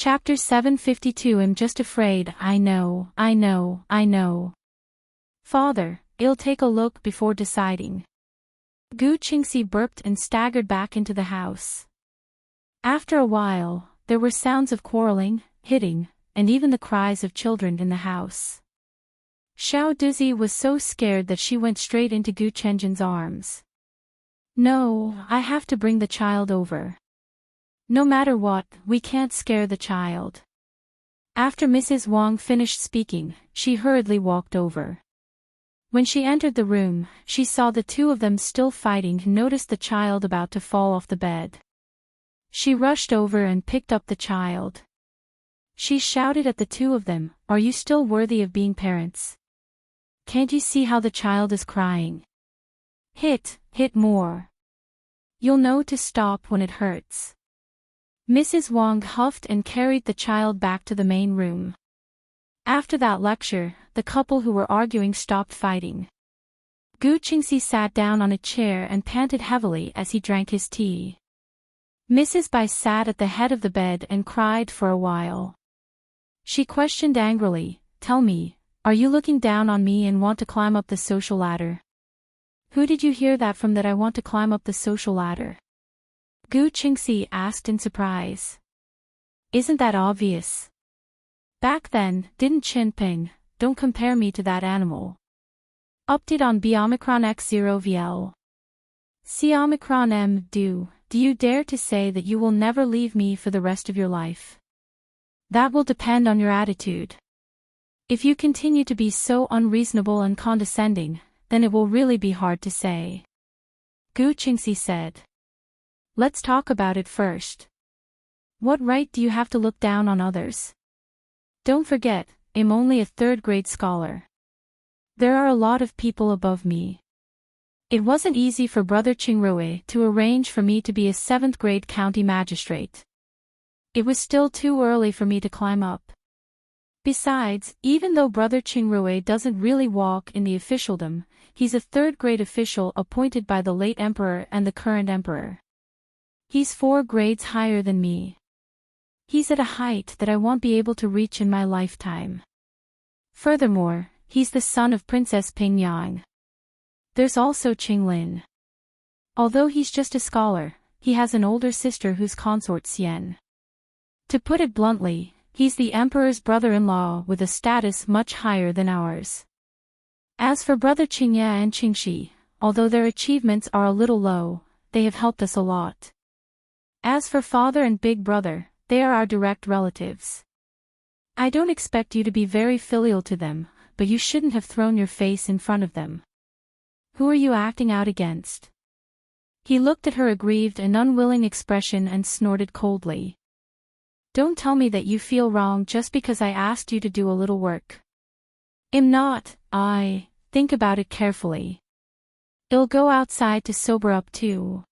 Chapter 752. I'm just afraid. I know. Father, I'll take a look before deciding. Gu Qingxi burped and staggered back into the house. After a while, there were sounds of quarreling, hitting, and even the cries of children in the house. Xiao Duzi was so scared that she went straight into Gu Chenjin's arms. No, I have to bring the child over. No matter what, we can't scare the child. After Mrs. Wang finished speaking, she hurriedly walked over. When she entered the room, she saw the two of them still fighting and noticed the child about to fall off the bed. She rushed over and picked up the child. She shouted at the two of them, "Are you still worthy of being parents? Can't you see how the child is crying? Hit more. You'll know to stop when it hurts." Mrs. Wang huffed and carried the child back to the main room. After that lecture, the couple who were arguing stopped fighting. Gu Qingxi sat down on a chair and panted heavily as he drank his tea. Mrs. Bai sat at the head of the bed and cried for a while. She questioned angrily, "Tell me, are you looking down on me and want to climb up the social ladder?" "Who did you hear that from that I want to climb up the social ladder?" Gu Qingxi asked in surprise. "Isn't that obvious? Back then, didn't Qinping, don't compare me to that animal. Update on B Omicron X0 VL. C Omicron M do you dare to say that you will never leave me for the rest of your life? That will depend on your attitude. If you continue to be so unreasonable and condescending, then it will really be hard to say." Gu Qingxi said. "Let's talk about it first. What right do you have to look down on others? Don't forget, I'm only a third-grade scholar. There are a lot of people above me. It wasn't easy for Brother Qingrui to arrange for me to be a 7th-grade county magistrate. It was still too early for me to climb up. Besides, even though Brother Qingrui doesn't really walk in the officialdom, he's a 3rd-grade official appointed by the late emperor and the current emperor. He's 4 grades higher than me. He's at a height that I won't be able to reach in my lifetime. Furthermore, he's the son of Princess Pingyang. There's also Qinglin. Although he's just a scholar, he has an older sister who's consort Xian. To put it bluntly, he's the emperor's brother-in-law with a status much higher than ours. As for Brother Qingye and Qingxi, although their achievements are a little low, they have helped us a lot. As for father and big brother, they are our direct relatives. I don't expect you to be very filial to them, but you shouldn't have thrown your face in front of them. Who are you acting out against?" He looked at her aggrieved and unwilling expression and snorted coldly. "Don't tell me that you feel wrong just because I asked you to do a little work. I'm not. Think about it carefully. I'll go outside to sober up too."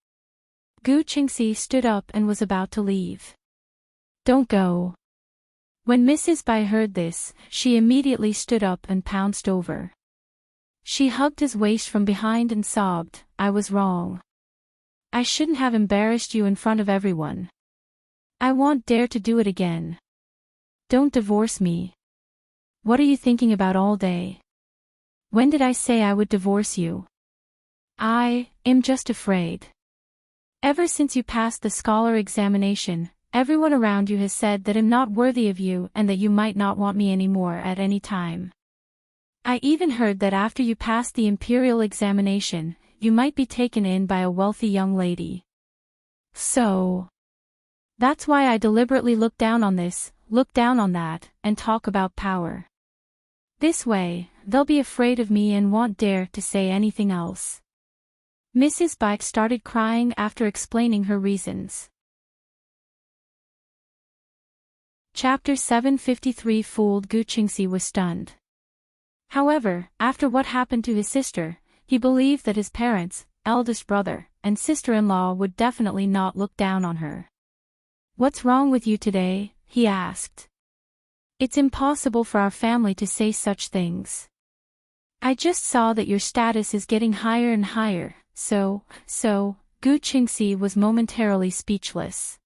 Gu Qingxi stood up and was about to leave. "Don't go." When Mrs. Bai heard this, she immediately stood up and pounced over. She hugged his waist from behind and sobbed, "I was wrong. I shouldn't have embarrassed you in front of everyone. I won't dare to do it again. Don't divorce me. What are you thinking about all day? When did I say I would divorce you? I'm just afraid. Ever since you passed the scholar examination, everyone around you has said that I'm not worthy of you and that you might not want me anymore at any time. I even heard that after you passed the imperial examination, you might be taken in by a wealthy young lady. So that's why I deliberately look down on this, look down on that, and talk about power. This way, they'll be afraid of me and won't dare to say anything else." Mrs. Bai started crying after explaining her reasons. Chapter 753. Fooled. Gu Qingxi was stunned. However, after what happened to his sister, he believed that his parents, eldest brother, and sister-in-law would definitely not look down on her. "What's wrong with you today?" he asked. "It's impossible for our family to say such things. I just saw that your status is getting higher and higher, so, Gu Qingxi was momentarily speechless.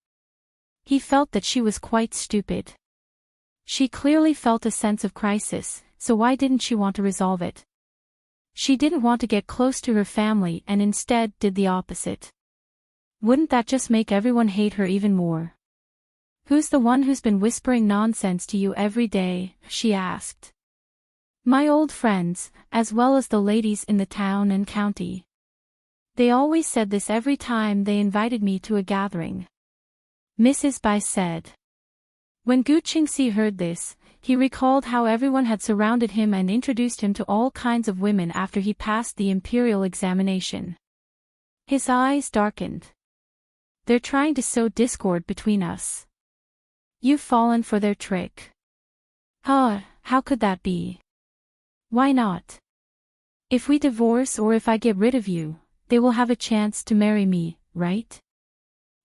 He felt that she was quite stupid. She clearly felt a sense of crisis, so why didn't she want to resolve it? She didn't want to get close to her family and instead did the opposite. Wouldn't that just make everyone hate her even more? Who's the one who's been whispering nonsense to you every day? She asked. My old friends, as well as the ladies in the town and county. They always said this every time they invited me to a gathering. Mrs. Bai said. When Gu Qingxi heard this, he recalled how everyone had surrounded him and introduced him to all kinds of women after he passed the imperial examination. His eyes darkened. They're trying to sow discord between us. You've fallen for their trick. How could that be? Why not? If we divorce or if I get rid of you, they will have a chance to marry me, right?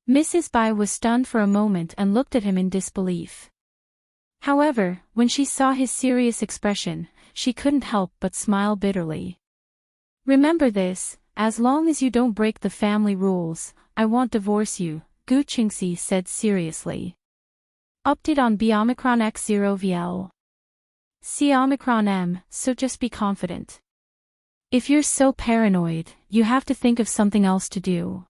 Mrs. Bai was stunned for a moment and looked at him in disbelief. However, when she saw his serious expression, she couldn't help but smile bitterly. Remember this, as long as you don't break the family rules, I won't divorce you, Gu Qingxi said seriously. Update on B Omicron X0 VL. C Omicron M, so just be confident. If you're so paranoid, you have to think of something else to do.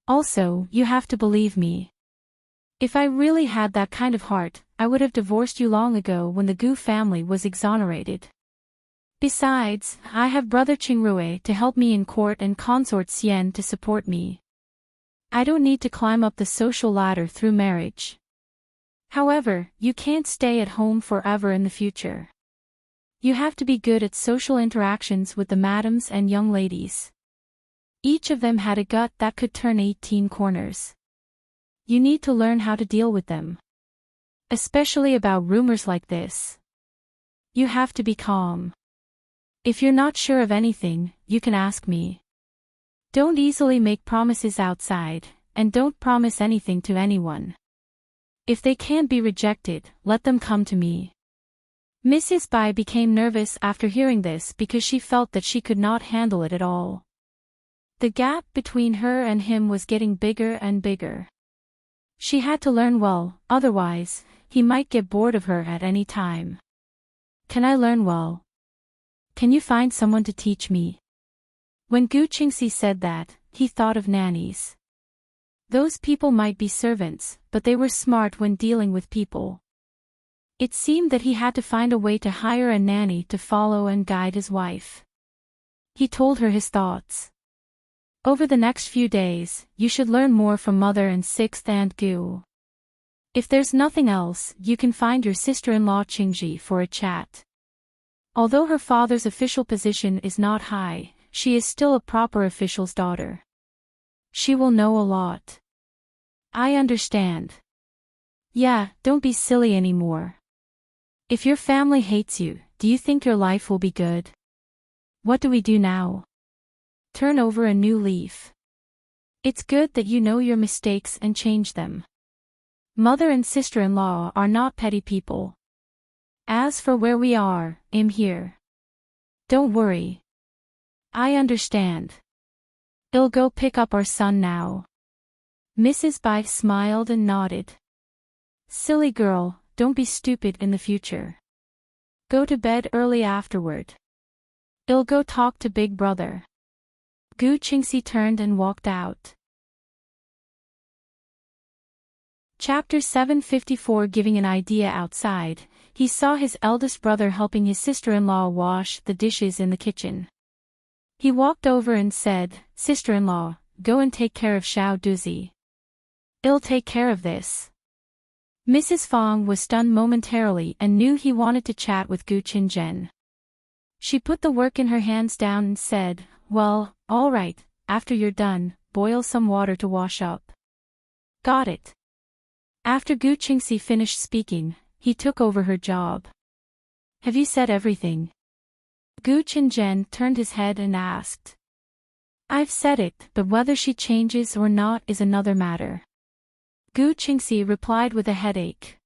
Also, you have to believe me. If I really had that kind of heart, I would have divorced you long ago when the Gu family was exonerated. Besides, I have brother Qingrui to help me in court and consort Xian to support me. I don't need to climb up the social ladder through marriage. However, you can't stay at home forever in the future. You have to be good at social interactions with the madams and young ladies. Each of them had a gut that could turn 18 corners. You need to learn how to deal with them. Especially about rumors like this. You have to be calm. If you're not sure of anything, you can ask me. Don't easily make promises outside, and don't promise anything to anyone. If they can't be rejected, let them come to me. Mrs. Bai became nervous after hearing this because she felt that she could not handle it at all. The gap between her and him was getting bigger and bigger. She had to learn well, otherwise, he might get bored of her at any time. Can I learn well? Can you find someone to teach me? When Gu Qingxi said that, he thought of nannies. Those people might be servants, but they were smart when dealing with people. It seemed that he had to find a way to hire a nanny to follow and guide his wife. He told her his thoughts. Over the next few days, you should learn more from Mother and Sixth Aunt Gu. If there's nothing else, you can find your sister-in-law Qingji for a chat. Although her father's official position is not high, she is still a proper official's daughter. She will know a lot. I understand. Yeah, don't be silly anymore. If your family hates you, do you think your life will be good? What do we do now? Turn over a new leaf. It's good that you know your mistakes and change them. Mother and sister-in-law are not petty people. As for where we are, I'm here. Don't worry. I understand. I'll go pick up our son now. Mrs. Bai smiled and nodded. Silly girl, don't be stupid in the future. Go to bed early afterward. I'll go talk to Big Brother. Gu Qingxi turned and walked out. Chapter 754. Giving an idea. Outside, he saw his eldest brother helping his sister-in-law wash the dishes in the kitchen. He walked over and said, Sister-in-law, go and take care of Xiao Duzi. I'll take care of this. Mrs. Fong was stunned momentarily and knew he wanted to chat with Gu Qinzhen. She put the work in her hands down and said, Well, all right, after you're done, boil some water to wash up. Got it. After Gu Qingxi finished speaking, he took over her job. Have you said everything? Gu Qinzhen turned his head and asked. I've said it, but whether she changes or not is another matter. Gu Qingxi replied with a headache.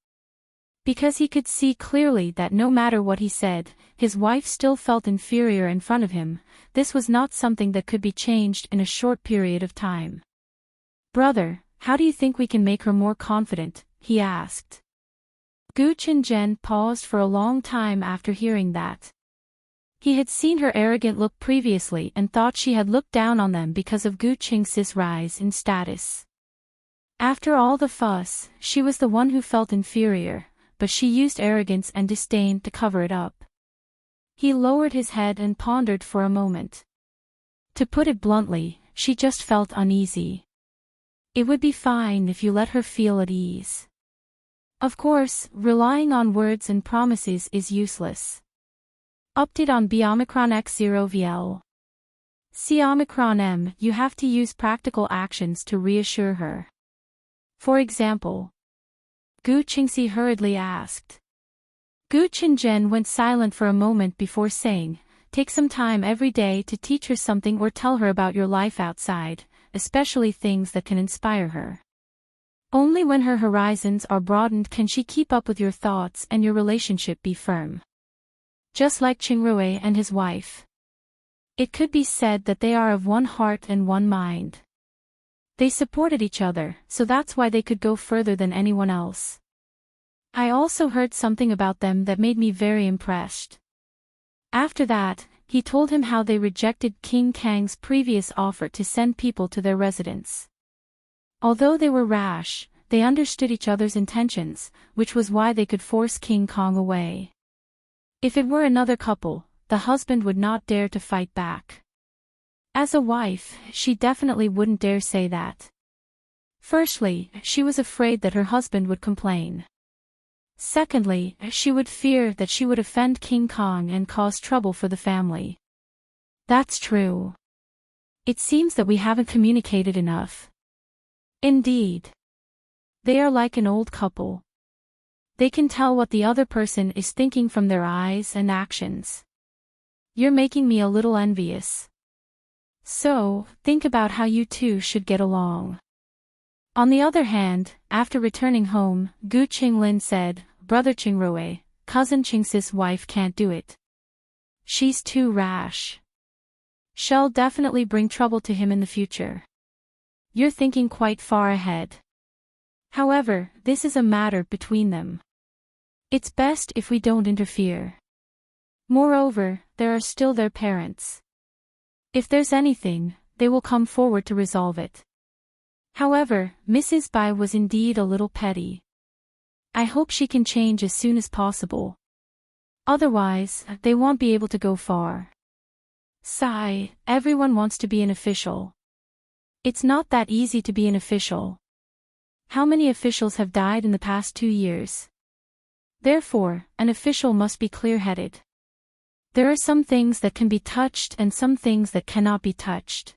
Because he could see clearly that no matter what he said, his wife still felt inferior in front of him. This was not something that could be changed in a short period of time. Brother, How do you think we can make her more confident? He asked. Gu Qingzhen paused for a long time after hearing that. He had seen her arrogant look previously and thought she had looked down on them because of Gu Qingxi's rise in status. After all the fuss, she was the one who felt inferior, but she used arrogance and disdain to cover it up. He lowered his head and pondered for a moment. To put it bluntly, she just felt uneasy. It would be fine if you let her feel at ease. Of course, relying on words and promises is useless. Update on B Omicron X0 VL. C Omicron M, you have to use practical actions to reassure her. For example, Gu Qingxi hurriedly asked. Gu Qingzhen went silent for a moment before saying, take some time every day to teach her something or tell her about your life outside, especially things that can inspire her. Only when her horizons are broadened can she keep up with your thoughts and your relationship be firm. Just like Qingrui and his wife. It could be said that they are of one heart and one mind. They supported each other, so that's why they could go further than anyone else. I also heard something about them that made me very impressed. After that, he told him how they rejected King Kang's previous offer to send people to their residence. Although they were rash, they understood each other's intentions, which was why they could force King Kong away. If it were another couple, the husband would not dare to fight back. As a wife, she definitely wouldn't dare say that. Firstly, she was afraid that her husband would complain. Secondly, she would fear that she would offend King Kong and cause trouble for the family. That's true. It seems that we haven't communicated enough. Indeed. They are like an old couple. They can tell what the other person is thinking from their eyes and actions. You're making me a little envious. So, think about how you two should get along. On the other hand, after returning home, Gu Qinglin said, Brother Qingrui, cousin Qingxi's wife can't do it. She's too rash. She'll definitely bring trouble to him in the future. You're thinking quite far ahead. However, this is a matter between them. It's best if we don't interfere. Moreover, there are still their parents. If there's anything, they will come forward to resolve it. However, Mrs. Bai was indeed a little petty. I hope she can change as soon as possible. Otherwise, they won't be able to go far. Sigh, everyone wants to be an official. It's not that easy to be an official. How many officials have died in the past 2 years? Therefore, an official must be clear-headed. There are some things that can be touched and some things that cannot be touched.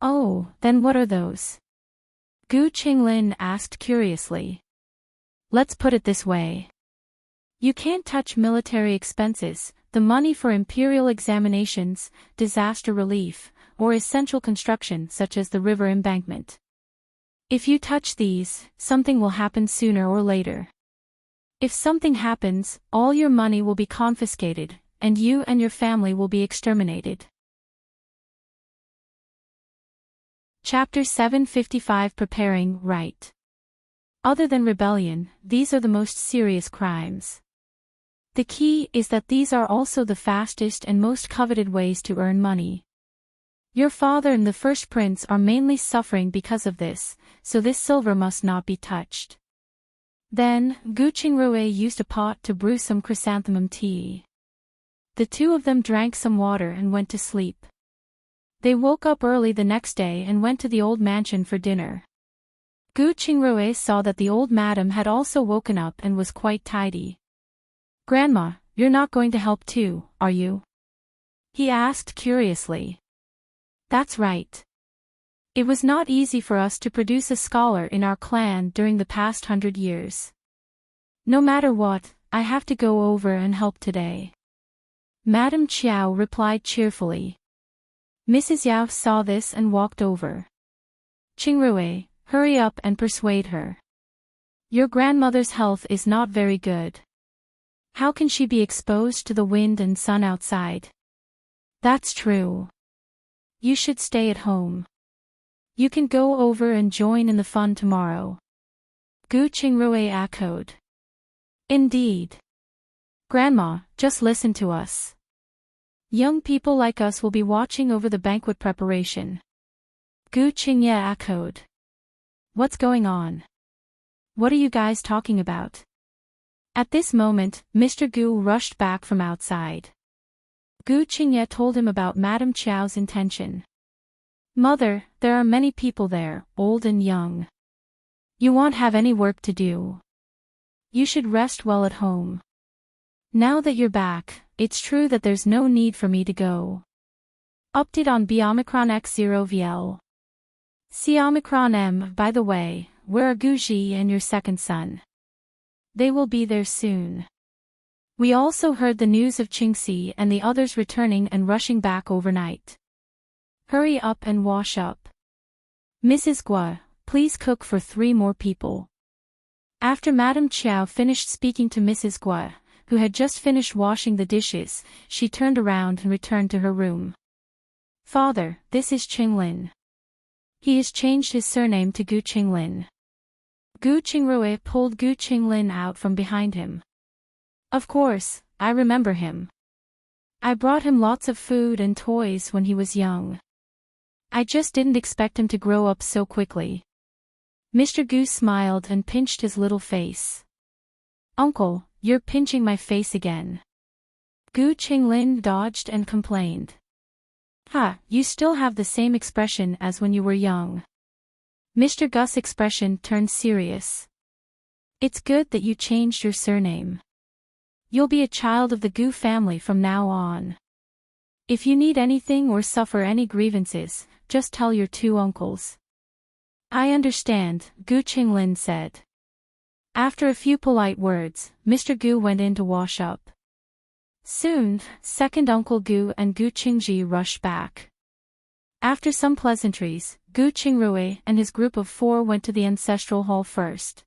Oh, then what are those? Gu Qinglin asked curiously. Let's put it this way. You can't touch military expenses, the money for imperial examinations, disaster relief, or essential construction such as the river embankment. If you touch these, something will happen sooner or later. If something happens, all your money will be confiscated, and you and your family will be exterminated. Chapter 755 Preparing Right. Other than rebellion, these are the most serious crimes. The key is that these are also the fastest and most coveted ways to earn money. Your father and the first prince are mainly suffering because of this, so this silver must not be touched. Then, Gu Qingrui used a pot to brew some chrysanthemum tea. The two of them drank some water and went to sleep. They woke up early the next day and went to the old mansion for dinner. Gu Qingrui saw that the old madam had also woken up and was quite tidy. Grandma, you're not going to help too, are you? He asked curiously. That's right. It was not easy for us to produce a scholar in our clan during the past 100 years. No matter what, I have to go over and help today. Madame Chiao replied cheerfully. Mrs. Yao saw this and walked over. Qingrui, hurry up and persuade her. Your grandmother's health is not very good. How can she be exposed to the wind and sun outside? That's true. You should stay at home. You can go over and join in the fun tomorrow. Gu Qingrui echoed. Indeed. Grandma, just listen to us. Young people like us will be watching over the banquet preparation. Gu Qingye echoed. What's going on? What are you guys talking about? At this moment, Mr. Gu rushed back from outside. Gu Qingye told him about Madame Qiao's intention. Mother, there are many people there, old and young. You won't have any work to do. You should rest well at home. Now that you're back, it's true that there's no need for me to go. Update on B Omicron X0 VL. C Omicron M. By the way, where are Guji and your second son? They will be there soon. We also heard the news of Qingxi and the others returning and rushing back overnight. Hurry up and wash up. Mrs. Gua, please cook for 3 more people. After Madame Qiao finished speaking to Mrs. Gua, who had just finished washing the dishes, she turned around and returned to her room. Father, this is Qinglin. He has changed his surname to Gu Qinglin. Gu Qingrui pulled Gu Qinglin out from behind him. Of course, I remember him. I brought him lots of food and toys when he was young. I just didn't expect him to grow up so quickly. Mr. Gu smiled and pinched his little face. Uncle, you're pinching my face again. Gu Qinglin dodged and complained. Ha, you still have the same expression as when you were young. Mr. Gu's expression turned serious. It's good that you changed your surname. You'll be a child of the Gu family from now on. If you need anything or suffer any grievances, just tell your 2 uncles. I understand, Gu Qinglin said. After a few polite words, Mr. Gu went in to wash up. Soon, second Uncle Gu and Gu Qingji rushed back. After some pleasantries, Gu Qingrui and his group of 4 went to the ancestral hall first.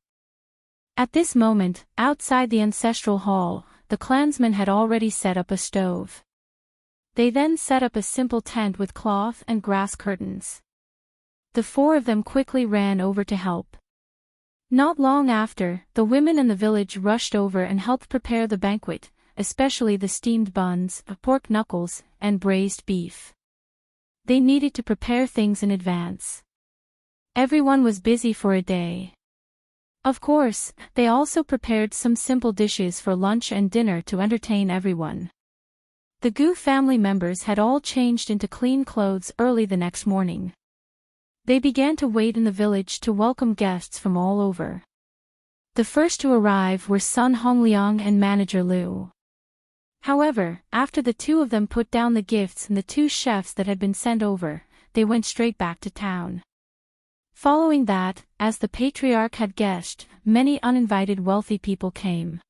At this moment, outside the ancestral hall, the clansmen had already set up a stove. They then set up a simple tent with cloth and grass curtains. The 4 of them quickly ran over to help. Not long after, the women in the village rushed over and helped prepare the banquet, especially the steamed buns, pork knuckles, and braised beef. They needed to prepare things in advance. Everyone was busy for a day. Of course, they also prepared some simple dishes for lunch and dinner to entertain everyone. The Gu family members had all changed into clean clothes early the next morning. They began to wait in the village to welcome guests from all over. The first to arrive were son Hongliang and manager Liu. However, after the 2 of them put down the gifts and the 2 chefs that had been sent over, they went straight back to town. Following that, as the patriarch had guessed, many uninvited wealthy people came.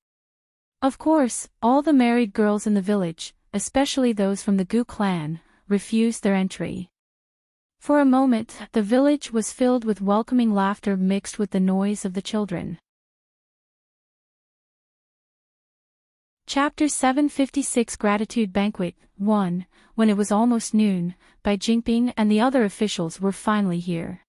Of course, all the married girls in the village, especially those from the Gu clan, refused their entry. For a moment, the village was filled with welcoming laughter mixed with the noise of the children. Chapter 756 Gratitude Banquet 1. When it was almost noon, Bai Jingping and the other officials were finally here.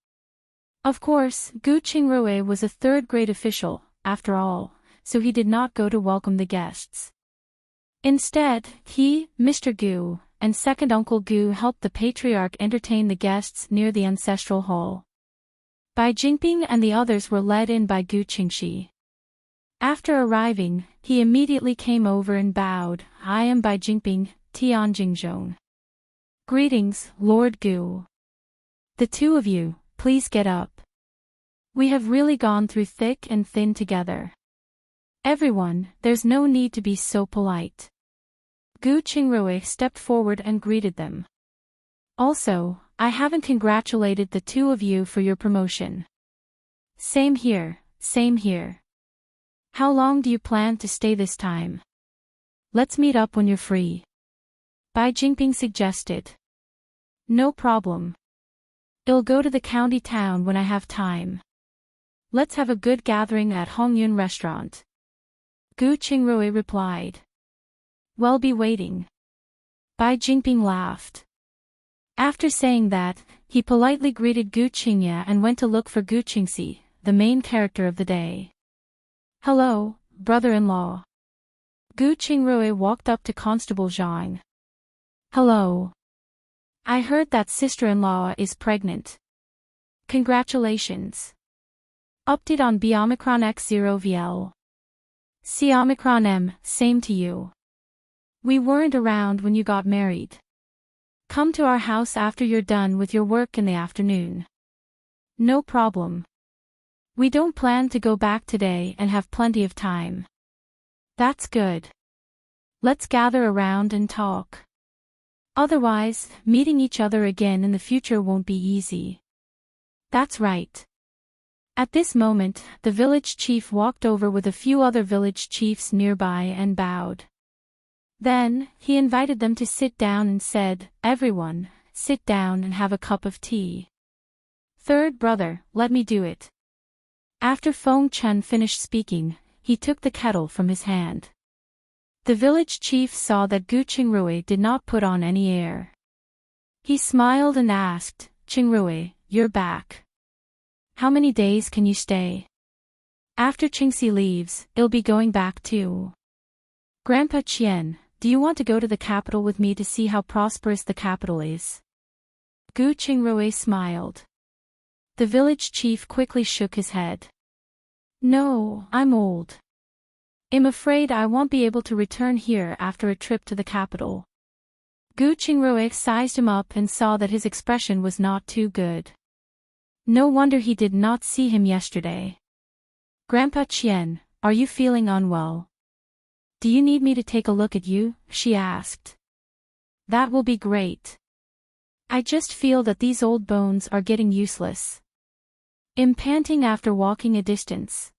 Of course, Gu Qingrui was a 3rd-grade official, after all, so he did not go to welcome the guests. Instead, he, Mr. Gu, and second Uncle Gu helped the patriarch entertain the guests near the ancestral hall. Bai Jingping and the others were led in by Gu Qingxi. After arriving, he immediately came over and bowed. I am Bai Jingping, Tianjingzhong. Greetings, Lord Gu. The 2 of you, please get up. We have really gone through thick and thin together. Everyone, there's no need to be so polite. Gu Qingrui stepped forward and greeted them. Also, I haven't congratulated the 2 of you for your promotion. Same here, same here. How long do you plan to stay this time? Let's meet up when you're free. Bai Jingping suggested. No problem. I'll go to the county town when I have time. Let's have a good gathering at Hongyun restaurant. Gu Qingrui replied. We'll be waiting. Bai Jingping laughed. After saying that, he politely greeted Gu Qingye and went to look for Gu Qingxi, the main character of the day. "Hello, brother-in-law." Gu Qingrui walked up to Constable Zhang. "Hello. I heard that sister-in-law is pregnant. Congratulations. Update on B Omicron X0 VL. C Omicron M, same to you. We weren't around when you got married. Come to our house after you're done with your work in the afternoon." "No problem. We don't plan to go back today and have plenty of time." "That's good. Let's gather around and talk. Otherwise, meeting each other again in the future won't be easy." "That's right." At this moment, the village chief walked over with a few other village chiefs nearby and bowed. Then, he invited them to sit down and said, "Everyone, sit down and have a cup of tea. Third brother, let me do it." After Feng Chen finished speaking, he took the kettle from his hand. The village chief saw that Gu Qingrui did not put on any air. He smiled and asked, "Qingrui, you're back. How many days can you stay? After Qingxi leaves, I'll be going back too. Grandpa Qian, do you want to go to the capital with me to see how prosperous the capital is?" Gu Qingrui smiled. The village chief quickly shook his head. "No, I'm old. I'm afraid I won't be able to return here after a trip to the capital." Gu Qingrui sized him up and saw that his expression was not too good. No wonder he did not see him yesterday. "Grandpa Qian, are you feeling unwell? Do you need me to take a look at you?" she asked. "That will be great. I just feel that these old bones are getting useless. I'm panting after walking a distance."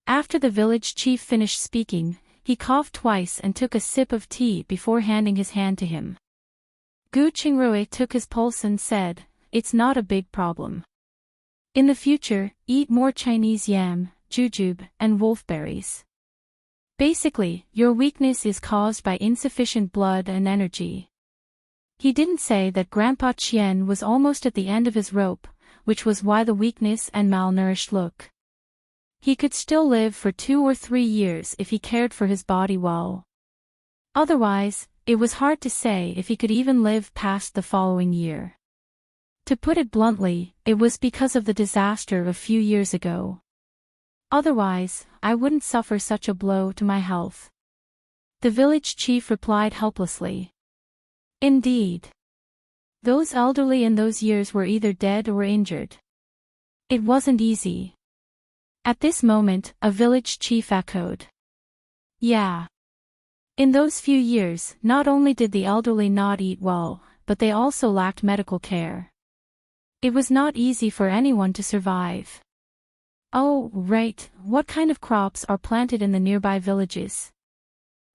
After the village chief finished speaking, he coughed twice and took a sip of tea before handing his hand to him. Gu Qingrui took his pulse and said, "It's not a big problem. In the future, eat more Chinese yam, jujube, and wolfberries. Basically, your weakness is caused by insufficient blood and energy." He didn't say that Grandpa Qian was almost at the end of his rope, which was why the weakness and malnourished look. He could still live for 2 or 3 years if he cared for his body well. Otherwise, it was hard to say if he could even live past the following year. To put it bluntly, it was because of the disaster a few years ago. Otherwise, I wouldn't suffer such a blow to my health. The village chief replied helplessly. Indeed. Those elderly in those years were either dead or injured. It wasn't easy. At this moment, a village chief echoed. Yeah. In those few years, not only did the elderly not eat well, but they also lacked medical care. It was not easy for anyone to survive. Oh, right, what kind of crops are planted in the nearby villages?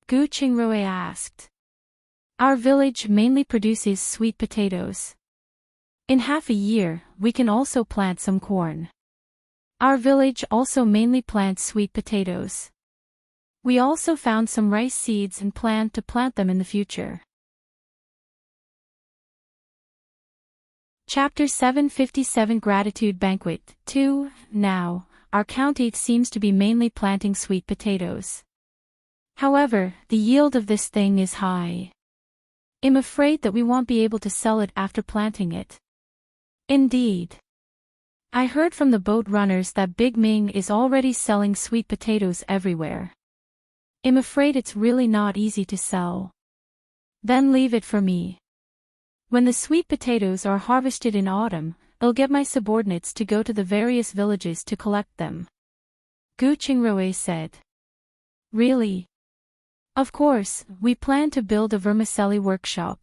Gu Qingrui asked. Our village mainly produces sweet potatoes. In half a year, we can also plant some corn. Our village also mainly plants sweet potatoes. We also found some rice seeds and plan to plant them in the future. Chapter 757 Gratitude Banquet 2. Now, our county seems to be mainly planting sweet potatoes. However, the yield of this thing is high. I'm afraid that we won't be able to sell it after planting it. Indeed. I heard from the boat runners that Big Ming is already selling sweet potatoes everywhere. I'm afraid it's really not easy to sell. Then leave it for me. When the sweet potatoes are harvested in autumn, I'll get my subordinates to go to the various villages to collect them. Gu Qingrui said. Really? Of course, we plan to build a vermicelli workshop.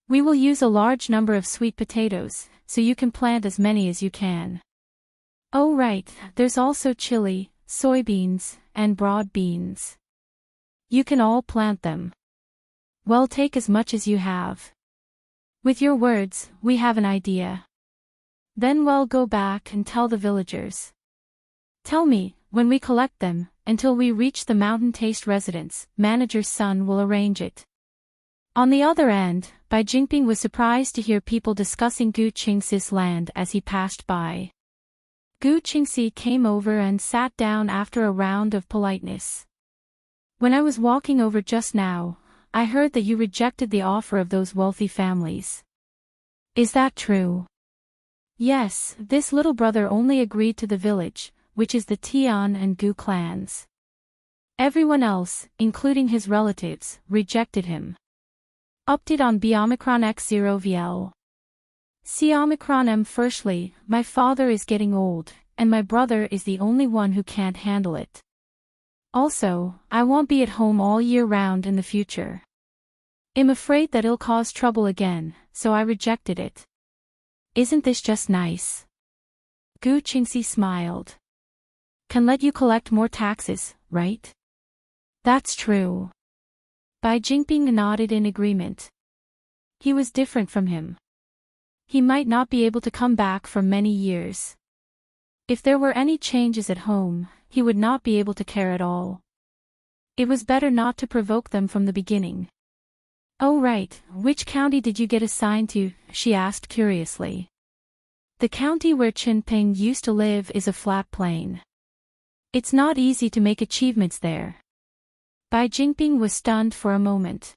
We will use a large number of sweet potatoes, so you can plant as many as you can. Oh right, there's also chili, soybeans, and broad beans. You can all plant them. Well, take as much as you have. With your words, we have an idea. Then we'll go back and tell the villagers. Tell me, when we collect them, until we reach the Mountain Taste residence, manager's son will arrange it. On the other end, Bai Jingping was surprised to hear people discussing Gu Qingxi's land as he passed by. Gu Qingxi came over and sat down after a round of politeness. When I was walking over just now, I heard that you rejected the offer of those wealthy families. Is that true? Yes, this little brother only agreed to the village, which is the Tian and Gu clans. Everyone else, including his relatives, rejected him. Update on B Omicron X0 VL. C Omicron M. Firstly, my father is getting old, and my brother is the only one who can't handle it. Also, I won't be at home all year round in the future. I'm afraid that it'll cause trouble again, so I rejected it. Isn't this just nice? Gu Qingxi smiled. Can let you collect more taxes, right? That's true. Bai Jingping nodded in agreement. He was different from him. He might not be able to come back for many years. If there were any changes at home, he would not be able to care at all. It was better not to provoke them from the beginning. Oh right, which county did you get assigned to? She asked curiously. The county where Qinping used to live is a flat plain. It's not easy to make achievements there. Bai Jingping was stunned for a moment.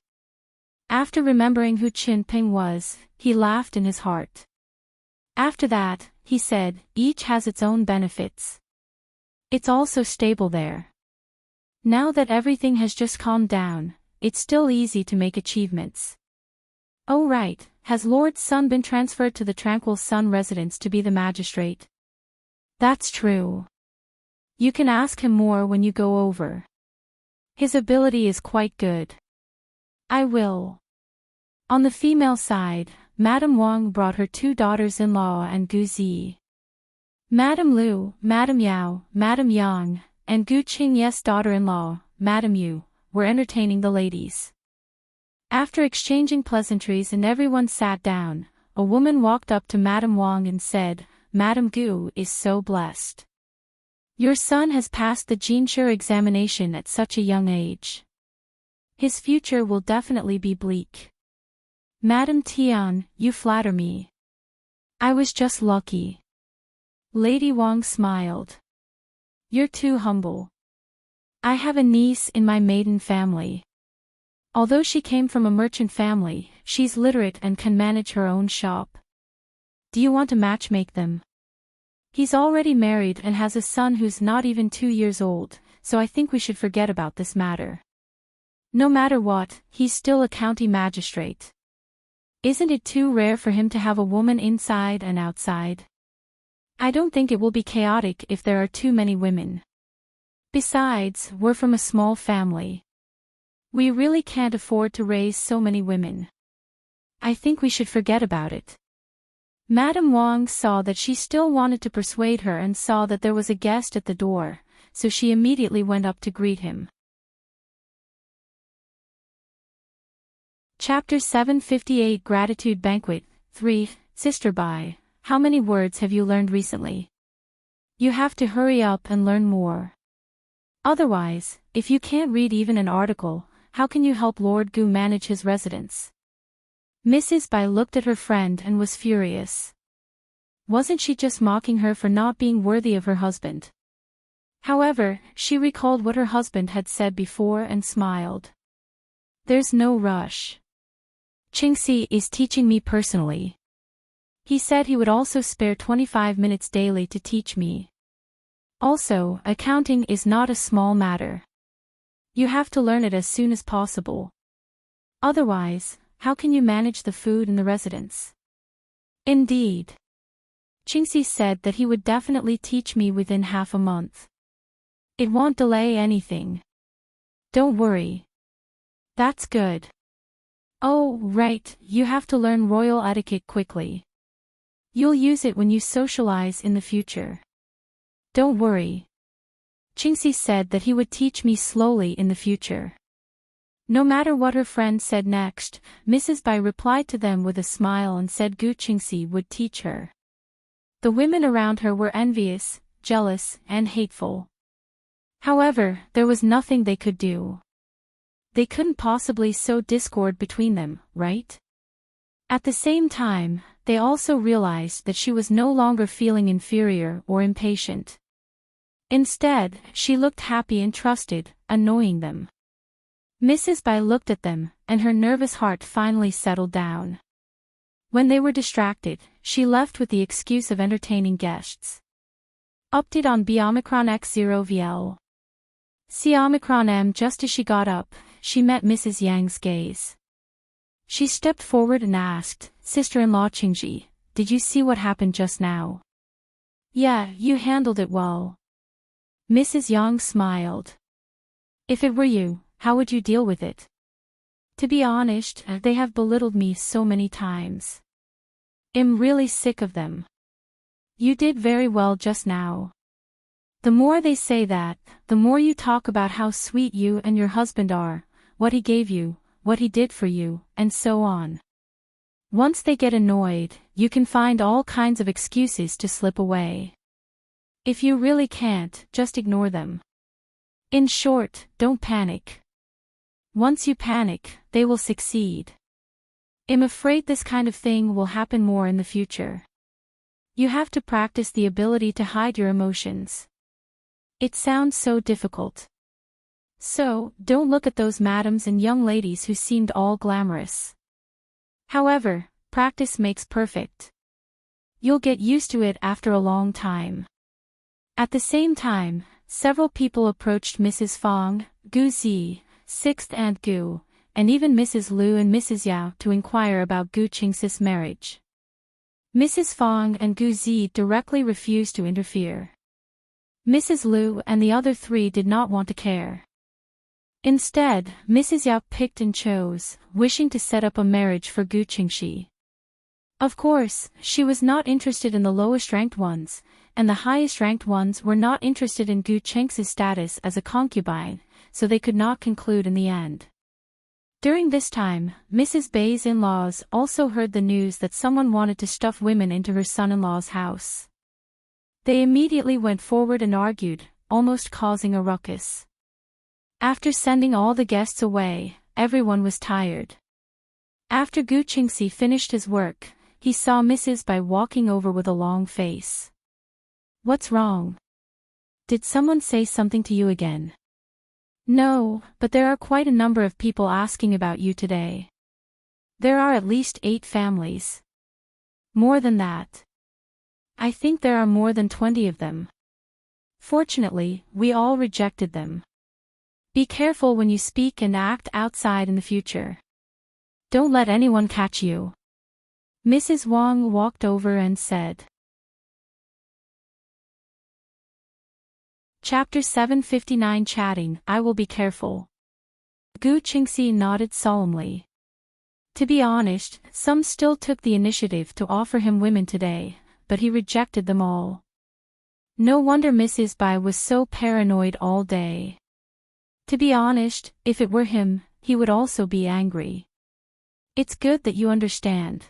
After remembering who Qinping was, he laughed in his heart. After that, he said, each has its own benefits. It's also stable there. Now that everything has just calmed down, it's still easy to make achievements. Oh right, has Lord Sun been transferred to the Tranquil Sun residence to be the magistrate? That's true. You can ask him more when you go over. His ability is quite good. I will. On the female side, Madame Wang brought her 2 daughters-in-law and Gu Zi. Madame Lu, Madame Yao, Madame Yang, and Gu Qingye's daughter-in-law, Madame Yu, were entertaining the ladies. After exchanging pleasantries and everyone sat down, a woman walked up to Madame Wang and said, Madame Gu is so blessed. Your son has passed the Jinshe examination at such a young age. His future will definitely be bleak. Madame Tian, you flatter me. I was just lucky. Lady Wang smiled. You're too humble. I have a niece in my maiden family. Although she came from a merchant family, she's literate and can manage her own shop. Do you want to matchmake them? He's already married and has a son who's not even 2 years old, so I think we should forget about this matter. No matter what, he's still a county magistrate. Isn't it too rare for him to have a woman inside and outside? I don't think it will be chaotic if there are too many women. Besides, we're from a small family. We really can't afford to raise so many women. I think we should forget about it. Madame Wang saw that she still wanted to persuade her and saw that there was a guest at the door, so she immediately went up to greet him. Chapter 758 Gratitude Banquet 3. Sister Bai, how many words have you learned recently? You have to hurry up and learn more. Otherwise, if you can't read even an article, how can you help Lord Gu manage his residence? Mrs. Bai looked at her friend and was furious. Wasn't she just mocking her for not being worthy of her husband? However, she recalled what her husband had said before and smiled. There's no rush. Qingxi is teaching me personally. He said he would also spare 25 minutes daily to teach me. Also, accounting is not a small matter. You have to learn it as soon as possible. Otherwise, how can you manage the food in the residence? Indeed. Qingxi said that he would definitely teach me within half a month. It won't delay anything. Don't worry. That's good. Oh, right, you have to learn royal etiquette quickly. You'll use it when you socialize in the future. Don't worry. Qingxi said that he would teach me slowly in the future. No matter what her friend said next, Mrs. Bai replied to them with a smile and said Gu Qingxi would teach her. The women around her were envious, jealous, and hateful. However, there was nothing they could do. They couldn't possibly sow discord between them, right? At the same time, they also realized that she was no longer feeling inferior or impatient. Instead, she looked happy and trusted, annoying them. Mrs. Bai looked at them, and her nervous heart finally settled down. When they were distracted, she left with the excuse of entertaining guests. Update on B Omicron X0 VL. C Omicron M. Just as she got up, she met Mrs. Yang's gaze. She stepped forward and asked, "Sister-in-law Qingji, did you see what happened just now?" "Yeah, you handled it well." Mrs. Yang smiled. "If it were you, how would you deal with it? To be honest, they have belittled me so many times. I'm really sick of them." "You did very well just now. The more they say that, the more you talk about how sweet you and your husband are, what he gave you, what he did for you, and so on. Once they get annoyed, you can find all kinds of excuses to slip away. If you really can't, just ignore them. In short, don't panic. Once you panic, they will succeed. I'm afraid this kind of thing will happen more in the future. You have to practice the ability to hide your emotions. It sounds so difficult. So, don't look at those madams and young ladies who seemed all glamorous. However, practice makes perfect. You'll get used to it after a long time." At the same time, several people approached Mrs. Fong, Gu Zi, Sixth Aunt Gu, and even Mrs. Liu and Mrs. Yao to inquire about Gu Qingxi's marriage. Mrs. Fong and Gu Zi directly refused to interfere. Mrs. Liu and the other three did not want to care. Instead, Mrs. Yao picked and chose, wishing to set up a marriage for Gu Qingxi. Of course, she was not interested in the lowest-ranked ones, and the highest-ranked ones were not interested in Gu Qingxi's status as a concubine, so they could not conclude in the end. During this time, Mrs. Bai's in-laws also heard the news that someone wanted to stuff women into her son-in-law's house. They immediately went forward and argued, almost causing a ruckus. After sending all the guests away, everyone was tired. After Gu Qingxi finished his work, he saw Mrs. Bai walking over with a long face. "What's wrong? Did someone say something to you again?" "No, but there are quite a number of people asking about you today. There are at least 8 families. More than that. I think there are more than 20 of them. Fortunately, we all rejected them. Be careful when you speak and act outside in the future. Don't let anyone catch you." Mrs. Wang walked over and said. Chapter 759 Chatting, I will be careful. Gu Qingxi nodded solemnly. To be honest, some still took the initiative to offer him women today, but he rejected them all. No wonder Mrs. Bai was so paranoid all day. To be honest, if it were him, he would also be angry. It's good that you understand.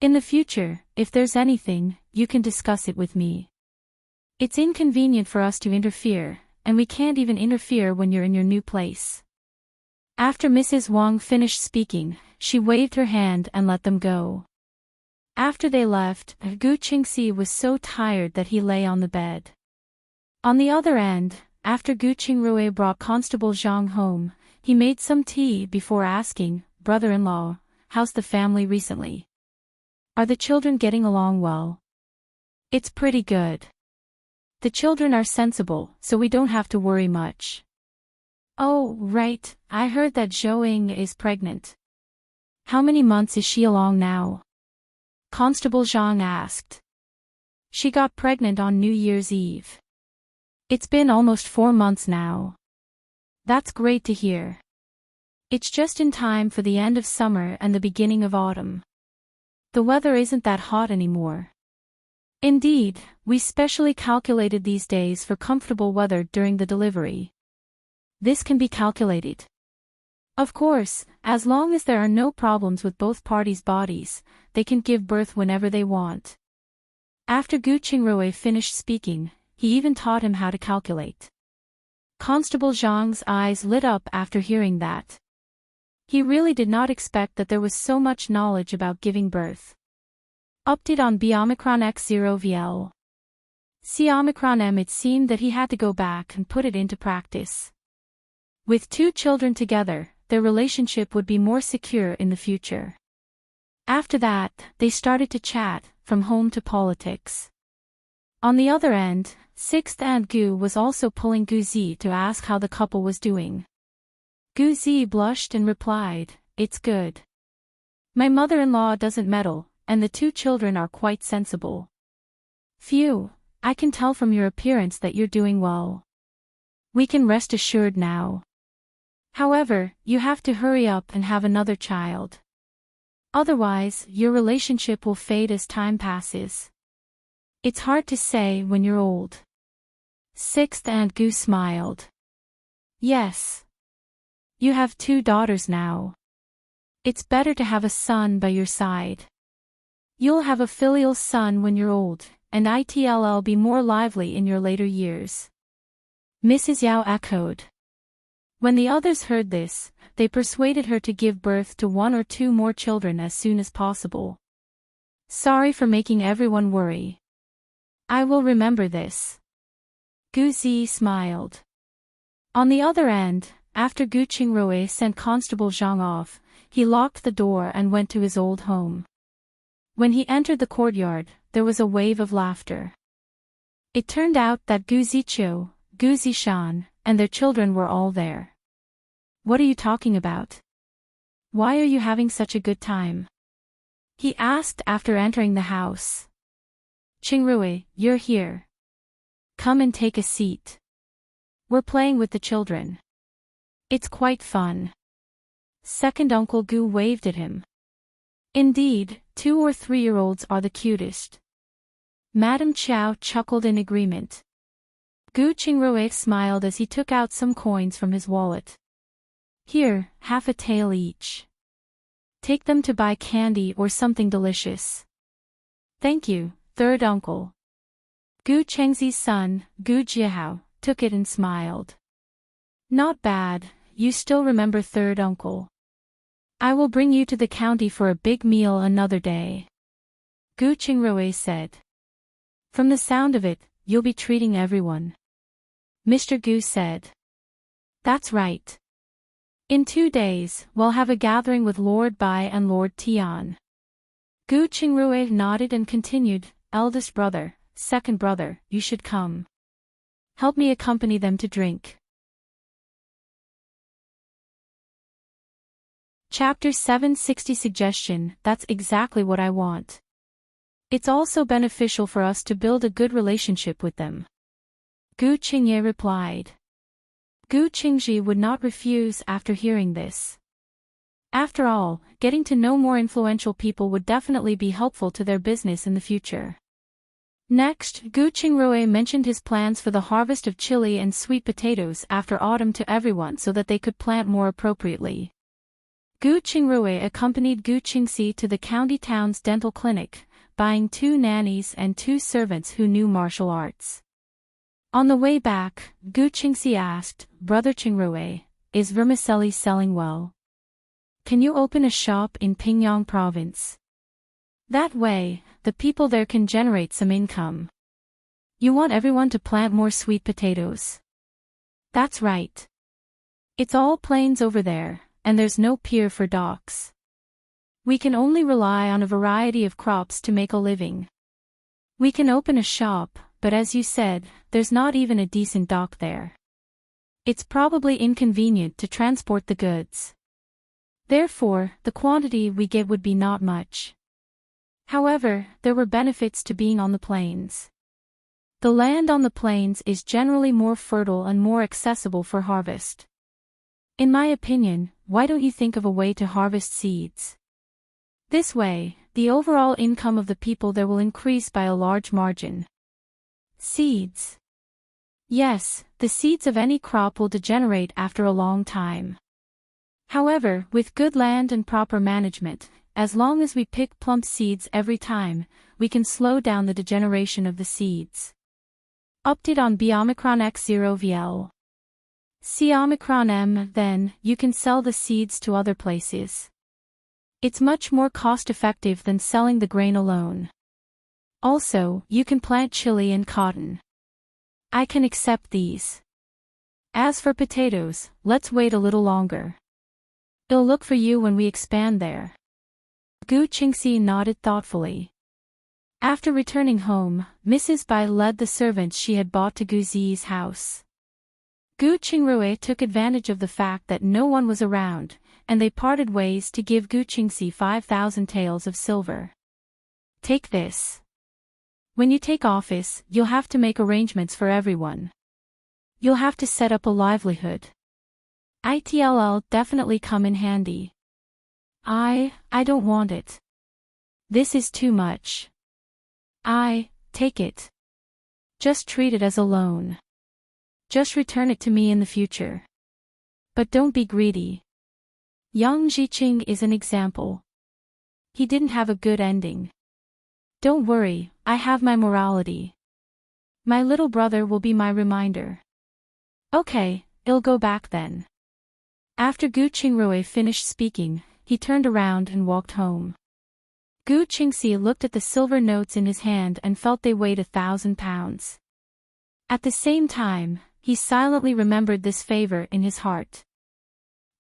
In the future, if there's anything, you can discuss it with me. It's inconvenient for us to interfere, and we can't even interfere when you're in your new place. After Mrs. Wang finished speaking, she waved her hand and let them go. After they left, Gu Qingxi was so tired that he lay on the bed. On the other end, after Gu Qingrui brought Constable Zhang home, he made some tea before asking, "Brother-in-law, how's the family recently? Are the children getting along well?" "It's pretty good. The children are sensible, so we don't have to worry much." "Oh, right, I heard that Zhou is pregnant. How many months is she along now?" Constable Zhang asked. "She got pregnant on New Year's Eve. It's been almost 4 months now." "That's great to hear. It's just in time for the end of summer and the beginning of autumn. The weather isn't that hot anymore." "Indeed, we specially calculated these days for comfortable weather during the delivery. This can be calculated. Of course, as long as there are no problems with both parties' bodies, they can give birth whenever they want." After Gu Qingrui finished speaking, he even taught him how to calculate. Constable Zhang's eyes lit up after hearing that. He really did not expect that there was so much knowledge about giving birth. Update on B Omicron X0 VL. C Omicron M. It seemed that he had to go back and put it into practice. With 2 children together, their relationship would be more secure in the future. After that, they started to chat, from home to politics. On the other end, 6th Aunt Gu was also pulling Gu Zi to ask how the couple was doing. Gu Zi blushed and replied, "It's good. My mother-in-law doesn't meddle, and the 2 children are quite sensible. Phew, I can tell from your appearance that you're doing well. We can rest assured now. However, you have to hurry up and have another child. Otherwise, your relationship will fade as time passes. It's hard to say when you're old." 6th Aunt Gu smiled. "Yes. You have 2 daughters now. It's better to have a son by your side. You'll have a filial son when you're old, and it'll be more lively in your later years." Mrs. Yao echoed. When the others heard this, they persuaded her to give birth to 1 or 2 more children as soon as possible. "Sorry for making everyone worry. I will remember this." Gu Zi smiled. On the other end, after Gu Qingrui sent Constable Zhang off, he locked the door and went to his old home. When he entered the courtyard, there was a wave of laughter. It turned out that Gu Ziqiu, Gu Zishan, and their children were all there. "What are you talking about? Why are you having such a good time?" he asked after entering the house. "Qingrui, you're here. Come and take a seat. We're playing with the children. It's quite fun." Second Uncle Gu waved at him. "Indeed, 2 or 3-year-olds are the cutest." Madame Chow chuckled in agreement. Gu Qingrui smiled as he took out some coins from his wallet. "Here, half a tael each. Take them to buy candy or something delicious." "Thank you, third uncle." Gu Chengzi's son, Gu Jiahao, took it and smiled. "Not bad, you still remember third uncle. I will bring you to the county for a big meal another day," Gu Qingrui said. "From the sound of it, you'll be treating everyone," Mr. Gu said. "That's right. In 2 days, we'll have a gathering with Lord Bai and Lord Tian." Gu Qingrui nodded and continued, "Eldest brother, second brother, you should come. Help me accompany them to drink." Chapter 760 Suggestion. That's exactly what I want. It's also beneficial for us to build a good relationship with them, Gu Qingye replied. Gu Qingji would not refuse after hearing this. After all, getting to know more influential people would definitely be helpful to their business in the future. Next, Gu Qingrui mentioned his plans for the harvest of chili and sweet potatoes after autumn to everyone so that they could plant more appropriately. Gu Qingrui accompanied Gu Qingxi to the county town's dental clinic, buying 2 nannies and 2 servants who knew martial arts. On the way back, Gu Qingxi asked, "Brother Qingrui, is vermicelli selling well? Can you open a shop in Pingyang province? That way, the people there can generate some income. You want everyone to plant more sweet potatoes." "That's right. It's all plains over there, and there's no pier for docks. We can only rely on a variety of crops to make a living. We can open a shop, but as you said, there's not even a decent dock there. It's probably inconvenient to transport the goods. Therefore, the quantity we get would be not much. However, there were benefits to being on the plains. The land on the plains is generally more fertile and more accessible for harvest. In my opinion, why don't you think of a way to harvest seeds? This way, the overall income of the people there will increase by a large margin." Seeds. Yes, the seeds of any crop will degenerate after a long time. However, with good land and proper management, as long as we pick plump seeds every time, we can slow down the degeneration of the seeds. Update on B Omicron X0 VL. See Omicron M, then, you can sell the seeds to other places. It's much more cost-effective than selling the grain alone. Also, you can plant chili and cotton. I can accept these. As for potatoes, let's wait a little longer. I'll look for you when we expand there. Gu Qingxi nodded thoughtfully. After returning home, Mrs. Bai led the servants she had bought to Gu Zi's house. Gu Qingrui took advantage of the fact that no one was around, and they parted ways to give Gu Qingxi 5,000 taels of silver. Take this. When you take office, you'll have to make arrangements for everyone. You'll have to set up a livelihood. It'll definitely come in handy. I don't want it. This is too much. Take it. Just treat it as a loan. Just return it to me in the future. But don't be greedy. Yang Zhiqing is an example. He didn't have a good ending. Don't worry, I have my morality. My little brother will be my reminder. Okay, I'll go back then. After Gu Qingrui finished speaking, he turned around and walked home. Gu Qingxi looked at the silver notes in his hand and felt they weighed 1,000 pounds. At the same time, he silently remembered this favor in his heart.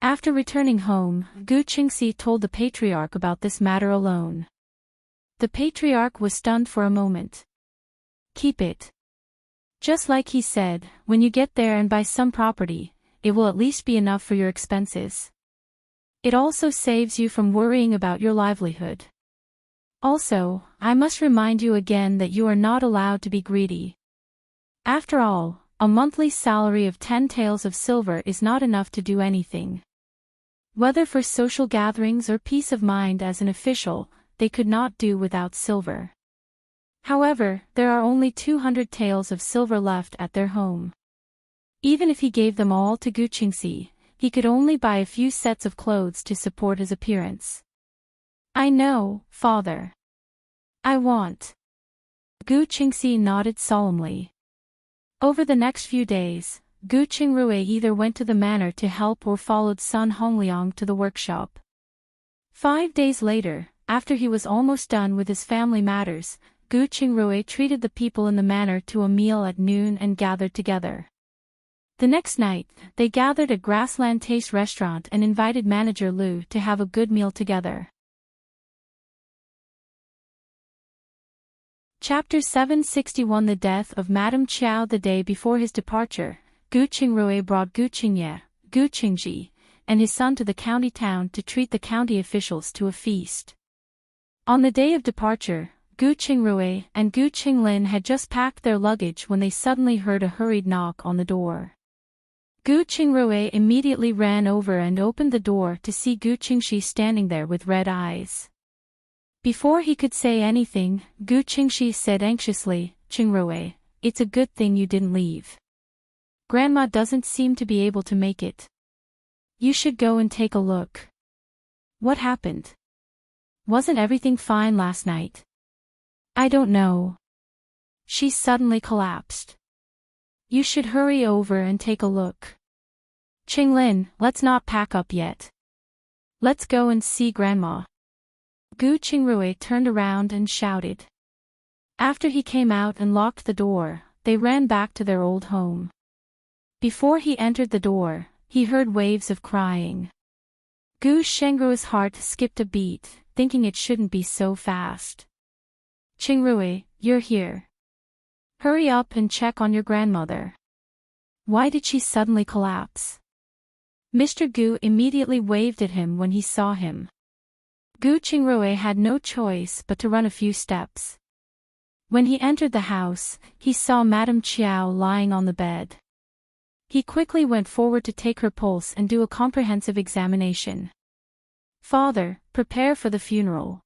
After returning home, Gu Qingxi told the patriarch about this matter alone. The patriarch was stunned for a moment. Keep it. Just like he said, when you get there and buy some property, it will at least be enough for your expenses. It also saves you from worrying about your livelihood. Also, I must remind you again that you are not allowed to be greedy. After all, a monthly salary of 10 taels of silver is not enough to do anything. Whether for social gatherings or peace of mind as an official, they could not do without silver. However, there are only 200 taels of silver left at their home. Even if he gave them all to Gu Qingxi, he could only buy a few sets of clothes to support his appearance. I know, father. I want. Gu Qingxi nodded solemnly. Over the next few days, Gu Qingrui either went to the manor to help or followed Sun Hongliang to the workshop. 5 days later, after he was almost done with his family matters, Gu Qingrui treated the people in the manor to a meal at noon and gathered together. The next night, they gathered at Grassland Taste Restaurant and invited manager Lu to have a good meal together. Chapter 761 The death of Madame Qiao. The day before his departure, Gu Qingrui brought Gu Qingye, Gu Qingji, and his son to the county town to treat the county officials to a feast. On the day of departure, Gu Qingrui and Gu Qinglin had just packed their luggage when they suddenly heard a hurried knock on the door. Gu Qingrui immediately ran over and opened the door to see Gu Qingxi standing there with red eyes. Before he could say anything, Gu Qingxi said anxiously, Qingrui, it's a good thing you didn't leave. Grandma doesn't seem to be able to make it. You should go and take a look. What happened? Wasn't everything fine last night? I don't know. She suddenly collapsed. You should hurry over and take a look. Qinglin, let's not pack up yet. Let's go and see Grandma. Gu Qingrui turned around and shouted. After he came out and locked the door, they ran back to their old home. Before he entered the door, he heard waves of crying. Gu Shengrui's heart skipped a beat, thinking it shouldn't be so fast. Qingrui, you're here. Hurry up and check on your grandmother. Why did she suddenly collapse? Mr. Gu immediately waved at him when he saw him. Gu Qingrui had no choice but to run a few steps. When he entered the house, he saw Madame Qiao lying on the bed. He quickly went forward to take her pulse and do a comprehensive examination. Father, prepare for the funeral.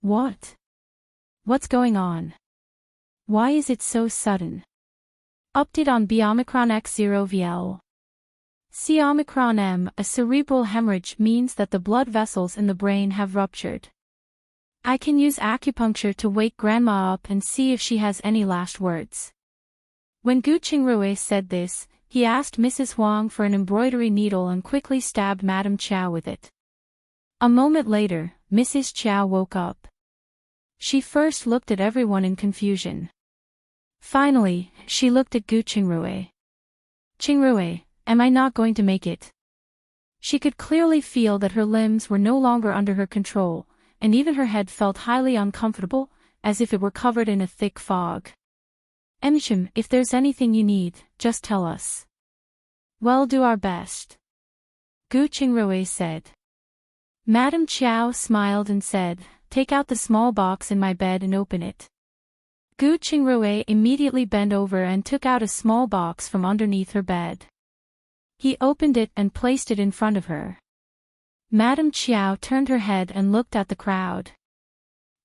What? What's going on? Why is it so sudden? Update on B Omicron X0VL. C Omicron M, a cerebral hemorrhage means that the blood vessels in the brain have ruptured. I can use acupuncture to wake Grandma up and see if she has any last words. When Gu Qingrui said this, he asked Mrs. Huang for an embroidery needle and quickly stabbed Madame Chow with it. A moment later, Mrs. Chow woke up. She first looked at everyone in confusion. Finally, she looked at Gu Qingrui. "Qingrui, am I not going to make it?" She could clearly feel that her limbs were no longer under her control, and even her head felt highly uncomfortable, as if it were covered in a thick fog. "Emsham, if there's anything you need, just tell us. We'll do our best," Gu Qingrui said. Madame Chow smiled and said, "Take out the small box in my bed and open it." Gu Qingrui immediately bent over and took out a small box from underneath her bed. He opened it and placed it in front of her. Madame Chow turned her head and looked at the crowd.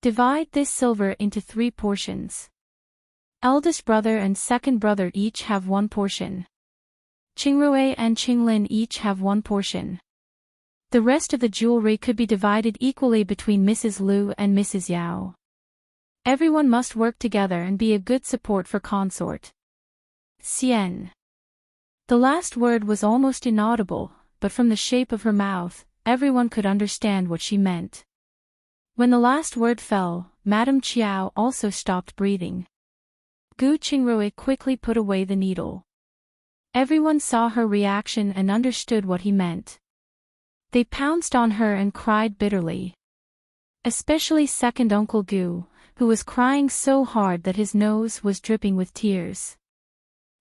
"Divide this silver into 3 portions. Eldest brother and second brother each have 1 portion. Qingrui and Qinglin each have 1 portion. The rest of the jewelry could be divided equally between Mrs. Liu and Mrs. Yao. Everyone must work together and be a good support for consort. Xian." The last word was almost inaudible, but from the shape of her mouth, everyone could understand what she meant. When the last word fell, Madame Chow also stopped breathing. Gu Qingrui quickly put away the needle. Everyone saw her reaction and understood what he meant. They pounced on her and cried bitterly. Especially second Uncle Gu, who was crying so hard that his nose was dripping with tears.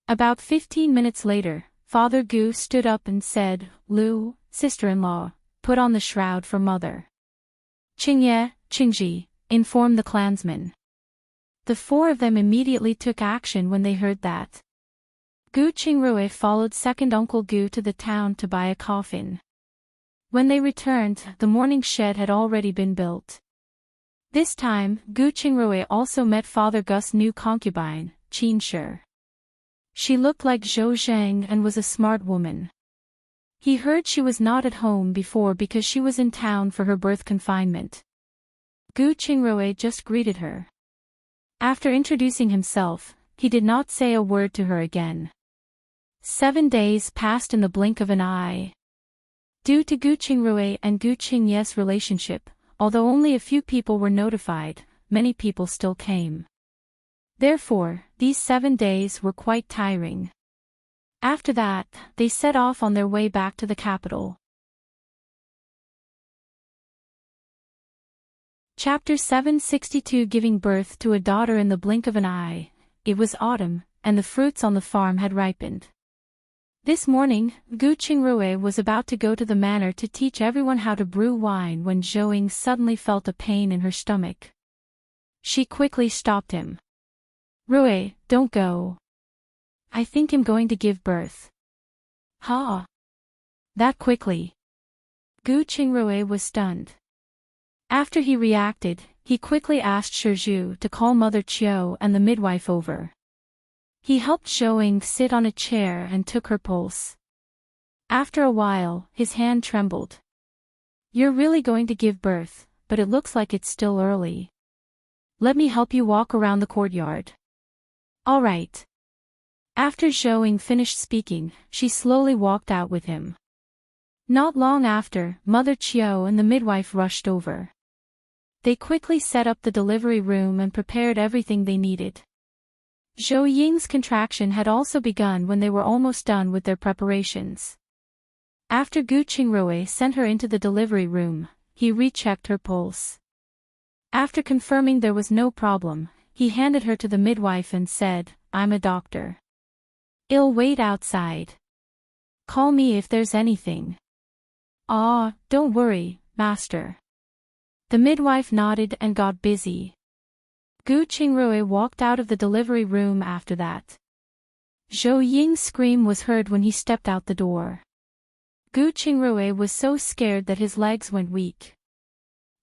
About 15 minutes later, Father Gu stood up and said, "Liu, sister-in-law, put on the shroud for mother. Qingye, Qingji, inform the clansmen." The 4 of them immediately took action when they heard that. Gu Qingrui followed second Uncle Gu to the town to buy a coffin. When they returned, the mourning shed had already been built. This time, Gu Qingrui also met Father Gus's new concubine, Qin Shi. She looked like Zhou Zhang and was a smart woman. He heard she was not at home before because she was in town for her birth confinement. Gu Qingrui just greeted her. After introducing himself, he did not say a word to her again. 7 days passed in the blink of an eye. Due to Gu Qingrui and Gu Qingye's relationship, although only a few people were notified, many people still came. Therefore, these 7 days were quite tiring. After that, they set off on their way back to the capital. Chapter 762 Giving birth to a daughter in the blink of an eye. It was autumn, and the fruits on the farm had ripened. This morning, Gu Qingrui was about to go to the manor to teach everyone how to brew wine when Zhou Ying suddenly felt a pain in her stomach. She quickly stopped him. "Rui, don't go. I think I'm going to give birth." "Ha!" That quickly. Gu Qingrui was stunned. After he reacted, he quickly asked Shizhu to call Mother Qiu and the midwife over. He helped Zhou Ying sit on a chair and took her pulse. After a while, his hand trembled. "You're really going to give birth, but it looks like it's still early. Let me help you walk around the courtyard." "All right." After Zhou Ying finished speaking, she slowly walked out with him. Not long after, Mother Qiu and the midwife rushed over. They quickly set up the delivery room and prepared everything they needed. Zhou Ying's contraction had also begun when they were almost done with their preparations. After Gu Qingrui sent her into the delivery room, he rechecked her pulse. After confirming there was no problem, he handed her to the midwife and said, "I'm a doctor. I'll wait outside. Call me if there's anything." "Ah, don't worry, master." The midwife nodded and got busy. Gu Qingrui walked out of the delivery room after that. Zhou Ying's scream was heard when he stepped out the door. Gu Qingrui was so scared that his legs went weak.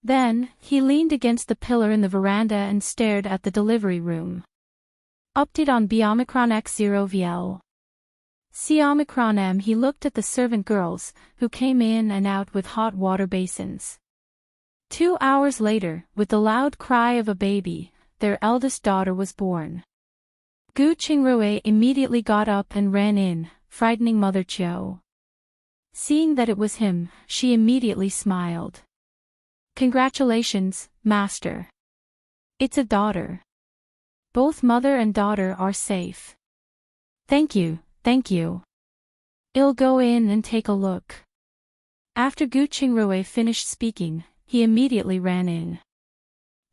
Then, he leaned against the pillar in the veranda and stared at the delivery room. Update on B-Omicron X0VL. C Omicron M. He looked at the servant girls, who came in and out with hot water basins. 2 hours later, with the loud cry of a baby, their eldest daughter was born. Gu Qingrui immediately got up and ran in, frightening Mother Chiu. Seeing that it was him, she immediately smiled. Congratulations, Master. It's a daughter. Both mother and daughter are safe. Thank you, thank you. I'll go in and take a look. After Gu Qingrui finished speaking, he immediately ran in.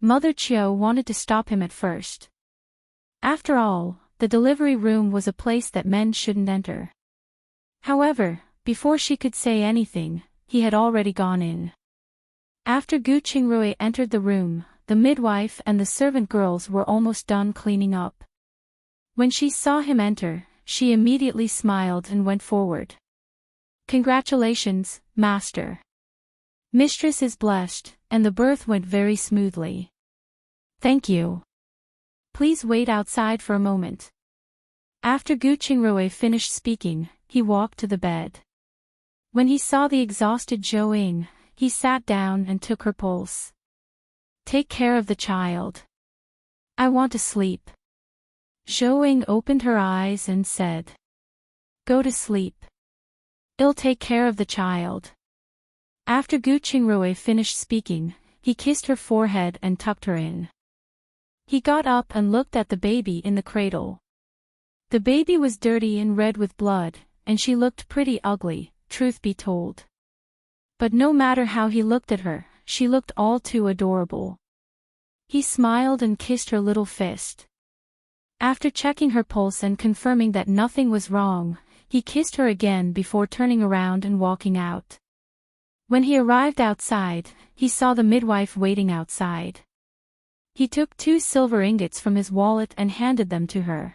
Mother Chiu wanted to stop him at first. After all, the delivery room was a place that men shouldn't enter. However, before she could say anything, he had already gone in. After Gu Qingrui entered the room, the midwife and the servant girls were almost done cleaning up. When she saw him enter, she immediately smiled and went forward. Congratulations, Master. Mistress is blessed, and the birth went very smoothly. Thank you. Please wait outside for a moment. After Gu Qingrui finished speaking, he walked to the bed. When he saw the exhausted Zhou Ying, he sat down and took her pulse. Take care of the child. I want to sleep. Zhou Ying opened her eyes and said. Go to sleep. I'll take care of the child. After Gu Qingrui finished speaking, he kissed her forehead and tucked her in. He got up and looked at the baby in the cradle. The baby was dirty and red with blood, and she looked pretty ugly, truth be told. But no matter how he looked at her, she looked all too adorable. He smiled and kissed her little fist. After checking her pulse and confirming that nothing was wrong, he kissed her again before turning around and walking out. When he arrived outside, he saw the midwife waiting outside. He took 2 silver ingots from his wallet and handed them to her.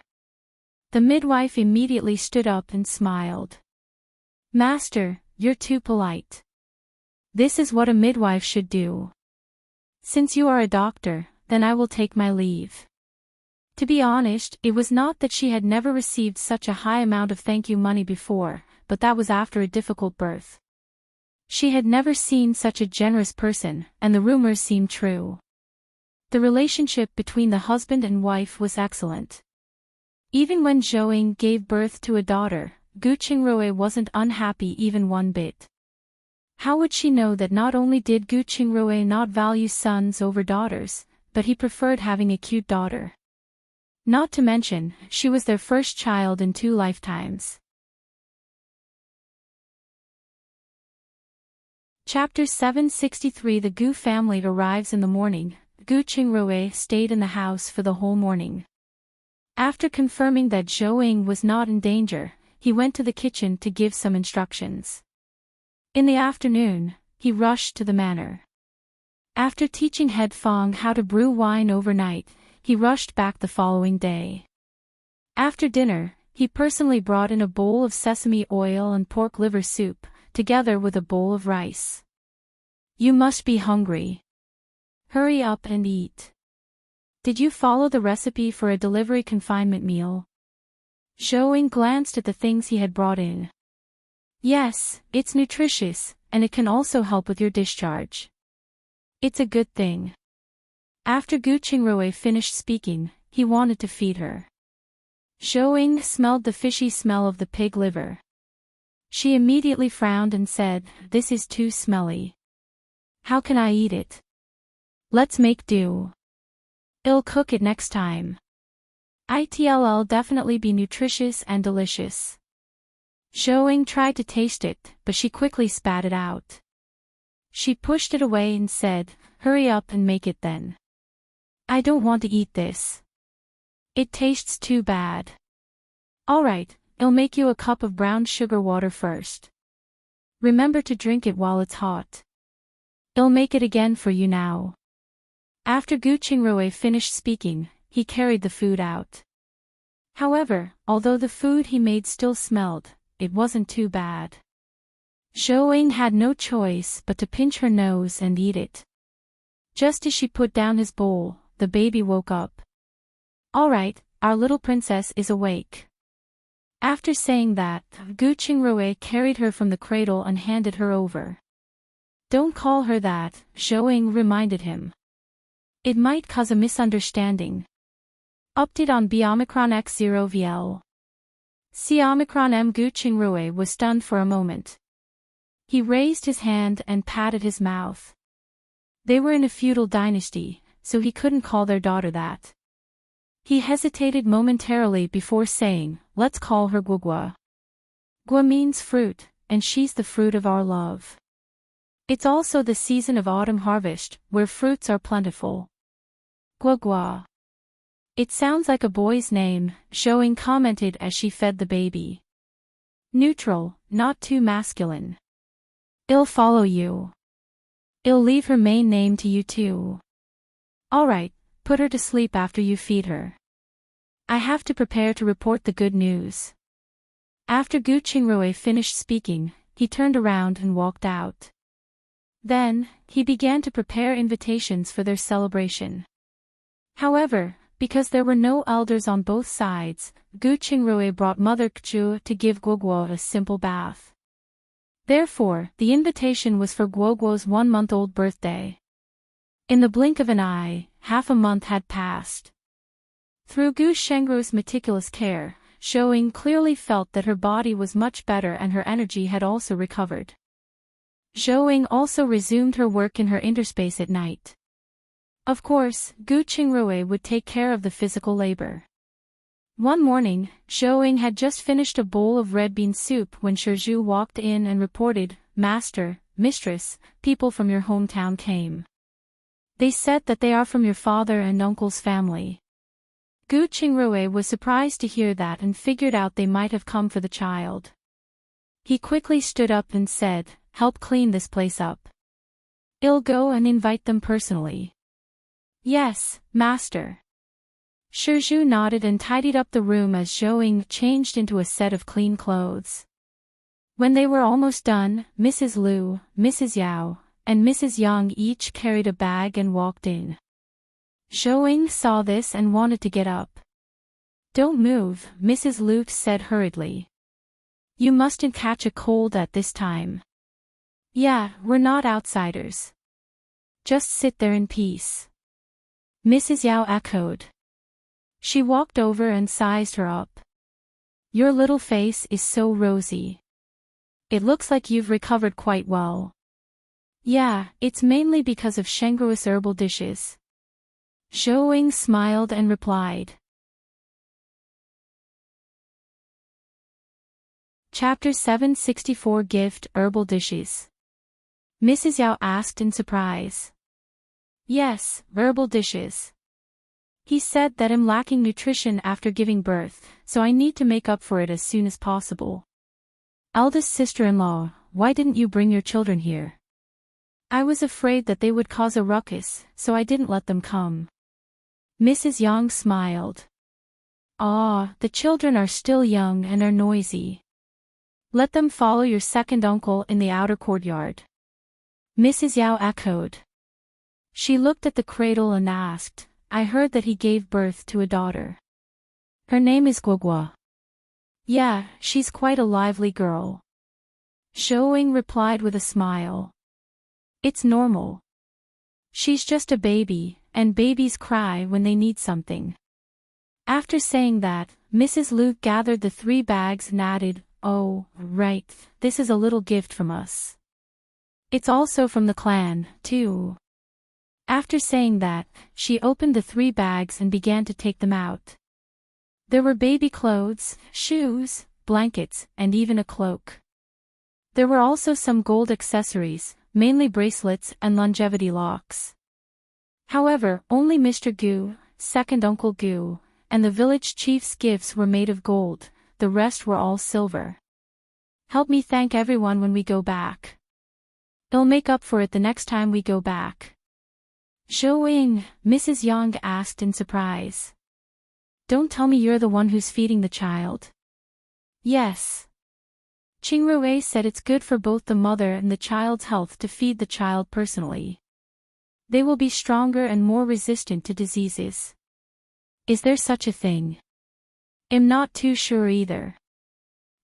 The midwife immediately stood up and smiled. Master, you're too polite. This is what a midwife should do. Since you are a doctor, then I will take my leave. To be honest, it was not that she had never received such a high amount of thank you money before, but that was after a difficult birth. She had never seen such a generous person, and the rumors seemed true. The relationship between the husband and wife was excellent. Even when Zhou Ying gave birth to a daughter, Gu Qingrui wasn't unhappy even one bit. How would she know that not only did Gu Qingrui not value sons over daughters, but he preferred having a cute daughter. Not to mention, she was their first child in 2 lifetimes. Chapter 763. The Gu family arrives in the morning. Gu Qingrui stayed in the house for the whole morning. After confirming that Zhou Ying was not in danger, he went to the kitchen to give some instructions. In the afternoon, he rushed to the manor. After teaching Head Fong how to brew wine overnight, he rushed back the following day. After dinner, he personally brought in a bowl of sesame oil and pork liver soup, together with a bowl of rice. You must be hungry. Hurry up and eat. Did you follow the recipe for a delivery confinement meal? Zhou Ying glanced at the things he had brought in. Yes, it's nutritious, and it can also help with your discharge. It's a good thing. After Gu Qingrui finished speaking, he wanted to feed her. Zhou Ying smelled the fishy smell of the pig liver. She immediately frowned and said, This is too smelly. How can I eat it? Let's make do. I'll cook it next time. It'll definitely be nutritious and delicious. Zhou Ying tried to taste it, but she quickly spat it out. She pushed it away and said, Hurry up and make it then. I don't want to eat this. It tastes too bad. Alright, I'll make you a cup of brown sugar water first. Remember to drink it while it's hot. I'll make it again for you now. After Gu Qingrui finished speaking, he carried the food out. However, although the food he made still smelled, it wasn't too bad. Zhou Ying had no choice but to pinch her nose and eat it. Just as she put down his bowl, the baby woke up. Alright, our little princess is awake. After saying that, Gu Qingrui carried her from the cradle and handed her over. Don't call her that, Zhou Ying reminded him. It might cause a misunderstanding. Update on B Omicron X0 VL. Si Omicron M. Gu Qingrui was stunned for a moment. He raised his hand and patted his mouth. They were in a feudal dynasty, so he couldn't call their daughter that. He hesitated momentarily before saying, "Let's call her Guogua. Gua means fruit, and she's the fruit of our love. It's also the season of autumn harvest, where fruits are plentiful. Guogua. It sounds like a boy's name," Showing commented as she fed the baby. "Neutral, not too masculine. I'll follow you. I'll leave her main name to you too. Alright, put her to sleep after you feed her. I have to prepare to report the good news." After Gu Qingrui finished speaking, he turned around and walked out. Then, he began to prepare invitations for their celebration. However, because there were no elders on both sides, Gu Qingrui brought Mother Kju to give Guogua a simple bath. Therefore, the invitation was for Guoguo's 1-month-old birthday. In the blink of an eye, half a month had passed. Through Gu Shengru's meticulous care, Showing clearly felt that her body was much better and her energy had also recovered. Showing also resumed her work in her interspace at night. Of course, Gu Qingrui would take care of the physical labor. One morning, Showing had just finished a bowl of red bean soup when Shizhu walked in and reported, "Master, Mistress, people from your hometown came. They said that they are from your father and uncle's family." Gu Qingrui was surprised to hear that and figured out they might have come for the child. He quickly stood up and said, "Help clean this place up. I'll go and invite them personally." "Yes, master." Shizhu nodded and tidied up the room as Zhouing changed into a set of clean clothes. When they were almost done, Mrs. Liu, Mrs. Yao, and Mrs. Yang each carried a bag and walked in. Zhouing saw this and wanted to get up. "Don't move," Mrs. Liu said hurriedly. "You mustn't catch a cold at this time." "Yeah, we're not outsiders. Just sit there in peace," Mrs. Yao echoed. She walked over and sized her up. "Your little face is so rosy. It looks like you've recovered quite well." "Yeah, it's mainly because of Shengru's herbal dishes." Zhouing smiled and replied. Chapter 764 Gift Herbal Dishes. Mrs. Yao asked in surprise. "Yes, herbal dishes. He said that I'm lacking nutrition after giving birth, so I need to make up for it as soon as possible. Eldest sister-in-law, why didn't you bring your children here?" "I was afraid that they would cause a ruckus, so I didn't let them come." Mrs. Yang smiled. "Ah, the children are still young and are noisy. Let them follow your second uncle in the outer courtyard." Mrs. Yao echoed. She looked at the cradle and asked, "I heard that he gave birth to a daughter. Her name is Guogua." "Yeah, she's quite a lively girl." Zhouing replied with a smile. "It's normal. She's just a baby, and babies cry when they need something." After saying that, Mrs. Liu gathered the 3 bags and added, "Oh, right, this is a little gift from us. It's also from the clan, too." After saying that, she opened the 3 bags and began to take them out. There were baby clothes, shoes, blankets, and even a cloak. There were also some gold accessories, mainly bracelets and longevity locks. However, only Mr. Gu, second Uncle Gu, and the village chief's gifts were made of gold, the rest were all silver. "Help me thank everyone when we go back. I'll make up for it the next time we go back." Zhouing, Mrs. Yang asked in surprise. "Don't tell me you're the one who's feeding the child." "Yes." Qingrui said it's good for both the mother and the child's health to feed the child personally. They will be stronger and more resistant to diseases. "Is there such a thing?" "I'm not too sure either.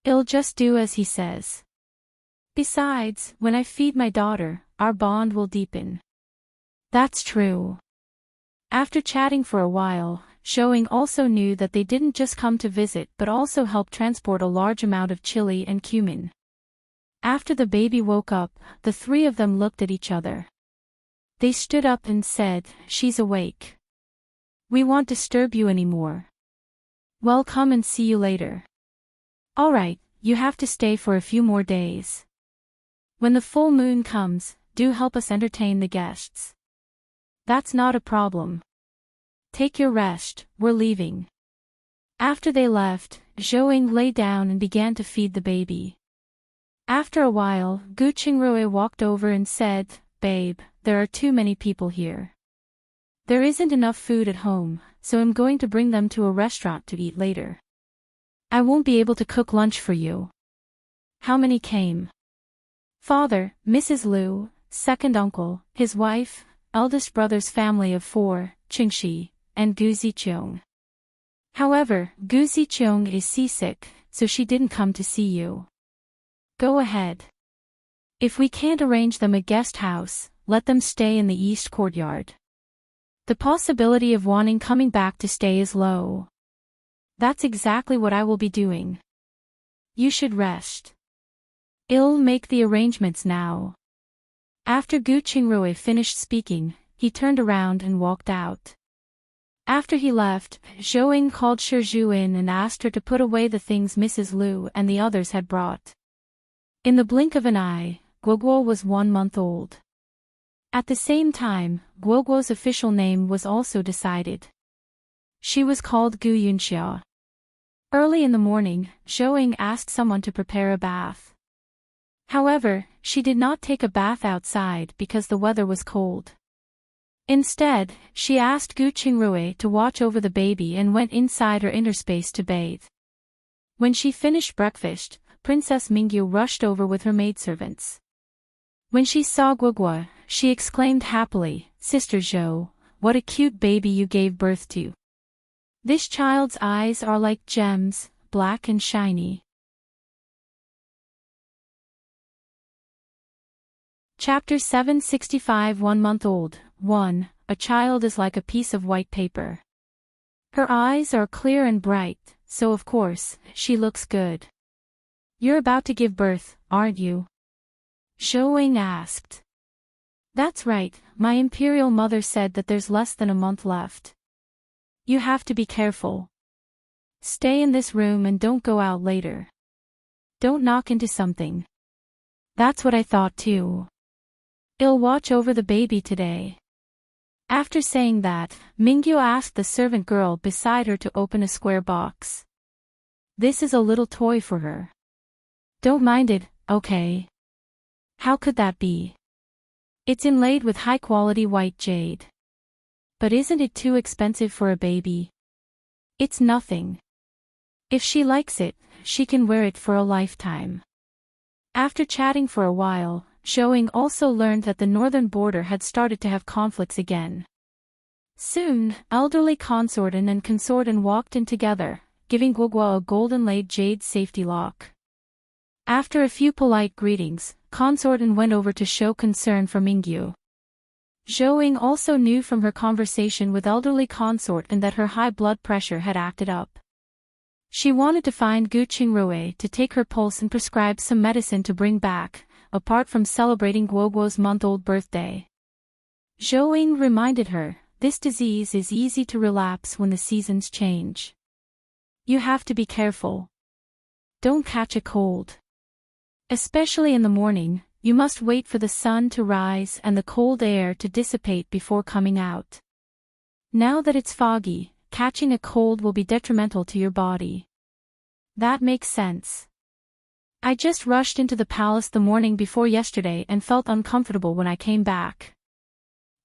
I'll just do as he says. Besides, when I feed my daughter, our bond will deepen." "That's true." After chatting for a while, Zhouing also knew that they didn't just come to visit but also help transport a large amount of chili and cumin. After the baby woke up, the three of them looked at each other. They stood up and said, "She's awake. We won't disturb you anymore. Well, come and see you later. Alright, you have to stay for a few more days. When the full moon comes, do help us entertain the guests." "That's not a problem. Take your rest, we're leaving." After they left, Zhouing lay down and began to feed the baby. After a while, Gu Qingrui walked over and said, "Babe, there are too many people here. There isn't enough food at home, so I'm going to bring them to a restaurant to eat later. I won't be able to cook lunch for you." "How many came?" "Father, Mrs. Liu, second uncle, his wife, eldest brother's family of 4, Qingxi, and Gu Ziqiong. However, Gu Ziqiong is seasick, so she didn't come to see you. Go ahead. If we can't arrange them a guest house, let them stay in the east courtyard. The possibility of wanting coming back to stay is low. That's exactly what I will be doing. You should rest. I'll make the arrangements now." After Gu Qingrui finished speaking, he turned around and walked out. After he left, Zhouing called Shizhu in and asked her to put away the things Mrs. Liu and the others had brought. In the blink of an eye, Guoguo was 1 month old. At the same time, Guoguo's official name was also decided. She was called Gu Yunxia. Early in the morning, Zhouing asked someone to prepare a bath. However, she did not take a bath outside because the weather was cold. Instead, she asked Gu Qingrui to watch over the baby and went inside her inner space to bathe. When she finished breakfast, Princess Mingyu rushed over with her maidservants. When she saw Guoguo, she exclaimed happily, "Sister Zhou, what a cute baby you gave birth to. This child's eyes are like gems, black and shiny." Chapter 765 1 month old. 1. A child is like a piece of white paper. Her eyes are clear and bright, so of course, she looks good. "You're about to give birth, aren't you?" Zhouing asked. "That's right, my imperial mother said that there's less than a month left. You have to be careful. Stay in this room and don't go out later. Don't knock into something." "That's what I thought too. I'll watch over the baby today." After saying that, Mingyu asked the servant girl beside her to open a square box. "This is a little toy for her. Don't mind it, okay?" "How could that be?" "It's inlaid with high-quality white jade." "But isn't it too expensive for a baby?" "It's nothing. If she likes it, she can wear it for a lifetime." After chatting for a while, Zhouing also learned that the northern border had started to have conflicts again. Soon, elderly consortin and consortin walked in together, giving Guoguo a golden-laid jade safety lock. After a few polite greetings, consortin went over to show concern for Mingyu. Zhouing also knew from her conversation with elderly consortin that her high blood pressure had acted up. She wanted to find Gu Qingrui to take her pulse and prescribe some medicine to bring back, apart from celebrating Guoguo's month-old birthday. Zhouing reminded her, this disease is easy to relapse when the seasons change. You have to be careful. Don't catch a cold. Especially in the morning, you must wait for the sun to rise and the cold air to dissipate before coming out. Now that it's foggy, catching a cold will be detrimental to your body. That makes sense. I just rushed into the palace the morning before yesterday and felt uncomfortable when I came back.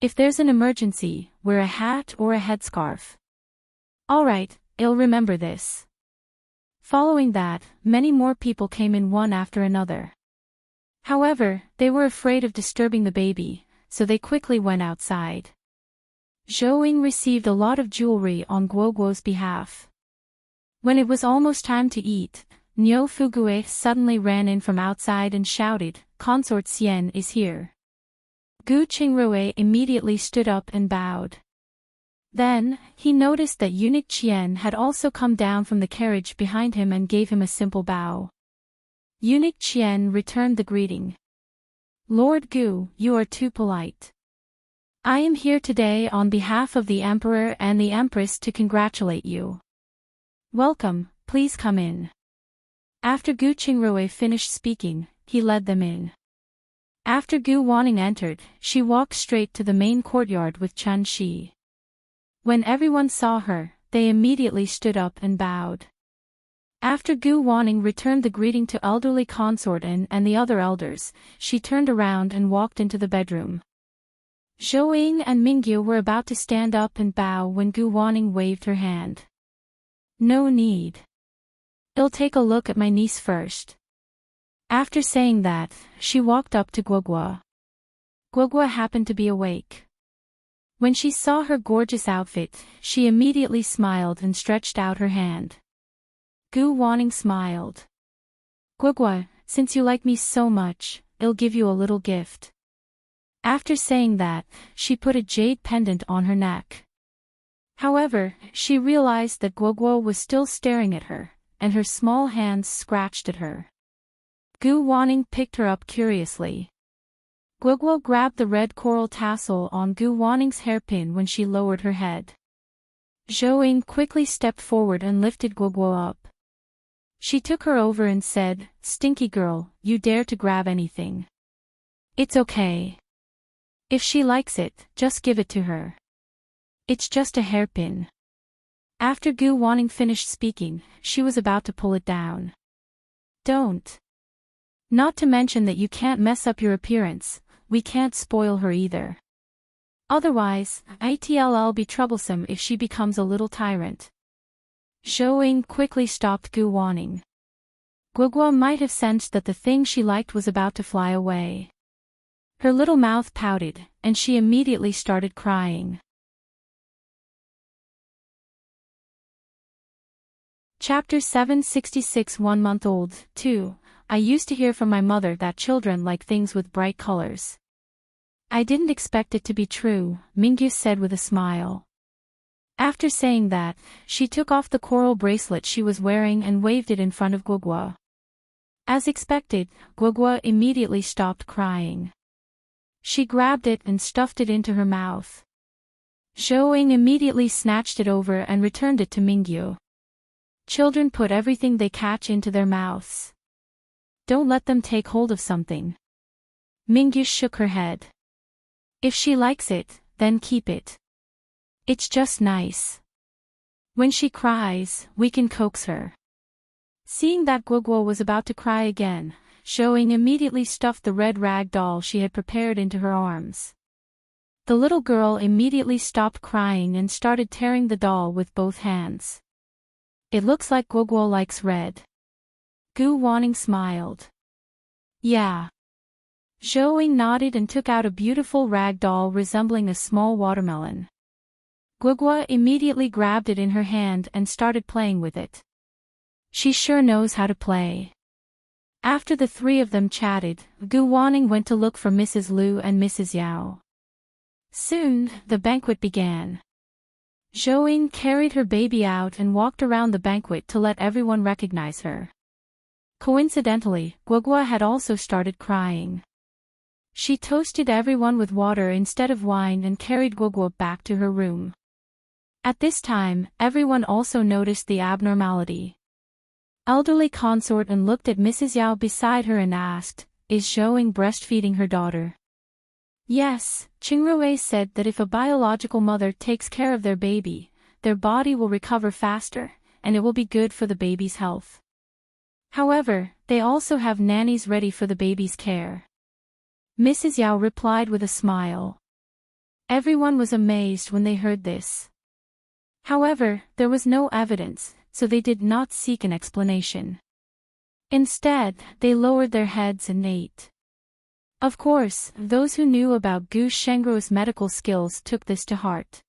If there's an emergency, wear a hat or a headscarf. Alright, I'll remember this. Following that, many more people came in one after another. However, they were afraid of disturbing the baby, so they quickly went outside. Zhouing received a lot of jewelry on Guoguo's behalf. When it was almost time to eat, Niu Fugue suddenly ran in from outside and shouted, "Consort Xian is here." Gu Qingrui immediately stood up and bowed. Then, he noticed that eunuch Qian had also come down from the carriage behind him and gave him a simple bow. Eunuch Qian returned the greeting. Lord Gu, you are too polite. I am here today on behalf of the Emperor and the Empress to congratulate you. Welcome, please come in. After Gu Qingrui finished speaking, he led them in. After Gu Wanning entered, she walked straight to the main courtyard with Chen Shi. When everyone saw her, they immediately stood up and bowed. After Gu Wanning returned the greeting to elderly consort and the other elders, she turned around and walked into the bedroom. Zhou Ying and Mingyu were about to stand up and bow when Gu Wanning waved her hand. No need. I'll take a look at my niece first. After saying that, she walked up to Guogua. Guogua happened to be awake. When she saw her gorgeous outfit, she immediately smiled and stretched out her hand. Gu Wanning smiled. Guogua, since you like me so much, I'll give you a little gift. After saying that, she put a jade pendant on her neck. However, she realized that Guogua was still staring at her, and her small hands scratched at her. Gu Wanning picked her up curiously. Guogua grabbed the red coral tassel on Gu Wanning's hairpin when she lowered her head. Zhou Ying quickly stepped forward and lifted Guogua up. She took her over and said, Stinky girl, you dare to grab anything. It's okay. If she likes it, just give it to her. It's just a hairpin. After Gu Wanning finished speaking, she was about to pull it down. Don't. Not to mention that you can't mess up your appearance, we can't spoil her either. Otherwise, it'll be troublesome if she becomes a little tyrant. Zhou Ying quickly stopped Gu Wanning. Guogua might have sensed that the thing she liked was about to fly away. Her little mouth pouted, and she immediately started crying. Chapter 766 1 month old, 2. I used to hear from my mother that children like things with bright colors. I didn't expect it to be true, Mingyu said with a smile. After saying that, she took off the coral bracelet she was wearing and waved it in front of Guogua. As expected, Guogua immediately stopped crying. She grabbed it and stuffed it into her mouth. Zhou Ying immediately snatched it over and returned it to Mingyu. Children put everything they catch into their mouths. Don't let them take hold of something. Mingyu shook her head. If she likes it, then keep it. It's just nice. When she cries, we can coax her. Seeing that Guogua was about to cry again, Zhou Ying immediately stuffed the red rag doll she had prepared into her arms. The little girl immediately stopped crying and started tearing the doll with both hands. It looks like Guogua likes red. Gu Wanning smiled. Yeah. Zhou Ying nodded and took out a beautiful rag doll resembling a small watermelon. Guogua immediately grabbed it in her hand and started playing with it. She sure knows how to play. After the three of them chatted, Gu Wanning went to look for Mrs. Liu and Mrs. Yao. Soon, the banquet began. Zhou Ying carried her baby out and walked around the banquet to let everyone recognize her. Coincidentally, Guogua had also started crying. She toasted everyone with water instead of wine and carried Guogua back to her room. At this time, everyone also noticed the abnormality. Elderly consort and looked at Mrs. Yao beside her and asked, "Is Zhou Ying breastfeeding her daughter?" Yes, Qingrui said that if a biological mother takes care of their baby, their body will recover faster, and it will be good for the baby's health. However, they also have nannies ready for the baby's care. Mrs. Yao replied with a smile. Everyone was amazed when they heard this. However, there was no evidence, so they did not seek an explanation. Instead, they lowered their heads and ate. Of course, those who knew about Gu Shengruo's medical skills took this to heart.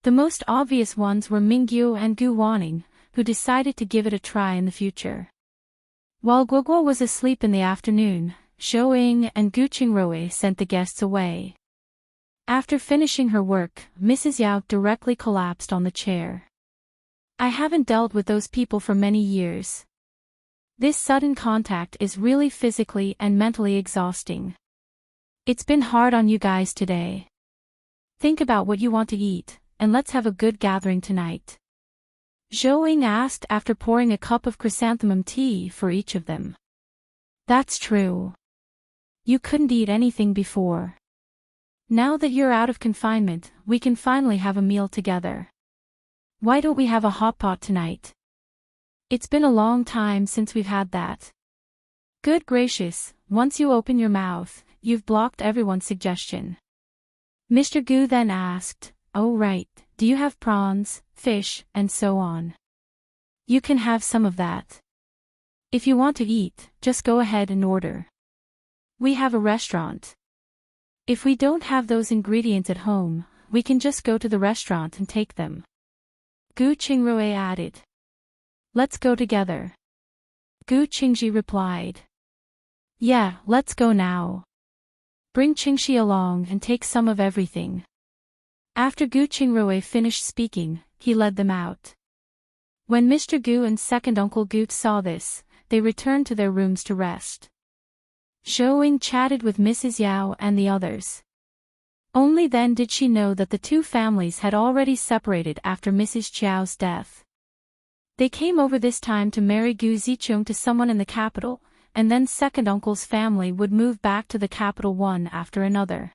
The most obvious ones were Mingyu and Gu Wanning, who decided to give it a try in the future. While Guogua was asleep in the afternoon, Zhou Ying and Gu Qingrui sent the guests away. After finishing her work, Mrs. Yao directly collapsed on the chair. I haven't dealt with those people for many years. This sudden contact is really physically and mentally exhausting. It's been hard on you guys today. Think about what you want to eat, and let's have a good gathering tonight. Zhou asked after pouring a cup of chrysanthemum tea for each of them. That's true. You couldn't eat anything before. Now that you're out of confinement, we can finally have a meal together. Why don't we have a hot pot tonight? It's been a long time since we've had that. Good gracious, once you open your mouth, you've blocked everyone's suggestion. Mr. Gu then asked, oh right, do you have prawns, fish, and so on? You can have some of that. If you want to eat, just go ahead and order. We have a restaurant. If we don't have those ingredients at home, we can just go to the restaurant and take them. Gu Qingrui added. Let's go together. Gu Qingji replied. Yeah, let's go now. Bring Qingxi along and take some of everything. After Gu Qingrui finished speaking, he led them out. When Mr. Gu and second Uncle Gu saw this, they returned to their rooms to rest. Zhou chatted with Mrs. Yao and the others. Only then did she know that the two families had already separated after Mrs. Chiao's death. They came over this time to marry Gu Zicheng to someone in the capital, and then second uncle's family would move back to the capital one after another.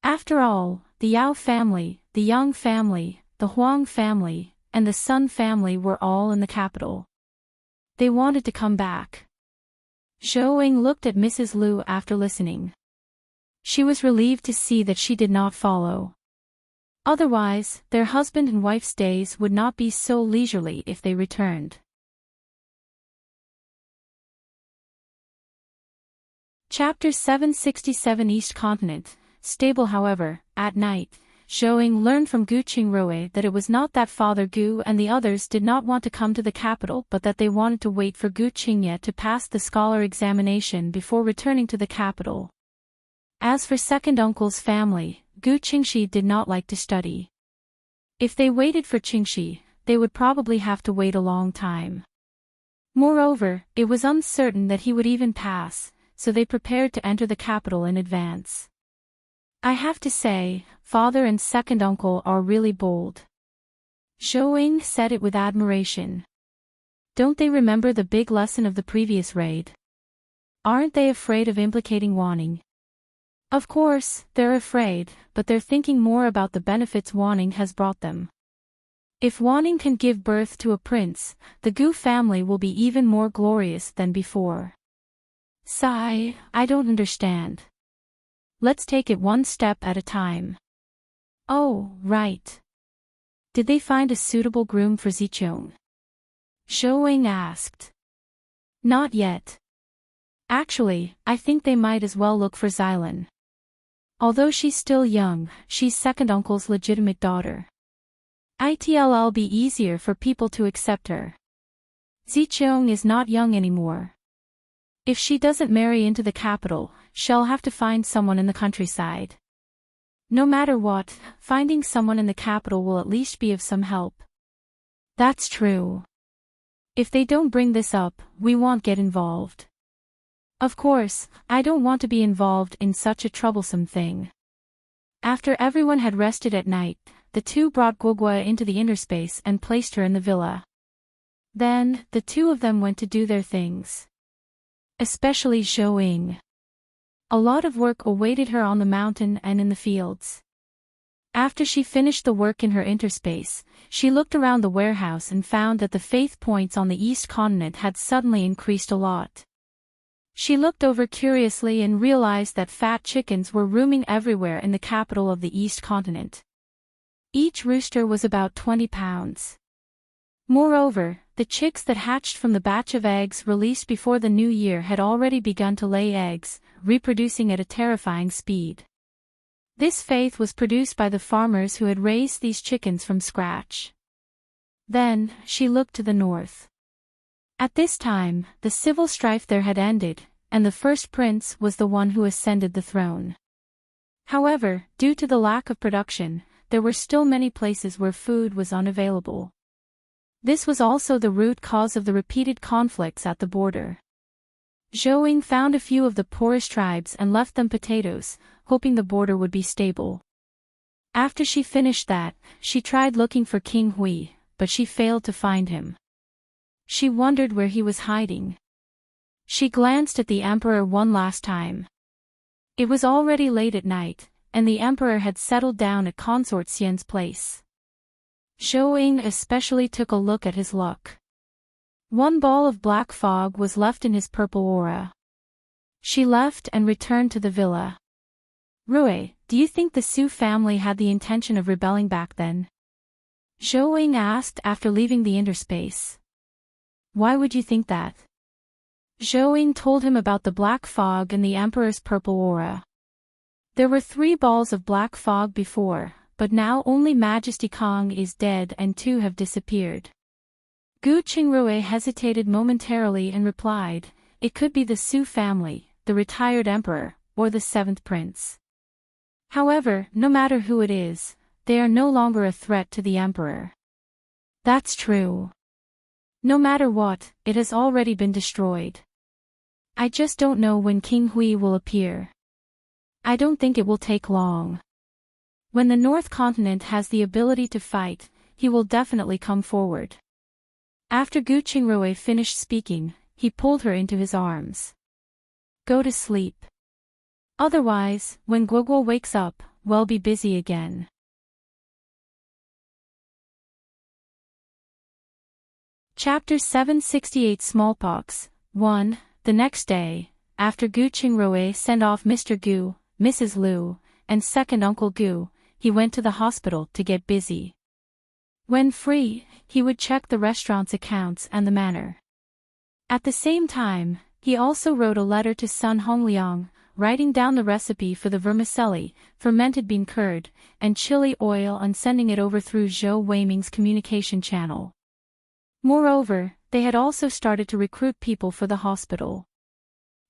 After all, the Yao family, the Yang family, the Huang family, and the Sun family were all in the capital. They wanted to come back. Zhou looked at Mrs. Liu after listening. She was relieved to see that she did not follow. Otherwise, their husband and wife's days would not be so leisurely if they returned. Chapter 767 East Continent. Stable. However, at night, Zhou learned from Gu Qingrui that it was not that Father Gu and the others did not want to come to the capital but that they wanted to wait for Gu Qingye to pass the scholar examination before returning to the capital. As for second uncle's family, Gu Qingxi did not like to study. If they waited for Qingxi, they would probably have to wait a long time. Moreover, it was uncertain that he would even pass, so they prepared to enter the capital in advance. I have to say, father and second uncle are really bold. Zhou said it with admiration. Don't they remember the big lesson of the previous raid? Aren't they afraid of implicating Wanning? Of course, they're afraid, but they're thinking more about the benefits Wanning has brought them. If Wanning can give birth to a prince, the Gu family will be even more glorious than before. Sigh, I don't understand. Let's take it one step at a time. Oh, right. Did they find a suitable groom for Zicheng? Zhou asked. Not yet. Actually, I think they might as well look for Xilan. Although she's still young, she's second uncle's legitimate daughter. It'll be easier for people to accept her. Zicheng is not young anymore. If she doesn't marry into the capital, she'll have to find someone in the countryside. No matter what, finding someone in the capital will at least be of some help. That's true. If they don't bring this up, we won't get involved. Of course, I don't want to be involved in such a troublesome thing. After everyone had rested at night, the two brought Guogua into the inner space and placed her in the villa. Then, the two of them went to do their things. Especially Zhou. A lot of work awaited her on the mountain and in the fields. After she finished the work in her interspace, she looked around the warehouse and found that the faith points on the East Continent had suddenly increased a lot. She looked over curiously and realized that fat chickens were rooming everywhere in the capital of the East Continent. Each rooster was about 20 pounds. Moreover, the chicks that hatched from the batch of eggs released before the new year had already begun to lay eggs, reproducing at a terrifying speed. This faith was produced by the farmers who had raised these chickens from scratch. Then, she looked to the north. At this time, the civil strife there had ended, and the first prince was the one who ascended the throne. However, due to the lack of production, there were still many places where food was unavailable. This was also the root cause of the repeated conflicts at the border. Zhou found a few of the poorest tribes and left them potatoes, hoping the border would be stable. After she finished that, she tried looking for King Hui, but she failed to find him. She wondered where he was hiding. She glanced at the emperor one last time. It was already late at night, and the emperor had settled down at Consort Xian's place. Zhou especially took a look at his luck. One ball of black fog was left in his purple aura. She left and returned to the villa. Rui, do you think the Su family had the intention of rebelling back then? Zhou asked after leaving the interspace. Why would you think that? Zhou told him about the black fog and the emperor's purple aura. There were 3 balls of black fog before, but now only Majesty Kong is dead and 2 have disappeared. Gu Qingrui hesitated momentarily and replied, it could be the Su family, the retired emperor, or the 7th prince. However, no matter who it is, they are no longer a threat to the emperor. That's true. No matter what, it has already been destroyed. I just don't know when King Hui will appear. I don't think it will take long. When the North Continent has the ability to fight, he will definitely come forward. After Gu Qingrui finished speaking, he pulled her into his arms. Go to sleep. Otherwise, when Guoguo wakes up, we'll be busy again. Chapter 768 Smallpox 1. The next day, after Gu Qingrui sent off Mr. Gu, Mrs. Liu, and second Uncle Gu, he went to the hospital to get busy. When free, he would check the restaurant's accounts and the manor. At the same time, he also wrote a letter to Sun Hongliang, writing down the recipe for the vermicelli, fermented bean curd, and chili oil and sending it over through Zhou Weiming's communication channel. Moreover, they had also started to recruit people for the hospital.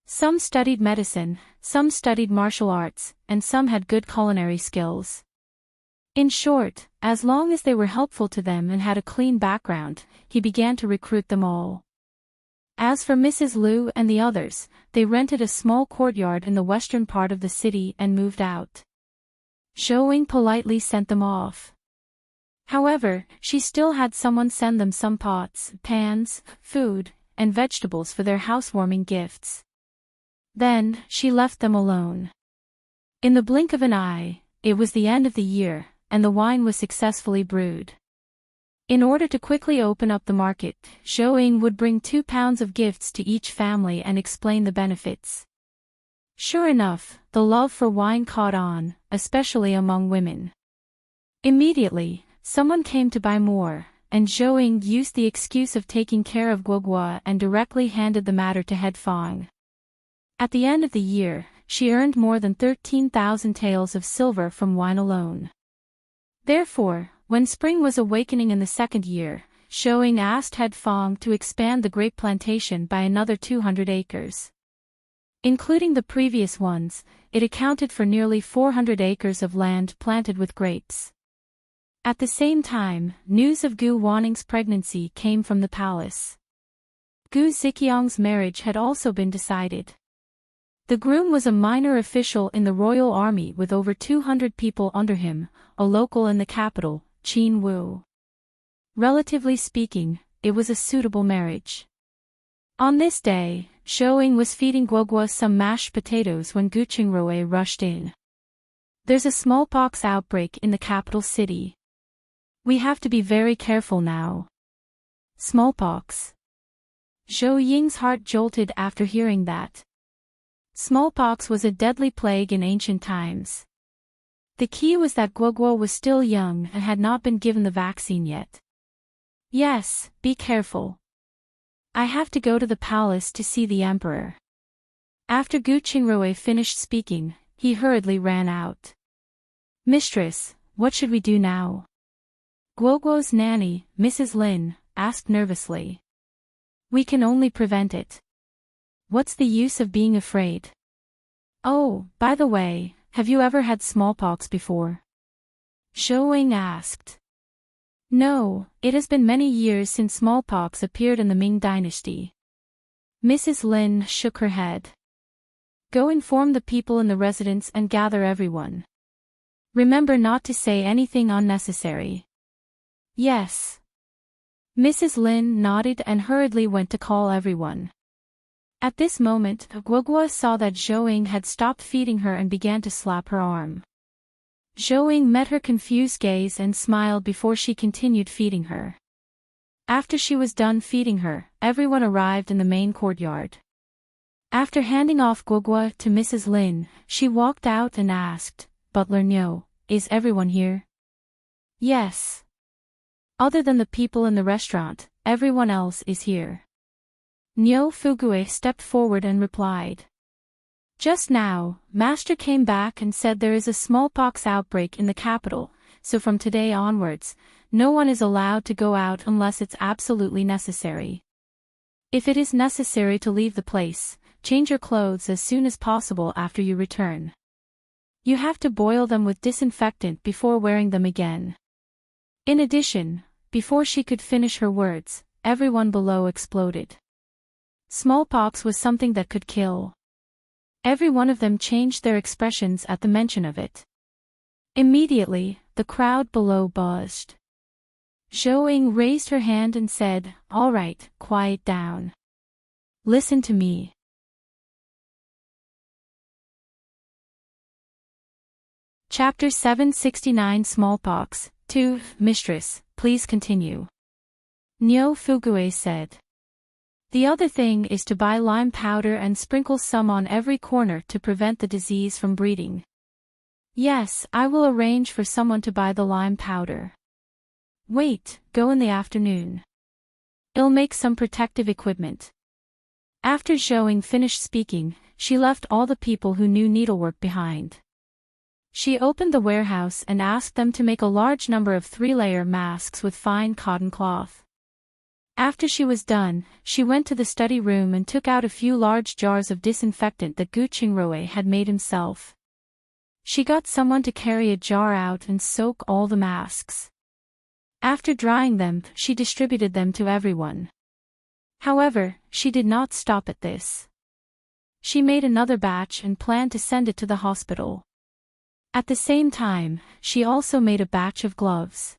Some studied medicine, some studied martial arts, and some had good culinary skills. In short, as long as they were helpful to them and had a clean background, he began to recruit them all. As for Mrs. Liu and the others, they rented a small courtyard in the western part of the city and moved out. Zhou politely sent them off. However, she still had someone send them some pots, pans, food, and vegetables for their housewarming gifts. Then, she left them alone. In the blink of an eye, it was the end of the year, and the wine was successfully brewed. In order to quickly open up the market, Zhou would bring 2 pounds of gifts to each family and explain the benefits. Sure enough, the love for wine caught on, especially among women. Immediately, someone came to buy more, and Zhou used the excuse of taking care of Guoguo and directly handed the matter to Head Fong. At the end of the year, she earned more than 13,000 taels of silver from wine alone. Therefore, when spring was awakening in the 2nd year, Zhou asked Head Fong to expand the grape plantation by another 200 acres. Including the previous ones, it accounted for nearly 400 acres of land planted with grapes. At the same time, news of Gu Waning's pregnancy came from the palace. Gu Ziqiang's marriage had also been decided. The groom was a minor official in the royal army with over 200 people under him, a local in the capital, Qin Wu. Relatively speaking, it was a suitable marriage. On this day, Zhou was feeding Guoguo some mashed potatoes when Gu Qingrui rushed in. There's a smallpox outbreak in the capital city. We have to be very careful now. Smallpox. Zhou Ying's heart jolted after hearing that. Smallpox was a deadly plague in ancient times. The key was that Guoguo was still young and had not been given the vaccine yet. Yes, be careful. I have to go to the palace to see the emperor. After Gu Qingrui finished speaking, he hurriedly ran out. Mistress, what should we do now? Guoguo's nanny, Mrs. Lin, asked nervously. We can only prevent it. What's the use of being afraid? Oh, by the way, have you ever had smallpox before? Zhou asked. No, it has been many years since smallpox appeared in the Ming dynasty. Mrs. Lin shook her head. Go inform the people in the residence and gather everyone. Remember not to say anything unnecessary. Yes. Mrs. Lin nodded and hurriedly went to call everyone. At this moment, Guogua saw that Zhou had stopped feeding her and began to slap her arm. Zhou met her confused gaze and smiled before she continued feeding her. After she was done feeding her, everyone arrived in the main courtyard. After handing off Guogua to Mrs. Lin, she walked out and asked, Butler Nyo, is everyone here? Yes. Other than the people in the restaurant, everyone else is here. Nyo Fugue stepped forward and replied. Just now, Master came back and said there is a smallpox outbreak in the capital, so from today onwards, no one is allowed to go out unless it's absolutely necessary. If it is necessary to leave the place, change your clothes as soon as possible after you return. You have to boil them with disinfectant before wearing them again. In addition, before she could finish her words, everyone below exploded. Smallpox was something that could kill. Every one of them changed their expressions at the mention of it. Immediately, the crowd below buzzed. Zhou raised her hand and said, All right, quiet down. Listen to me. Chapter 769 Smallpox, 2, Mistress, please continue. Nyo Fugue said. The other thing is to buy lime powder and sprinkle some on every corner to prevent the disease from breeding. Yes, I will arrange for someone to buy the lime powder. Wait, go in the afternoon. I'll make some protective equipment. After Zhou finished speaking, she left all the people who knew needlework behind. She opened the warehouse and asked them to make a large number of 3-layer masks with fine cotton cloth. After she was done, she went to the study room and took out a few large jars of disinfectant that Gu Qingrui had made himself. She got someone to carry a jar out and soak all the masks. After drying them, she distributed them to everyone. However, she did not stop at this. She made another batch and planned to send it to the hospital. At the same time, she also made a batch of gloves.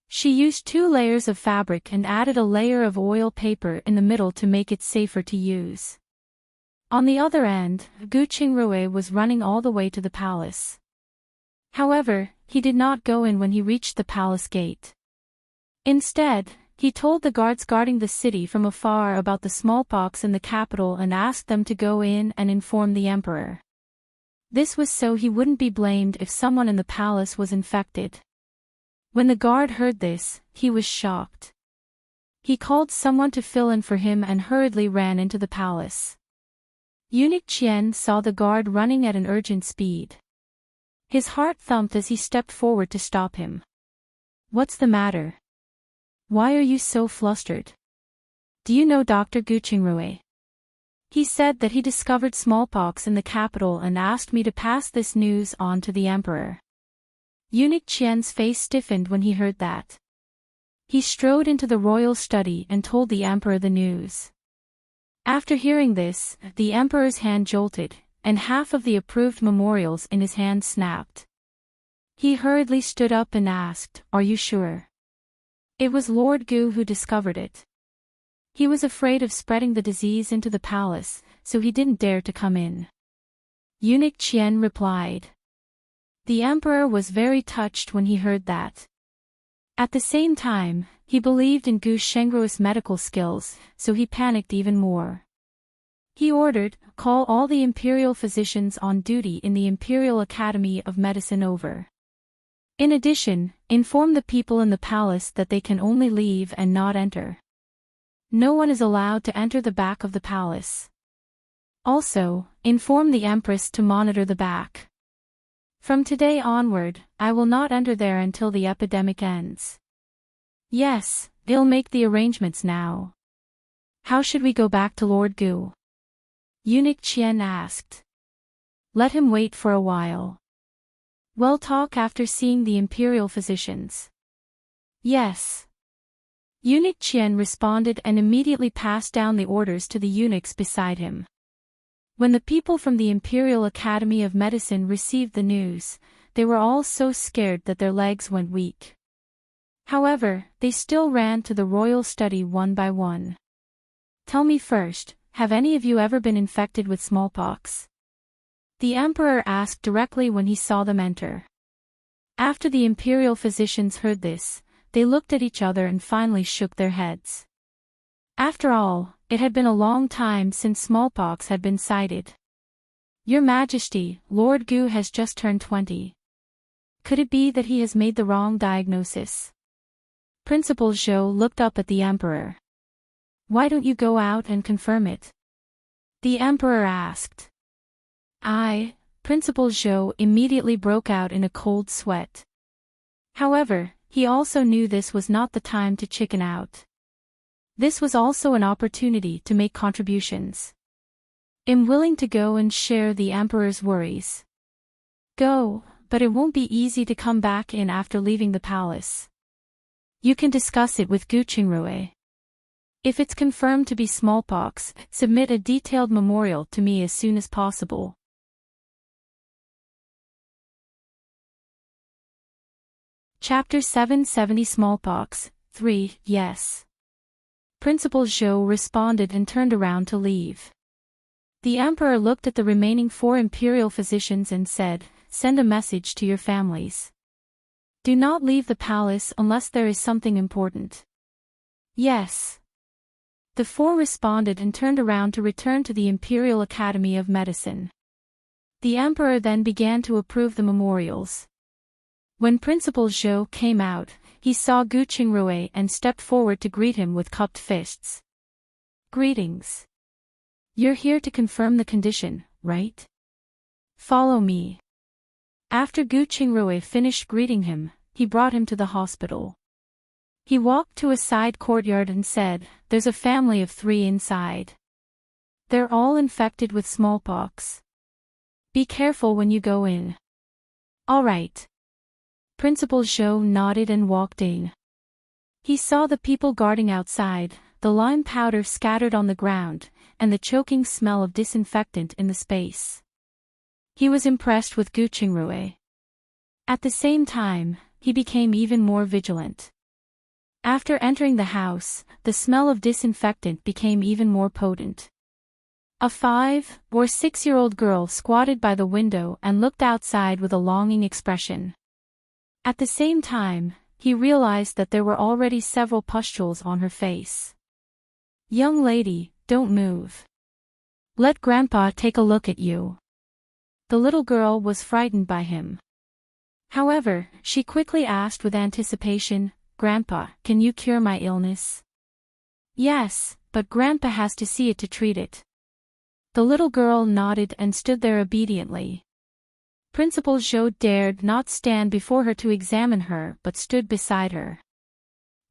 She used 2 layers of fabric and added a layer of oil paper in the middle to make it safer to use. On the other end, Gu Qingrui was running all the way to the palace. However, he did not go in when he reached the palace gate. Instead, he told the guards guarding the city from afar about the smallpox in the capital and asked them to go in and inform the emperor. This was so he wouldn't be blamed if someone in the palace was infected. When the guard heard this, he was shocked. He called someone to fill in for him and hurriedly ran into the palace. Eunuch Qian saw the guard running at an urgent speed. His heart thumped as he stepped forward to stop him. What's the matter? Why are you so flustered? Do you know Dr. Gu Qingrui? He said that he discovered smallpox in the capital and asked me to pass this news on to the emperor. Eunuch Qian's face stiffened when he heard that. He strode into the royal study and told the emperor the news. After hearing this, the emperor's hand jolted, and half of the approved memorials in his hand snapped. He hurriedly stood up and asked, Are you sure? It was Lord Gu who discovered it. He was afraid of spreading the disease into the palace, so he didn't dare to come in. Eunuch Qian replied. The emperor was very touched when he heard that. At the same time, he believed in Gu Shengrui's medical skills, so he panicked even more. He ordered, call all the imperial physicians on duty in the Imperial Academy of Medicine over. In addition, inform the people in the palace that they can only leave and not enter. No one is allowed to enter the back of the palace. Also, inform the empress to monitor the back. From today onward, I will not enter there until the epidemic ends. Yes, they'll make the arrangements now. How should we go back to Lord Gu? Eunuch Qian asked. Let him wait for a while. We'll talk after seeing the imperial physicians. Yes. Eunuch Qian responded and immediately passed down the orders to the eunuchs beside him. When the people from the Imperial Academy of Medicine received the news, they were all so scared that their legs went weak. However, they still ran to the royal study one by one. Tell me first, have any of you ever been infected with smallpox? The emperor asked directly when he saw them enter. After the imperial physicians heard this, they looked at each other and finally shook their heads. After all, it had been a long time since smallpox had been cited. Your Majesty, Lord Gu has just turned 20. Could it be that he has made the wrong diagnosis? Principal Zhou looked up at the emperor. Why don't you go out and confirm it? The emperor asked. Principal Zhou immediately broke out in a cold sweat. However, he also knew this was not the time to chicken out. This was also an opportunity to make contributions. I'm willing to go and share the emperor's worries. Go, but it won't be easy to come back in after leaving the palace. You can discuss it with Gu Qingrui. If it's confirmed to be smallpox, submit a detailed memorial to me as soon as possible. Chapter 770 Smallpox, 3, Yes. Principal Zhou responded and turned around to leave. The emperor looked at the remaining 4 imperial physicians and said, Send a message to your families. Do not leave the palace unless there is something important. Yes. The 4 responded and turned around to return to the Imperial Academy of Medicine. The emperor then began to approve the memorials. When Principal Zhou came out, he saw Gu Qingrui and stepped forward to greet him with cupped fists. Greetings. You're here to confirm the condition, right? Follow me. After Gu Qingrui finished greeting him, he brought him to the hospital. He walked to a side courtyard and said, There's a family of 3 inside. They're all infected with smallpox. Be careful when you go in. All right. Principal Zhou nodded and walked in. He saw the people guarding outside, the lime powder scattered on the ground, and the choking smell of disinfectant in the space. He was impressed with Gu Qingrui. At the same time, he became even more vigilant. After entering the house, the smell of disinfectant became even more potent. A 5 or 6-year-old girl squatted by the window and looked outside with a longing expression. At the same time, he realized that there were already several pustules on her face. Young lady, don't move. Let Grandpa take a look at you. The little girl was frightened by him. However, she quickly asked with anticipation, Grandpa, can you cure my illness? Yes, but Grandpa has to see it to treat it. The little girl nodded and stood there obediently. Principal Zhou dared not stand before her to examine her but stood beside her.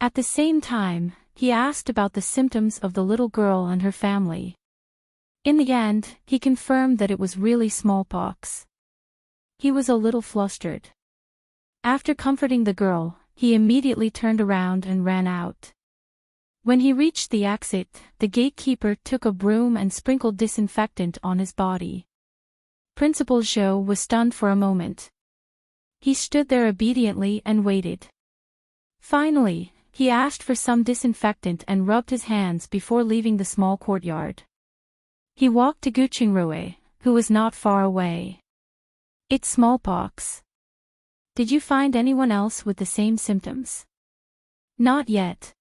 At the same time, he asked about the symptoms of the little girl and her family. In the end, he confirmed that it was really smallpox. He was a little flustered. After comforting the girl, he immediately turned around and ran out. When he reached the exit, the gatekeeper took a broom and sprinkled disinfectant on his body. Principal Zhou was stunned for a moment. He stood there obediently and waited. Finally, he asked for some disinfectant and rubbed his hands before leaving the small courtyard. He walked to Gu Qingrui, who was not far away. It's smallpox. Did you find anyone else with the same symptoms? Not yet.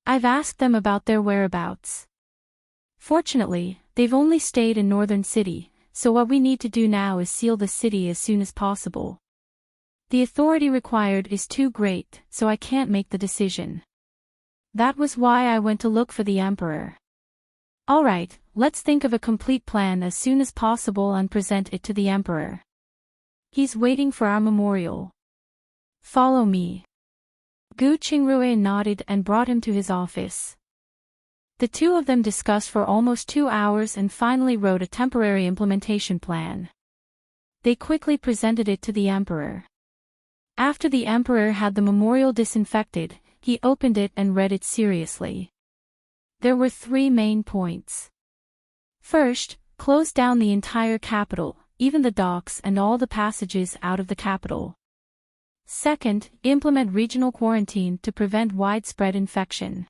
I've asked them about their whereabouts. Fortunately, they've only stayed in Northern City, so what we need to do now is seal the city as soon as possible. The authority required is too great, so I can't make the decision. That was why I went to look for the emperor. All right, let's think of a complete plan as soon as possible and present it to the emperor. He's waiting for our memorial. Follow me. Gu Qingrui nodded and brought him to his office. The 2 of them discussed for almost 2 hours and finally wrote a temporary implementation plan. They quickly presented it to the emperor. After the emperor had the memorial disinfected, he opened it and read it seriously. There were 3 main points. First, close down the entire capital, even the docks and all the passages out of the capital. Second, implement regional quarantine to prevent widespread infection.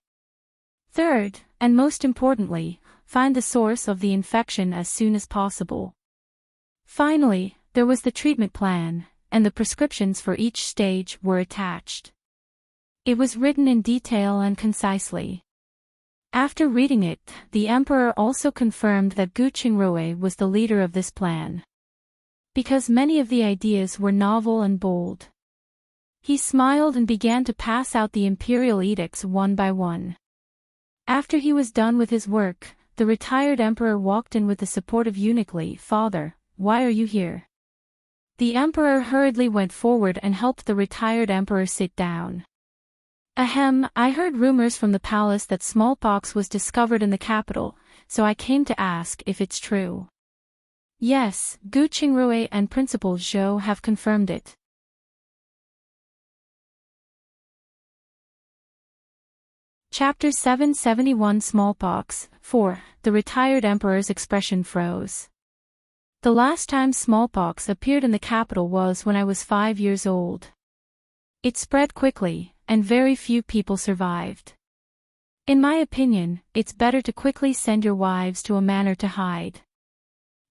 Third, and most importantly, find the source of the infection as soon as possible. Finally, there was the treatment plan, and the prescriptions for each stage were attached. It was written in detail and concisely. After reading it, the emperor also confirmed that Gu Qingrui was the leader of this plan. Because many of the ideas were novel and bold. He smiled and began to pass out the imperial edicts one by one. After he was done with his work, the retired emperor walked in with the support of eunuchly, "Father, why are you here?" The emperor hurriedly went forward and helped the retired emperor sit down. "Ahem, I heard rumors from the palace that smallpox was discovered in the capital, so I came to ask if it's true." "Yes, Gu Qingrui and Principal Zhou have confirmed it." Chapter 771 Smallpox 4. The retired emperor's expression froze. The last time smallpox appeared in the capital was when I was 5 years old. It spread quickly, and very few people survived. In my opinion, it's better to quickly send your wives to a manor to hide.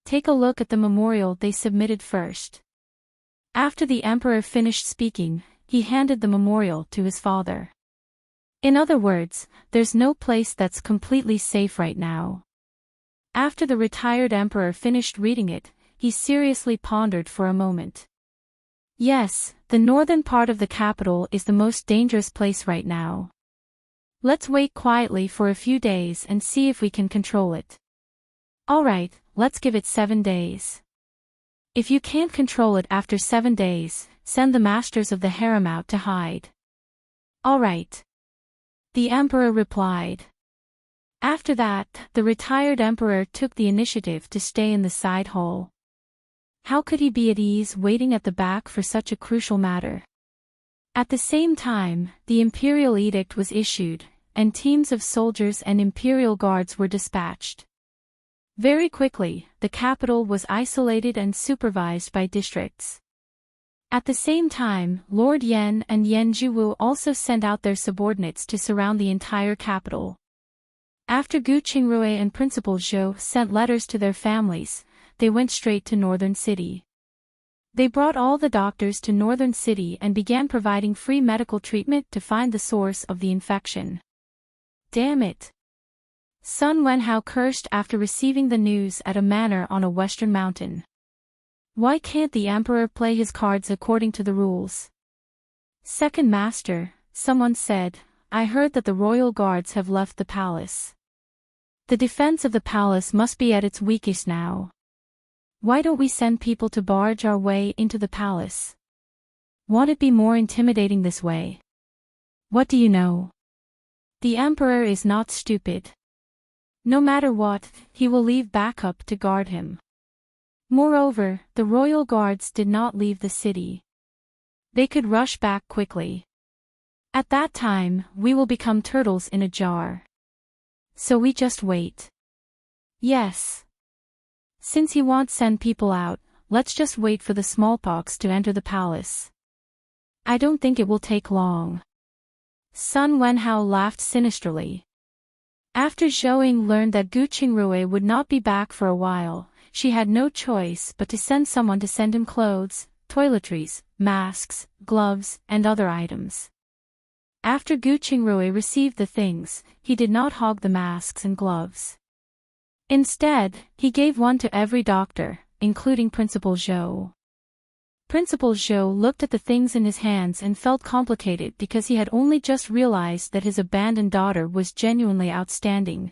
Take a look at the memorial they submitted first. After the emperor finished speaking, he handed the memorial to his father. In other words, there's no place that's completely safe right now. After the retired emperor finished reading it, he seriously pondered for a moment. Yes, the northern part of the capital is the most dangerous place right now. Let's wait quietly for a few days and see if we can control it. Alright, let's give it 7 days. If you can't control it after 7 days, send the masters of the harem out to hide. Alright. The emperor replied. After that, the retired emperor took the initiative to stay in the side hall. How could he be at ease waiting at the back for such a crucial matter? At the same time, the imperial edict was issued, and teams of soldiers and imperial guards were dispatched. Very quickly, the capital was isolated and supervised by districts. At the same time, Lord Yan and Yan Zhiwu also sent out their subordinates to surround the entire capital. After Gu Qingrui and Principal Zhou sent letters to their families, they went straight to Northern City. They brought all the doctors to Northern City and began providing free medical treatment to find the source of the infection. Damn it! Sun Wenhao cursed after receiving the news at a manor on a western mountain. Why can't the emperor play his cards according to the rules? Second master, someone said, I heard that the royal guards have left the palace. The defense of the palace must be at its weakest now. Why don't we send people to barge our way into the palace? Won't it be more intimidating this way? What do you know? The emperor is not stupid. No matter what, he will leave backup to guard him. Moreover, the royal guards did not leave the city. They could rush back quickly. At that time, we will become turtles in a jar. So we just wait. Yes. Since he won't send people out, let's just wait for the smallpox to enter the palace. I don't think it will take long. Sun Wenhao laughed sinisterly. After Zhou learned that Gu Qingrui would not be back for a while, she had no choice but to send someone to send him clothes, toiletries, masks, gloves, and other items. After Gu Qingrui received the things, he did not hog the masks and gloves. Instead, he gave one to every doctor, including Principal Zhou. Principal Zhou looked at the things in his hands and felt complicated because he had only just realized that his abandoned daughter was genuinely outstanding.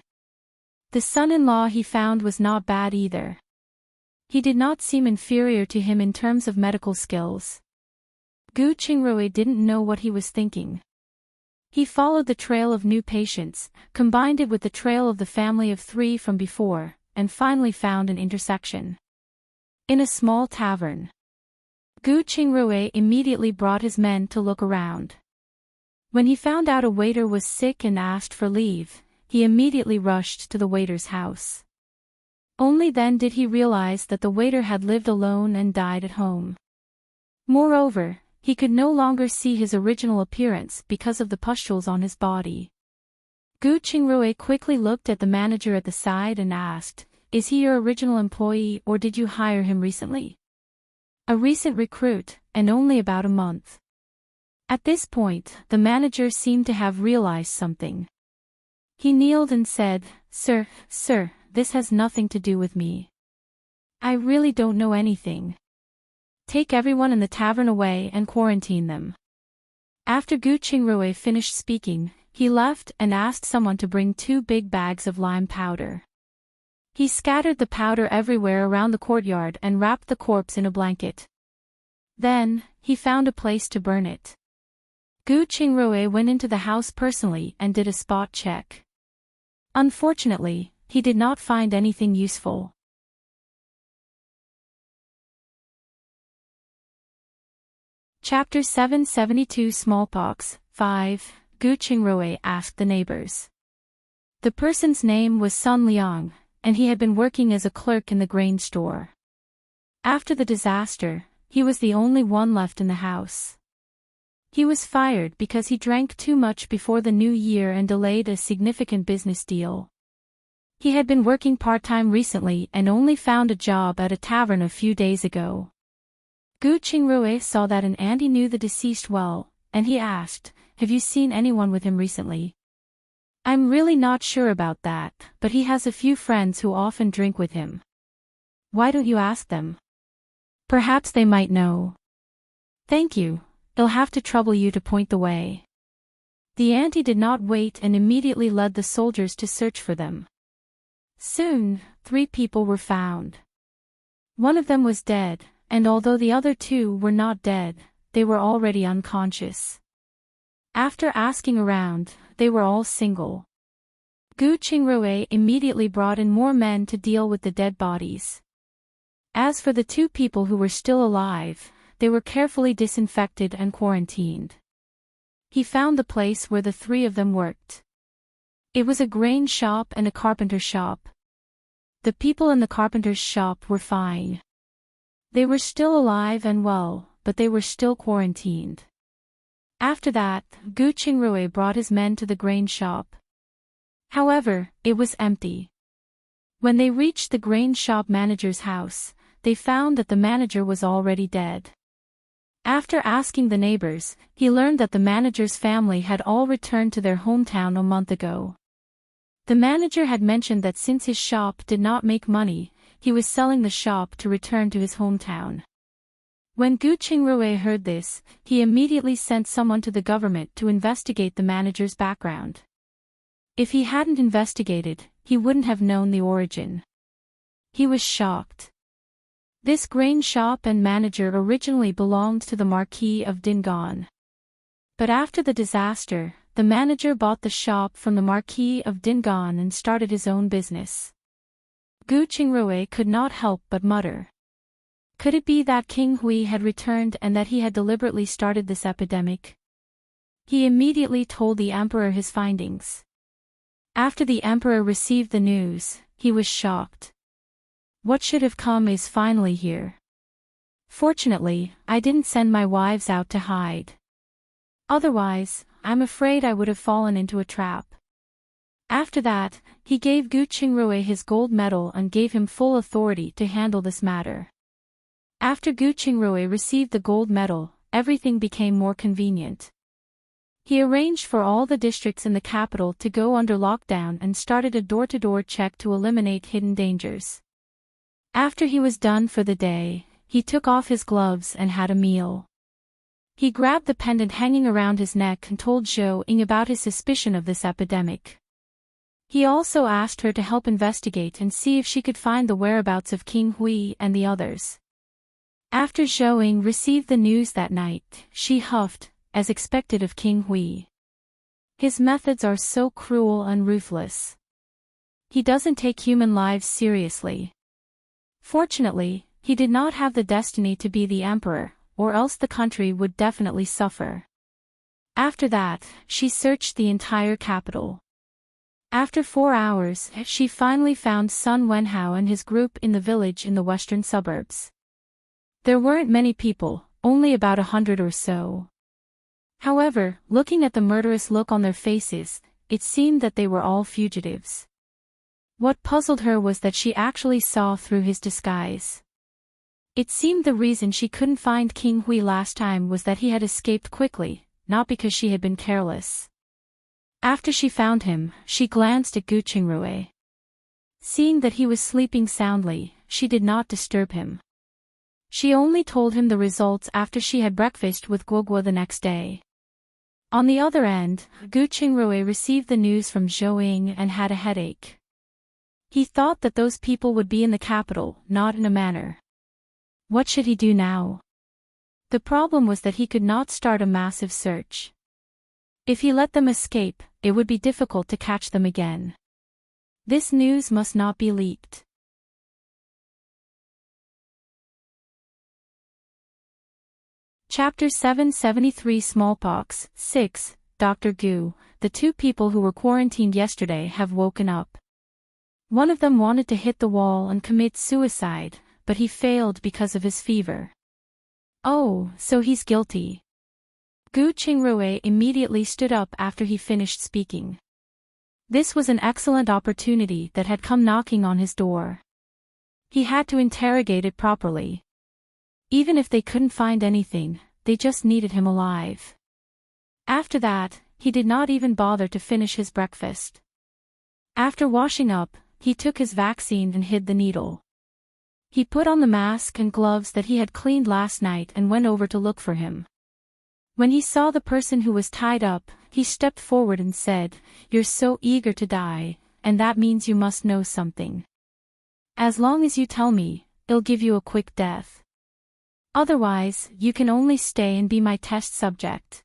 The son-in-law he found was not bad either. He did not seem inferior to him in terms of medical skills. Gu Qingrui didn't know what he was thinking. He followed the trail of new patients, combined it with the trail of the family of 3 from before, and finally found an intersection. In a small tavern. Gu Qingrui immediately brought his men to look around. When he found out a waiter was sick and asked for leave, he immediately rushed to the waiter's house. Only then did he realize that the waiter had lived alone and died at home. Moreover, he could no longer see his original appearance because of the pustules on his body. Gu Qingrui quickly looked at the manager at the side and asked, "Is he your original employee or did you hire him recently?" "A recent recruit, and only about a month." At this point, the manager seemed to have realized something. He kneeled and said, Sir, this has nothing to do with me. I really don't know anything. Take everyone in the tavern away and quarantine them." After Gu Qingrui finished speaking, he left and asked someone to bring 2 big bags of lime powder. He scattered the powder everywhere around the courtyard and wrapped the corpse in a blanket. Then, he found a place to burn it. Gu Qingrui went into the house personally and did a spot check. Unfortunately, he did not find anything useful. Chapter 772 Smallpox 5. Gu Qingrui asked the neighbors. The person's name was Sun Liang, and he had been working as a clerk in the grain store. After the disaster, he was the only one left in the house. He was fired because he drank too much before the new year and delayed a significant business deal. He had been working part-time recently and only found a job at a tavern a few days ago. Gu Qingrui saw that an auntie knew the deceased well, and he asked, "Have you seen anyone with him recently?" "I'm really not sure about that, but he has a few friends who often drink with him." "Why don't you ask them? Perhaps they might know." "Thank you, I'll have to trouble you to point the way." The auntie did not wait and immediately led the soldiers to search for them. Soon, 3 people were found. One of them was dead, and although the other 2 were not dead, they were already unconscious. After asking around, they were all single. Gu Qingrui immediately brought in more men to deal with the dead bodies. As for the 2 people who were still alive, they were carefully disinfected and quarantined. He found the place where the 3 of them worked. It was a grain shop and a carpenter shop. The people in the carpenter's shop were fine. They were still alive and well, but they were still quarantined. After that, Gu Qingrui brought his men to the grain shop. However, it was empty. When they reached the grain shop manager's house, they found that the manager was already dead. After asking the neighbors, he learned that the manager's family had all returned to their hometown a month ago. The manager had mentioned that since his shop did not make money, he was selling the shop to return to his hometown. When Gu Qingrui heard this, he immediately sent someone to the government to investigate the manager's background. If he hadn't investigated, he wouldn't have known the origin. He was shocked. This grain shop and manager originally belonged to the Marquis of Dingan. But after the disaster, the manager bought the shop from the Marquis of Dingan and started his own business. Gu Qingrui could not help but mutter. Could it be that King Hui had returned and that he had deliberately started this epidemic? He immediately told the emperor his findings. After the emperor received the news, he was shocked. What should have come is finally here. Fortunately, I didn't send my wives out to hide. Otherwise, I'm afraid I would have fallen into a trap. After that, he gave Gu Qingrui his gold medal and gave him full authority to handle this matter. After Gu Qingrui received the gold medal, everything became more convenient. He arranged for all the districts in the capital to go under lockdown and started a door-to-door check to eliminate hidden dangers. After he was done for the day, he took off his gloves and had a meal. He grabbed the pendant hanging around his neck and told Zhou Ying about his suspicion of this epidemic. He also asked her to help investigate and see if she could find the whereabouts of King Hui and the others. After Zhou Ying received the news that night, she huffed, as expected of King Hui. His methods are so cruel and ruthless. He doesn't take human lives seriously. Fortunately, he did not have the destiny to be the emperor, or else the country would definitely suffer. After that, she searched the entire capital. After 4 hours, she finally found Sun Wenhao and his group in the village in the western suburbs. There weren't many people, only about 100 or so. However, looking at the murderous look on their faces, it seemed that they were all fugitives. What puzzled her was that she actually saw through his disguise. It seemed the reason she couldn't find King Hui last time was that he had escaped quickly, not because she had been careless. After she found him, she glanced at Gu Qingrui. Seeing that he was sleeping soundly, she did not disturb him. She only told him the results after she had breakfast with Guogua the next day. On the other end, Gu Qingrui received the news from Zhou and had a headache. He thought that those people would be in the capital, not in a manor. What should he do now? The problem was that he could not start a massive search. If he let them escape, it would be difficult to catch them again. This news must not be leaked. Chapter 773 Smallpox 6. Dr. Gu, the 2 people who were quarantined yesterday have woken up. One of them wanted to hit the wall and commit suicide, but he failed because of his fever. Oh, so he's guilty. Gu Qingrui immediately stood up after he finished speaking. This was an excellent opportunity that had come knocking on his door. He had to interrogate it properly. Even if they couldn't find anything, they just needed him alive. After that, he did not even bother to finish his breakfast. After washing up, he took his vaccine and hid the needle. He put on the mask and gloves that he had cleaned last night and went over to look for him. When he saw the person who was tied up, he stepped forward and said, "You're so eager to die, and that means you must know something. As long as you tell me, I'll give you a quick death. Otherwise, you can only stay and be my test subject."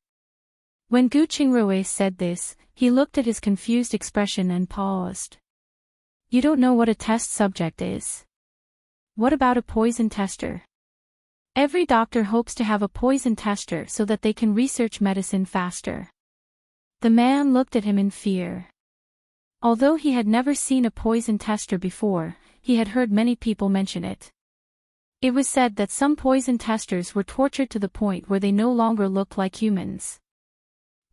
When Gu Qingrui said this, he looked at his confused expression and paused. "You don't know what a test subject is? What about a poison tester?" Every doctor hopes to have a poison tester so that they can research medicine faster. The man looked at him in fear. Although he had never seen a poison tester before, he had heard many people mention it. It was said that some poison testers were tortured to the point where they no longer looked like humans.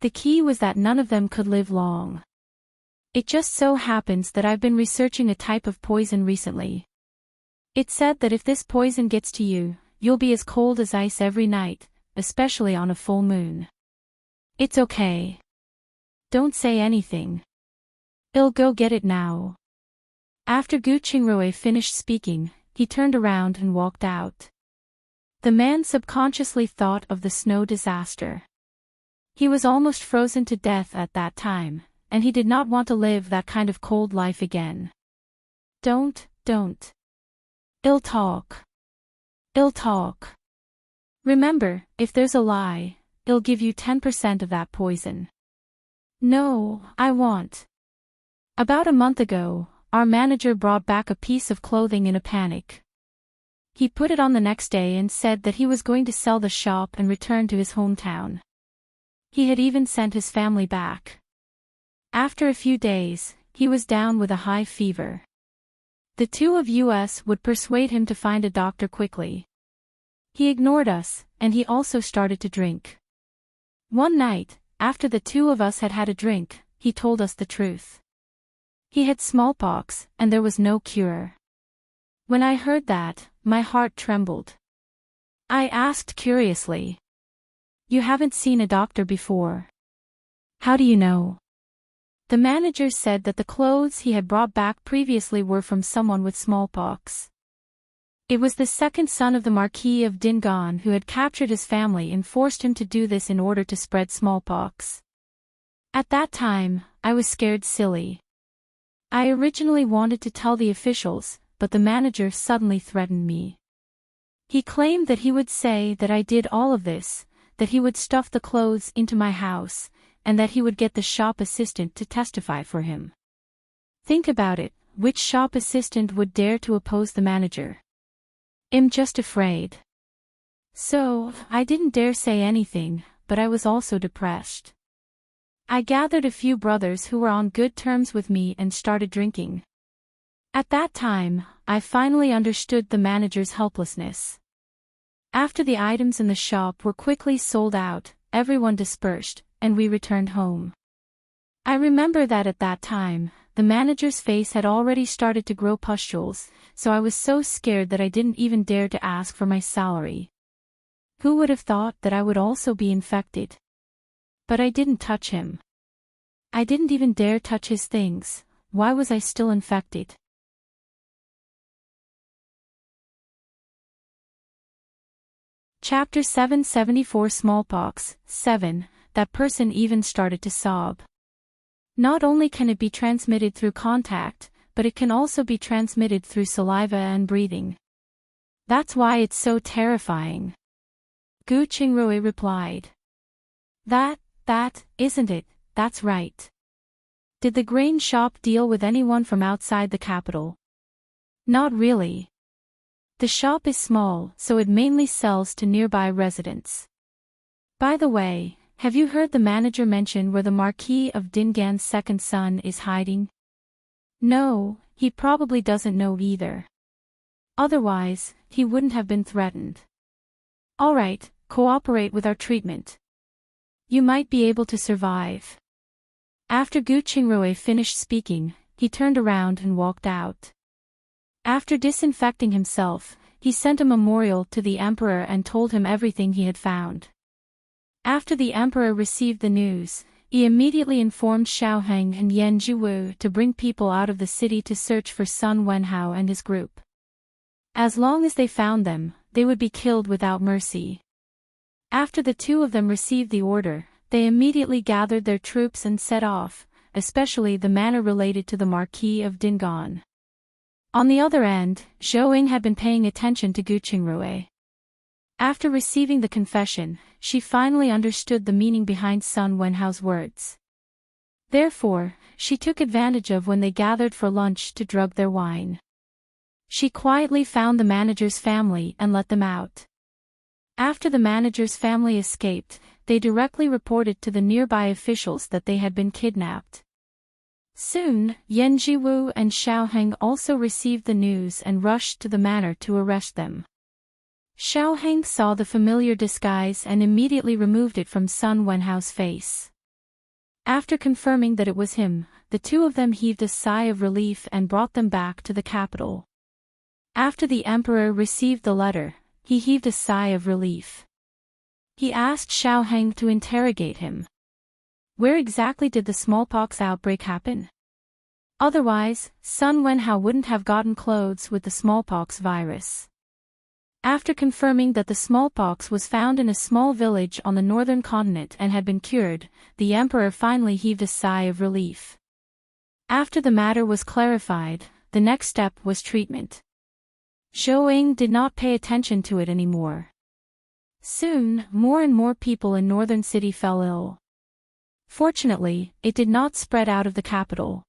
The key was that none of them could live long. It just so happens that I've been researching a type of poison recently. It said that if this poison gets to you, you'll be as cold as ice every night, especially on a full moon. It's okay. Don't say anything. I'll go get it now. After Gu Qingrui finished speaking, he turned around and walked out. The man subconsciously thought of the snow disaster. He was almost frozen to death at that time, and he did not want to live that kind of cold life again. Don't. I'll talk. Remember, if there's a lie, I'll give you 10% of that poison. No, I won't. About a month ago, our manager brought back a piece of clothing in a panic. He put it on the next day and said that he was going to sell the shop and return to his hometown. He had even sent his family back. After a few days, he was down with a high fever. The 2 of us would persuade him to find a doctor quickly. He ignored us, and he also started to drink. One night, after the 2 of us had had a drink, he told us the truth. He had smallpox, and there was no cure. When I heard that, my heart trembled. I asked curiously, "You haven't seen a doctor before? How do you know?" The manager said that the clothes he had brought back previously were from someone with smallpox. It was the second son of the Marquis of Dingan who had captured his family and forced him to do this in order to spread smallpox. At that time, I was scared silly. I originally wanted to tell the officials, but the manager suddenly threatened me. He claimed that he would say that I did all of this, that he would stuff the clothes into my house, and that he would get the shop assistant to testify for him. Think about it, which shop assistant would dare to oppose the manager? I'm just afraid. So, I didn't dare say anything, but I was also depressed. I gathered a few brothers who were on good terms with me and started drinking. At that time, I finally understood the manager's helplessness. After the items in the shop were quickly sold out, everyone dispersed, and we returned home. I remember that at that time, the manager's face had already started to grow pustules, so I was so scared that I didn't even dare to ask for my salary. Who would have thought that I would also be infected? But I didn't touch him. I didn't even dare touch his things. Why was I still infected? Chapter 774 Smallpox 7. That person even started to sob. Not only can it be transmitted through contact, but it can also be transmitted through saliva and breathing. That's why it's so terrifying. Gu Qingrui replied. That isn't it, that's right. Did the grain shop deal with anyone from outside the capital? Not really. The shop is small, so it mainly sells to nearby residents. By the way, have you heard the manager mention where the Marquis of Dingan's second son is hiding? No, he probably doesn't know either. Otherwise, he wouldn't have been threatened. Alright, cooperate with our treatment. You might be able to survive. After Gu Qingrui finished speaking, he turned around and walked out. After disinfecting himself, he sent a memorial to the emperor and told him everything he had found. After the emperor received the news, he immediately informed Xiaoheng and Yan Zhiwu to bring people out of the city to search for Sun Wenhao and his group. As long as they found them, they would be killed without mercy. After the two of them received the order, they immediately gathered their troops and set off, especially the manor related to the Marquis of Dingan. On the other end, Zhou had been paying attention to Gu Qingrui. After receiving the confession, she finally understood the meaning behind Sun Wenhao's words. Therefore, she took advantage of when they gathered for lunch to drug their wine. She quietly found the manager's family and let them out. After the manager's family escaped, they directly reported to the nearby officials that they had been kidnapped. Soon, Yan Zhiwu and Xiaoheng also received the news and rushed to the manor to arrest them. Xiaoheng saw the familiar disguise and immediately removed it from Sun Wenhao's face. After confirming that it was him, the two of them heaved a sigh of relief and brought them back to the capital. After the emperor received the letter, he heaved a sigh of relief. He asked Xiaoheng to interrogate him. Where exactly did the smallpox outbreak happen? Otherwise, Sun Wenhao wouldn't have gotten clothes with the smallpox virus. After confirming that the smallpox was found in a small village on the northern continent and had been cured, the emperor finally heaved a sigh of relief. After the matter was clarified, the next step was treatment. Zhou did not pay attention to it anymore. Soon, more and more people in Northern City fell ill. Fortunately, it did not spread out of the capital.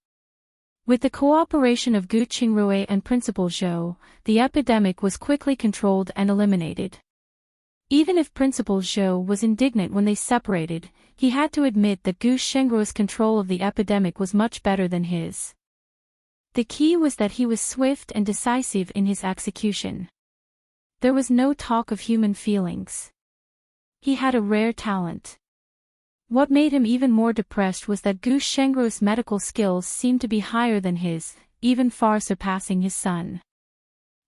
With the cooperation of Gu Qingrui and Principal Zhou, the epidemic was quickly controlled and eliminated. Even if Principal Zhou was indignant when they separated, he had to admit that Gu Qingrui's control of the epidemic was much better than his. The key was that he was swift and decisive in his execution. There was no talk of human feelings. He had a rare talent. What made him even more depressed was that Gu Shengru's medical skills seemed to be higher than his, even far surpassing his son.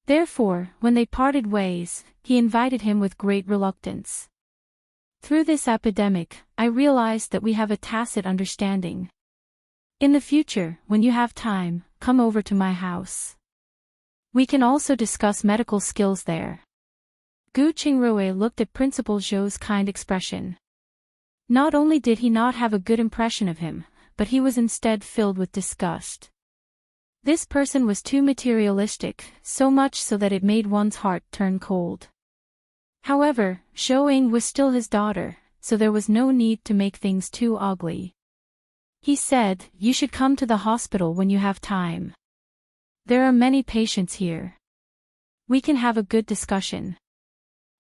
Therefore, when they parted ways, he invited him with great reluctance. Through this epidemic, I realized that we have a tacit understanding. In the future, when you have time, come over to my house. We can also discuss medical skills there. Gu Qingrui looked at Principal Zhou's kind expression. Not only did he not have a good impression of him, but he was instead filled with disgust. This person was too materialistic, so much so that it made one's heart turn cold. However, Zhou was still his daughter, so there was no need to make things too ugly. He said, "You should come to the hospital when you have time. There are many patients here." We can have a good discussion.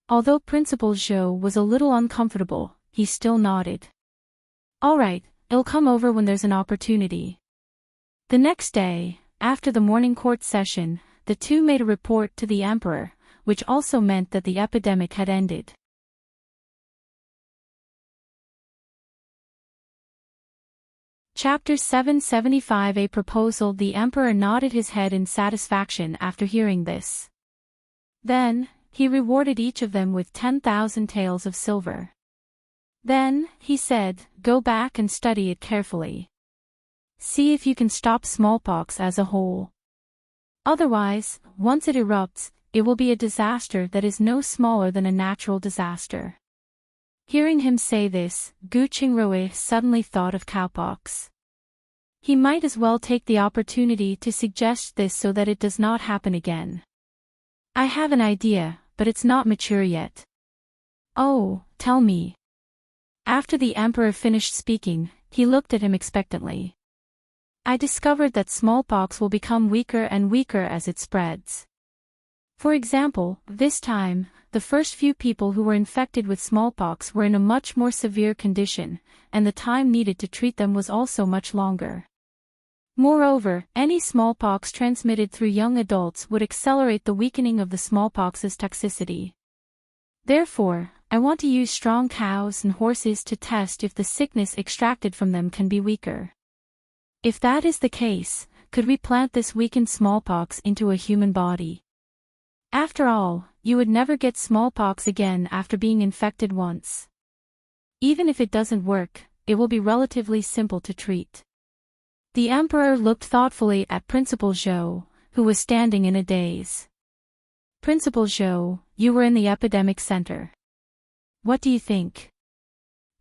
Although Principal Zhou was a little uncomfortable, he still nodded. All right, I'll come over when there's an opportunity. The next day, after the morning court session, the two made a report to the emperor, which also meant that the epidemic had ended. Chapter 775. A proposal. The emperor nodded his head in satisfaction after hearing this. Then, he rewarded each of them with 10,000 taels of silver. Then, he said, go back and study it carefully. See if you can stop smallpox as a whole. Otherwise, once it erupts, it will be a disaster that is no smaller than a natural disaster. Hearing him say this, Gu Qingrui suddenly thought of cowpox. He might as well take the opportunity to suggest this so that it does not happen again. I have an idea, but it's not mature yet. Oh, tell me. After the emperor finished speaking, he looked at him expectantly. I discovered that smallpox will become weaker and weaker as it spreads. For example, this time, the first few people who were infected with smallpox were in a much more severe condition, and the time needed to treat them was also much longer. Moreover, any smallpox transmitted through young adults would accelerate the weakening of the smallpox's toxicity. Therefore, I want to use strong cows and horses to test if the sickness extracted from them can be weaker. If that is the case, could we plant this weakened smallpox into a human body? After all, you would never get smallpox again after being infected once. Even if it doesn't work, it will be relatively simple to treat. The emperor looked thoughtfully at Principal Zhou, who was standing in a daze. Principal Zhou, you were in the epidemic center. What do you think?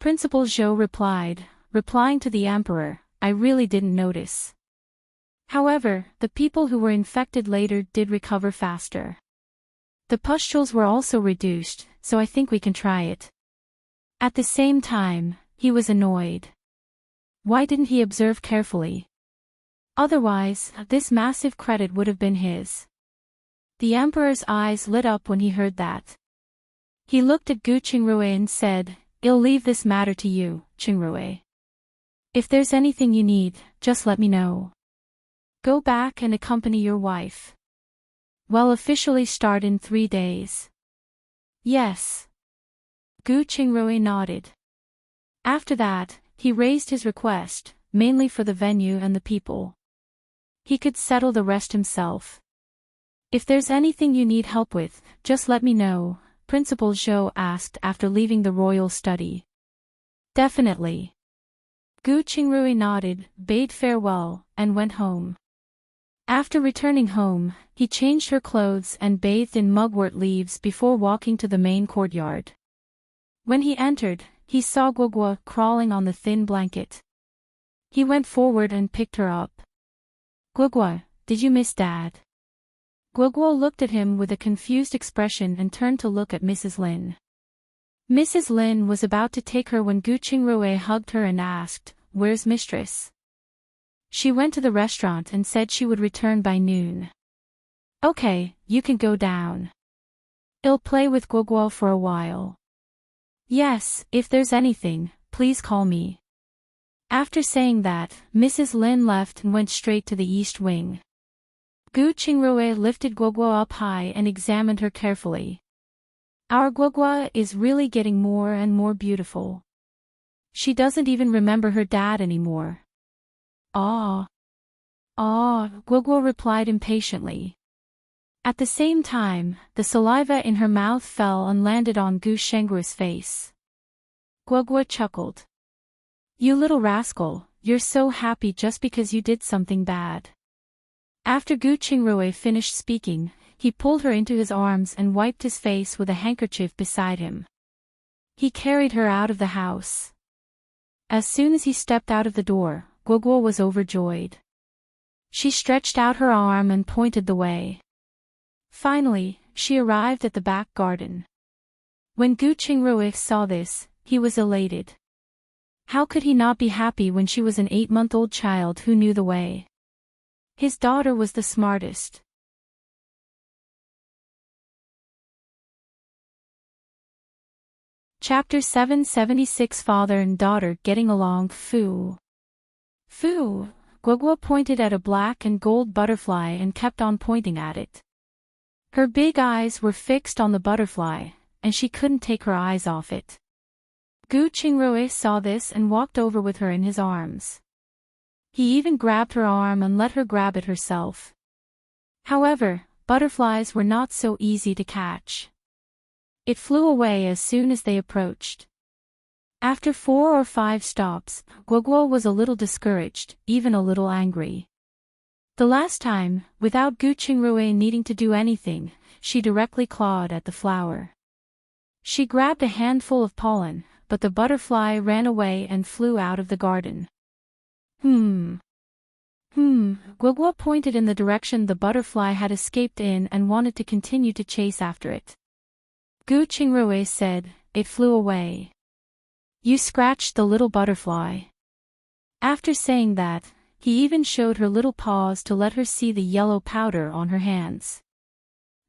Principal Zhou replied, replying to the emperor, I really didn't notice. However, the people who were infected later did recover faster. The pustules were also reduced, so I think we can try it. At the same time, he was annoyed. Why didn't he observe carefully? Otherwise, this massive credit would have been his. The emperor's eyes lit up when he heard that. He looked at Gu Qingrui and said, I'll leave this matter to you, Qingrui. If there's anything you need, just let me know. Go back and accompany your wife. We'll officially start in 3 days. Yes. Gu Qingrui nodded. After that, he raised his request, mainly for the venue and the people. He could settle the rest himself. If there's anything you need help with, just let me know, Principal Zhou asked after leaving the royal study. Definitely. Gu Qingrui nodded, bade farewell, and went home. After returning home, he changed her clothes and bathed in mugwort leaves before walking to the main courtyard. When he entered, he saw Guogua crawling on the thin blanket. He went forward and picked her up. Guogua, did you miss Dad? Guogua looked at him with a confused expression and turned to look at Mrs. Lin. Mrs. Lin was about to take her when Gu Qingrui hugged her and asked, Where's Mistress? She went to the restaurant and said she would return by noon. Okay, you can go down. I'll play with Guogua for a while. Yes, if there's anything, please call me. After saying that, Mrs. Lin left and went straight to the east wing. Gu Qingrui lifted Guogua up high and examined her carefully. Our Guogua is really getting more and more beautiful. She doesn't even remember her dad anymore. Ah. Guogua replied impatiently. At the same time, the saliva in her mouth fell and landed on Gu Shengru's face. Guogua chuckled. You little rascal, you're so happy just because you did something bad. After Gu Qingrui finished speaking, he pulled her into his arms and wiped his face with a handkerchief beside him. He carried her out of the house. As soon as he stepped out of the door, Guogua was overjoyed. She stretched out her arm and pointed the way. Finally, she arrived at the back garden. When Gu Qingrui saw this, he was elated. How could he not be happy when she was an 8-month-old child who knew the way? His daughter was the smartest. Chapter 776 Father and Daughter Getting Along. Foo. Foo. Guagua pointed at a black and gold butterfly and kept on pointing at it. Her big eyes were fixed on the butterfly, and she couldn't take her eyes off it. Gu Qingrui saw this and walked over with her in his arms. He even grabbed her arm and let her grab it herself. However, butterflies were not so easy to catch. It flew away as soon as they approached. After 4 or 5 stops, Guagua was a little discouraged, even a little angry. The last time, without Gu Qingrui needing to do anything, she directly clawed at the flower. She grabbed a handful of pollen, but the butterfly ran away and flew out of the garden. Guagua pointed in the direction the butterfly had escaped in and wanted to continue to chase after it. Gu Qingrui said, "It flew away. You scratched the little butterfly." After saying that, he even showed her little paws to let her see the yellow powder on her hands.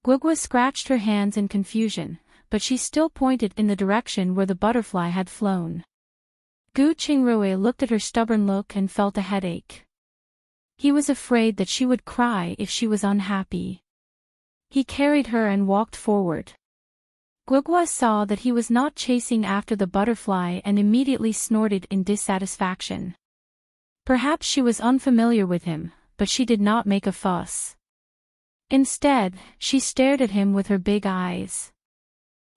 Guagua scratched her hands in confusion, but she still pointed in the direction where the butterfly had flown. Gu Qingrui looked at her stubborn look and felt a headache. He was afraid that she would cry if she was unhappy. He carried her and walked forward. Guagua saw that he was not chasing after the butterfly and immediately snorted in dissatisfaction. Perhaps she was unfamiliar with him, but she did not make a fuss. Instead, she stared at him with her big eyes.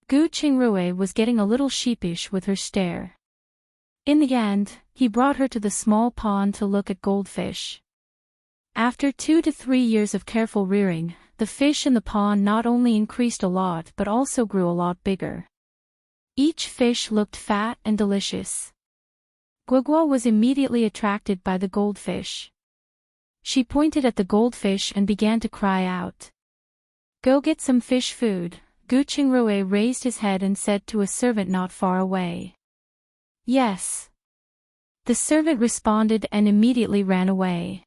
Gu Qingrui was getting a little sheepish with her stare. In the end, he brought her to the small pond to look at goldfish. After 2 to 3 years of careful rearing, the fish in the pond not only increased a lot but also grew a lot bigger. Each fish looked fat and delicious. Guagua was immediately attracted by the goldfish. She pointed at the goldfish and began to cry out. "Go get some fish food," Gu Qingrui raised his head and said to a servant not far away. "Yes." The servant responded and immediately ran away.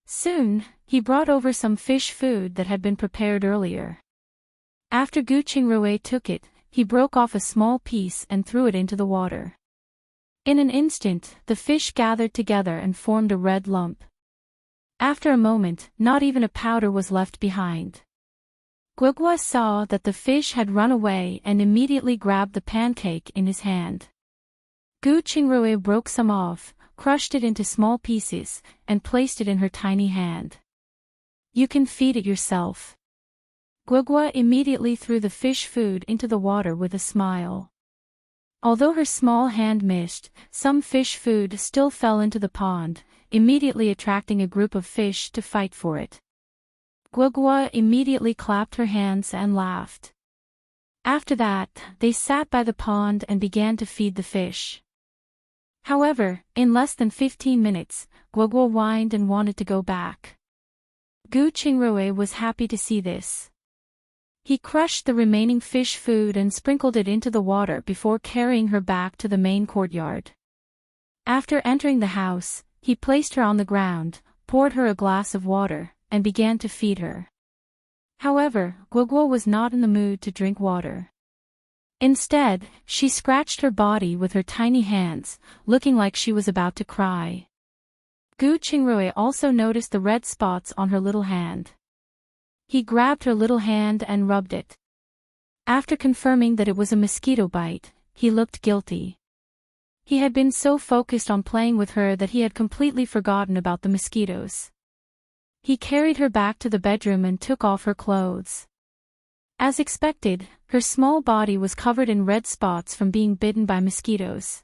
Soon, he brought over some fish food that had been prepared earlier. After Gu Qingrui took it, he broke off a small piece and threw it into the water. In an instant, the fish gathered together and formed a red lump. After a moment, not even a powder was left behind. Guagua saw that the fish had run away and immediately grabbed the pancake in his hand. Gu Qingrui broke some off, crushed it into small pieces, and placed it in her tiny hand. "You can feed it yourself." Guagua immediately threw the fish food into the water with a smile. Although her small hand missed, some fish food still fell into the pond, immediately attracting a group of fish to fight for it. Guagua immediately clapped her hands and laughed. After that, they sat by the pond and began to feed the fish. However, in less than 15 minutes, Guagua whined and wanted to go back. Gu Qingrui was happy to see this. He crushed the remaining fish food and sprinkled it into the water before carrying her back to the main courtyard. After entering the house, he placed her on the ground, poured her a glass of water, and began to feed her. However, Guagua was not in the mood to drink water. Instead, she scratched her body with her tiny hands, looking like she was about to cry. Gu Qingrui also noticed the red spots on her little hand. He grabbed her little hand and rubbed it. After confirming that it was a mosquito bite, he looked guilty. He had been so focused on playing with her that he had completely forgotten about the mosquitoes. He carried her back to the bedroom and took off her clothes. As expected, her small body was covered in red spots from being bitten by mosquitoes.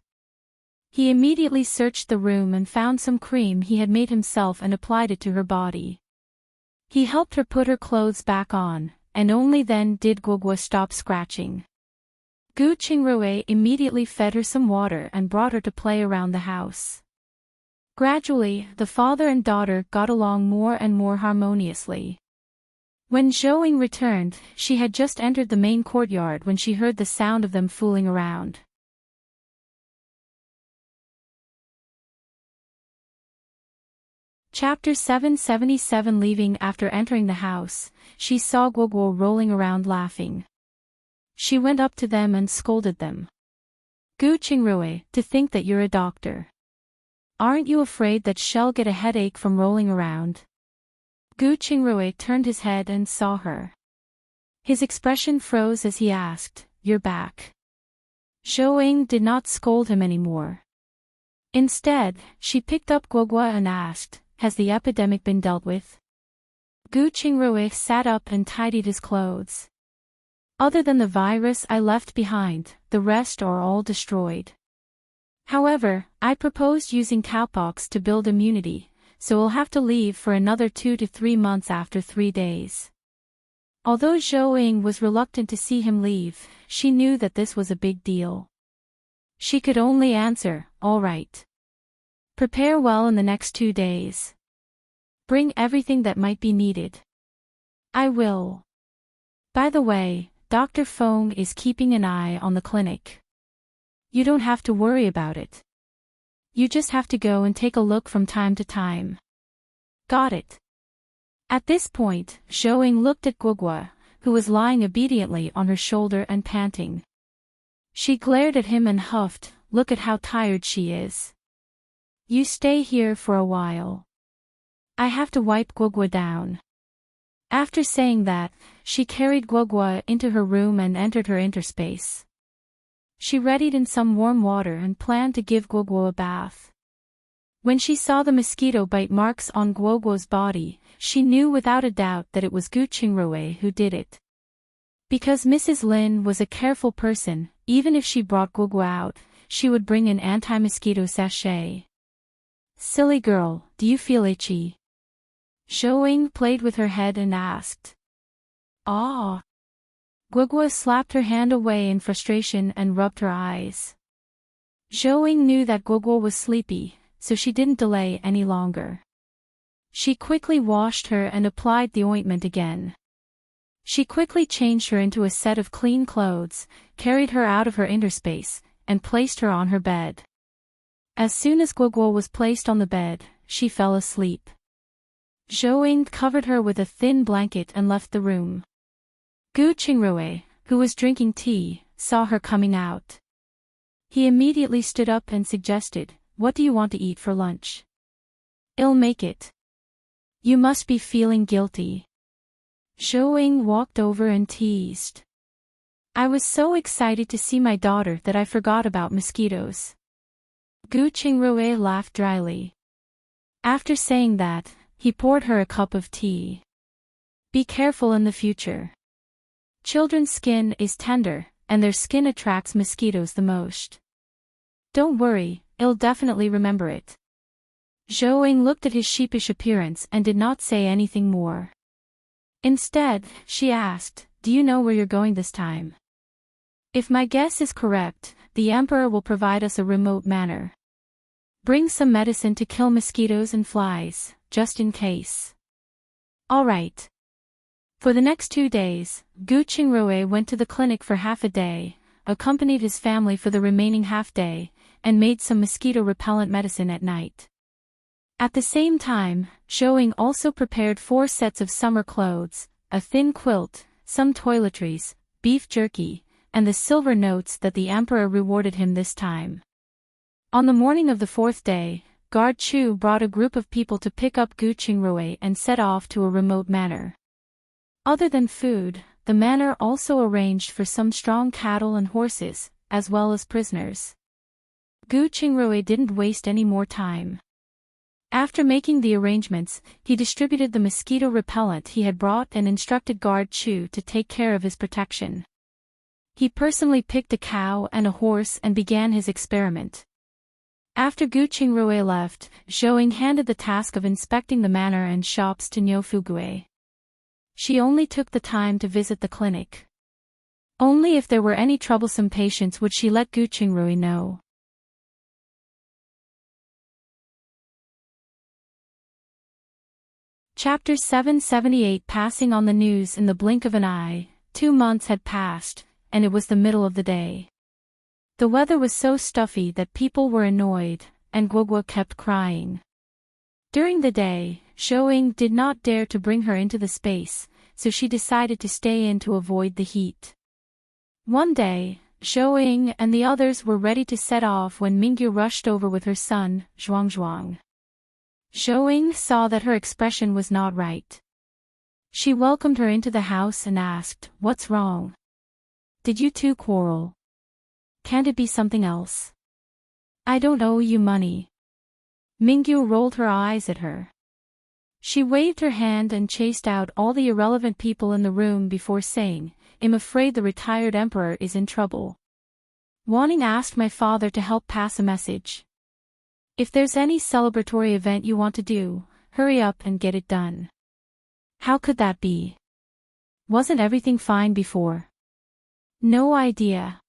He immediately searched the room and found some cream he had made himself and applied it to her body. He helped her put her clothes back on, and only then did Guagua stop scratching. Gu Qingrui immediately fed her some water and brought her to play around the house. Gradually, the father and daughter got along more and more harmoniously. When Zhou returned, she had just entered the main courtyard when she heard the sound of them fooling around. Chapter 777 Leaving after entering the house, she saw Guagua rolling around laughing. She went up to them and scolded them. Gu Qingrui, to think that you're a doctor. Aren't you afraid that she'll get a headache from rolling around? Gu Qingrui turned his head and saw her. His expression froze as he asked, "You're back?" Zhou did not scold him anymore. Instead, she picked up Guogua and asked, "Has the epidemic been dealt with?" Gu Qingrui sat up and tidied his clothes. "Other than the virus I left behind, the rest are all destroyed. However, I proposed using cowpox to build immunity, so we'll have to leave for another 2 to 3 months after 3 days." Although Zhou was reluctant to see him leave, she knew that this was a big deal. She could only answer, "All right. Prepare well in the next 2 days. Bring everything that might be needed." "I will. By the way, Dr. Feng is keeping an eye on the clinic. You don't have to worry about it. You just have to go and take a look from time to time." "Got it." At this point, Zhou looked at Guogua, who was lying obediently on her shoulder and panting. She glared at him and huffed, "Look at how tired she is. You stay here for a while. I have to wipe Guogua down." After saying that, she carried Guogua into her room and entered her interspace. She readied in some warm water and planned to give Guogua a bath. When she saw the mosquito bite marks on Guogua's body, she knew without a doubt that it was Gu Qingrui who did it. Because Mrs. Lin was a careful person, even if she brought Guogua out, she would bring an anti-mosquito sachet. "Silly girl, do you feel itchy?" Zhou played with her head and asked. "Ah." Guogua slapped her hand away in frustration and rubbed her eyes. Zhou knew that Guogua was sleepy, so she didn't delay any longer. She quickly washed her and applied the ointment again. She quickly changed her into a set of clean clothes, carried her out of her interspace, and placed her on her bed. As soon as Guogua was placed on the bed, she fell asleep. Zhou covered her with a thin blanket and left the room. Gu Qingrui, who was drinking tea, saw her coming out. He immediately stood up and suggested, "What do you want to eat for lunch?" "I'll make it." "You must be feeling guilty." Zhou walked over and teased. "I was so excited to see my daughter that I forgot about mosquitoes." Gu Qingrui laughed dryly. After saying that, he poured her a cup of tea. "Be careful in the future. Children's skin is tender, and their skin attracts mosquitoes the most. Don't worry, I'll definitely remember it." Zhou looked at his sheepish appearance and did not say anything more. Instead, she asked, "Do you know where you're going this time?" "If my guess is correct, the Emperor will provide us a remote manor. Bring some medicine to kill mosquitoes and flies, just in case." "All right." For the next 2 days, Gu Qingrui went to the clinic for half a day, accompanied his family for the remaining half day, and made some mosquito-repellent medicine at night. At the same time, Zhou also prepared 4 sets of summer clothes, a thin quilt, some toiletries, beef jerky, and the silver notes that the Emperor rewarded him this time. On the morning of the 4th day, Guard Chu brought a group of people to pick up Gu Qingrui and set off to a remote manor. Other than food, the manor also arranged for some strong cattle and horses, as well as prisoners. Gu Qingrui didn't waste any more time. After making the arrangements, he distributed the mosquito repellent he had brought and instructed Guard Chu to take care of his protection. He personally picked a cow and a horse and began his experiment. After Gu Qingrui left, Zhou handed the task of inspecting the manor and shops to Niu Fugui. She only took the time to visit the clinic. Only if there were any troublesome patients would she let Gu Qingrui know. Chapter 778. Passing on the news in the blink of an eye. 2 months had passed, and it was the middle of the day. The weather was so stuffy that people were annoyed, and Guogua kept crying. During the day, Zhou did not dare to bring her into the space, so she decided to stay in to avoid the heat. One day, Zhou and the others were ready to set off when Mingyu rushed over with her son, Zhuangzhuang. Zhou saw that her expression was not right. She welcomed her into the house and asked, "What's wrong? Did you two quarrel? Can't it be something else? I don't owe you money." Mingyu rolled her eyes at her. She waved her hand and chased out all the irrelevant people in the room before saying, "I'm afraid the retired emperor is in trouble. Wanting asked my father to help pass a message. If there's any celebratory event you want to do, hurry up and get it done." How could that be? Wasn't everything fine before? No idea.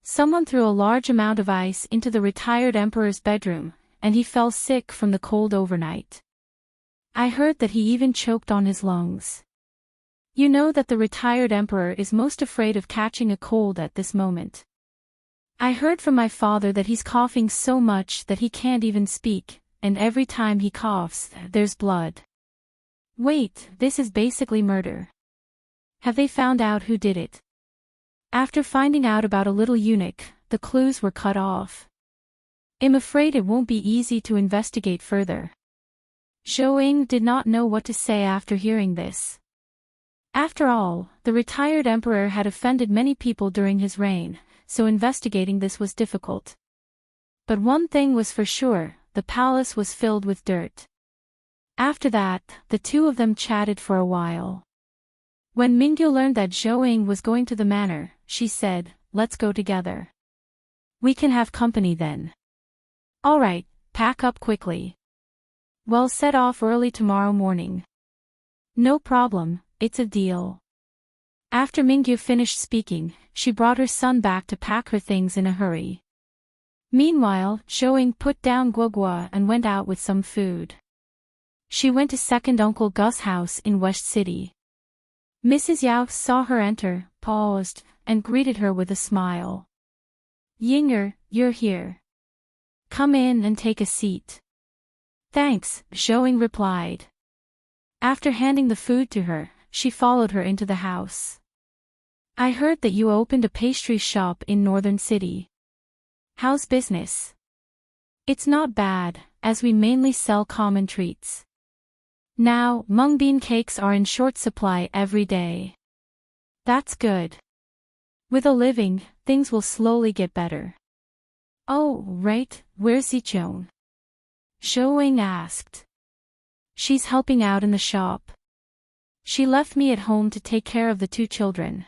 Someone threw a large amount of ice into the retired emperor's bedroom, and he fell sick from the cold overnight. I heard that he even choked on his lungs. You know that the retired emperor is most afraid of catching a cold at this moment. I heard from my father that he's coughing so much that he can't even speak, and every time he coughs, there's blood. Wait, this is basically murder. Have they found out who did it? After finding out about a little eunuch, the clues were cut off. I'm afraid it won't be easy to investigate further. Zhou did not know what to say after hearing this. After all, the retired emperor had offended many people during his reign, so investigating this was difficult. But one thing was for sure, the palace was filled with dirt. After that, the two of them chatted for a while. When Mingyu learned that Zhou was going to the manor, she said, "Let's go together. We can have company then." "All right, pack up quickly. We'll set off early tomorrow morning." "No problem, it's a deal." After Mingyu finished speaking, she brought her son back to pack her things in a hurry. Meanwhile, Zhou put down Guogua and went out with some food. She went to second Uncle Gus' house in West City. Mrs. Yao saw her enter, paused, and greeted her with a smile. "Yinger, you're here. Come in and take a seat." "Thanks," Zhou replied. After handing the food to her, she followed her into the house. "I heard that you opened a pastry shop in Northern City. How's business?" "It's not bad, as we mainly sell common treats. Now, mung bean cakes are in short supply every day." "That's good. With a living, things will slowly get better." "Oh, right, where's Zichong?" Zhou asked. "She's helping out in the shop. She left me at home to take care of the two children."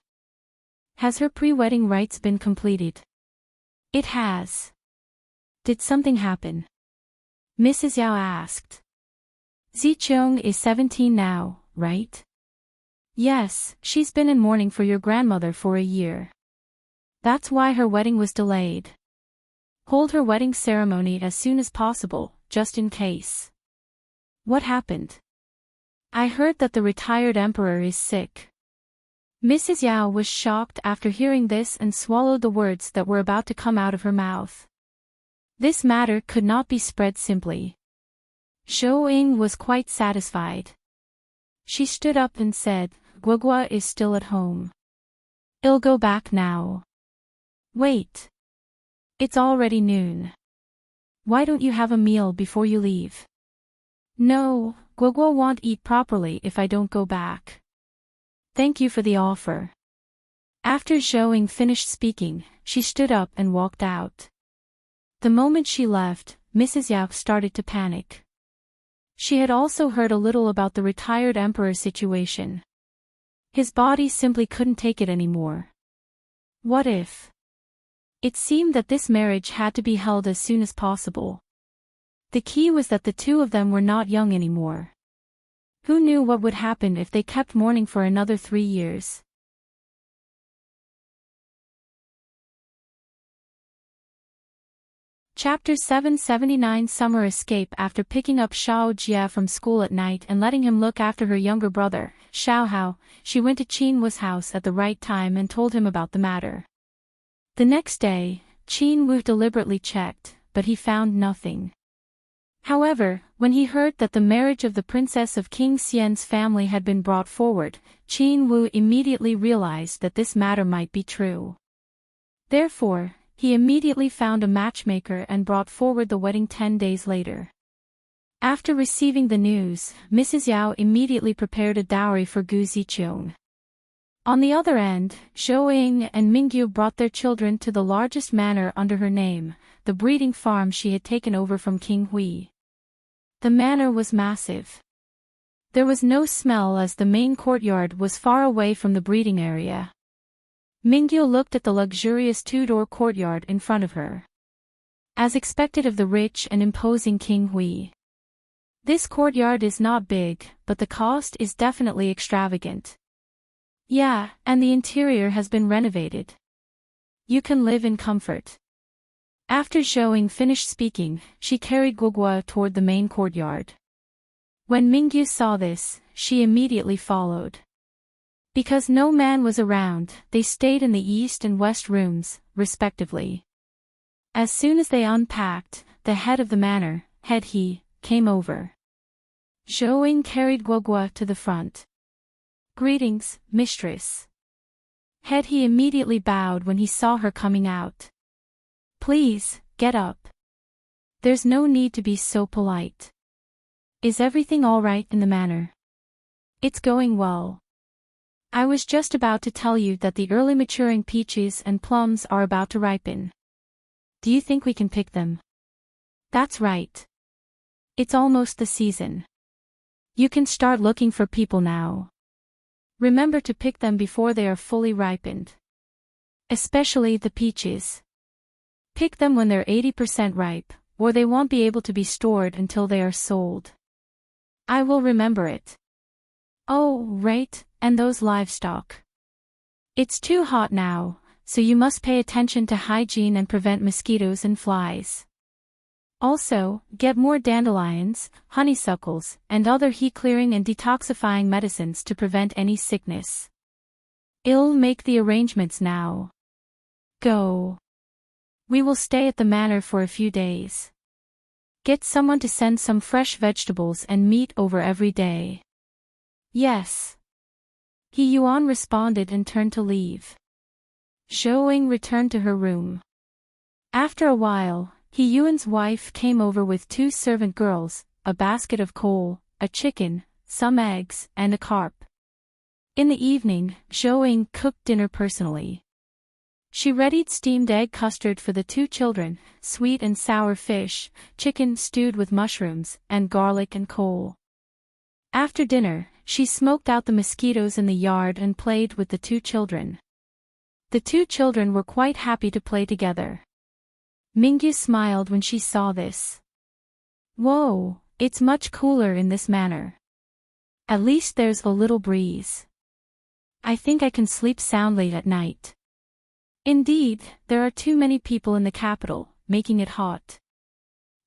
"Has her pre-wedding rites been completed?" "It has." "Did something happen?" Mrs. Yao asked. "Zichong is 17 now, right?" "Yes, she's been in mourning for your grandmother for a year. That's why her wedding was delayed. Hold her wedding ceremony as soon as possible, just in case." "What happened?" "I heard that the retired emperor is sick." Mrs. Yao was shocked after hearing this and swallowed the words that were about to come out of her mouth. This matter could not be spread simply. Zhou was quite satisfied. She stood up and said, "Guogua is still at home. I'll go back now." "Wait. It's already noon. Why don't you have a meal before you leave?" "No, Guogua won't eat properly if I don't go back. Thank you for the offer." After Zhou finished speaking, she stood up and walked out. The moment she left, Mrs. Yao started to panic. She had also heard a little about the retired emperor situation. His body simply couldn't take it anymore. What if? It seemed that this marriage had to be held as soon as possible. The key was that the two of them were not young anymore. Who knew what would happen if they kept mourning for another 3 years? Chapter 779 Summer Escape. After picking up Xiao Jia from school at night and letting him look after her younger brother, Xiao Hao, she went to Qin Wu's house at the right time and told him about the matter. The next day, Qin Wu deliberately checked, but he found nothing. However, when he heard that the marriage of the princess of King Xian's family had been brought forward, Qin Wu immediately realized that this matter might be true. Therefore, he immediately found a matchmaker and brought forward the wedding 10 days later. After receiving the news, Mrs. Yao immediately prepared a dowry for Gu Ziqiang. On the other end, Zhou Ying and Mingyu brought their children to the largest manor under her name, the breeding farm she had taken over from King Hui. The manor was massive. There was no smell as the main courtyard was far away from the breeding area. Mingyu looked at the luxurious two-door courtyard in front of her. As expected of the rich and imposing King Hui. This courtyard is not big, but the cost is definitely extravagant. Yeah, and the interior has been renovated. You can live in comfort. After Zhou Ying finished speaking, she carried Guogua toward the main courtyard. When Mingyu saw this, she immediately followed. Because no man was around, they stayed in the east and west rooms, respectively. As soon as they unpacked, the head of the manor, Head He, came over. Zhou Ying carried Guogua to the front. Greetings, mistress. Head He immediately bowed when he saw her coming out. Please, get up. There's no need to be so polite. Is everything all right in the manor? It's going well. I was just about to tell you that the early maturing peaches and plums are about to ripen. Do you think we can pick them? That's right. It's almost the season. You can start looking for people now. Remember to pick them before they are fully ripened. Especially the peaches. Pick them when they're 80% ripe, or they won't be able to be stored until they are sold. I will remember it. Oh, right, and those livestock. It's too hot now, so you must pay attention to hygiene and prevent mosquitoes and flies. Also, get more dandelions, honeysuckles, and other heat-clearing and detoxifying medicines to prevent any sickness. I'll make the arrangements now. Go. We will stay at the manor for a few days. Get someone to send some fresh vegetables and meat over every day. Yes. He Yuan responded and turned to leave. Zhou Ying returned to her room. After a while, He Yuan's wife came over with 2 servant girls, a basket of coal, a chicken, some eggs, and a carp. In the evening, Zhou Ying cooked dinner personally. She readied steamed egg custard for the 2 children, sweet and sour fish, chicken stewed with mushrooms, and garlic and coal. After dinner, she smoked out the mosquitoes in the yard and played with the 2 children. The 2 children were quite happy to play together. Mingyu smiled when she saw this. Whoa, it's much cooler in this manor. At least there's a little breeze. I think I can sleep soundly at night. Indeed, there are too many people in the capital, making it hot.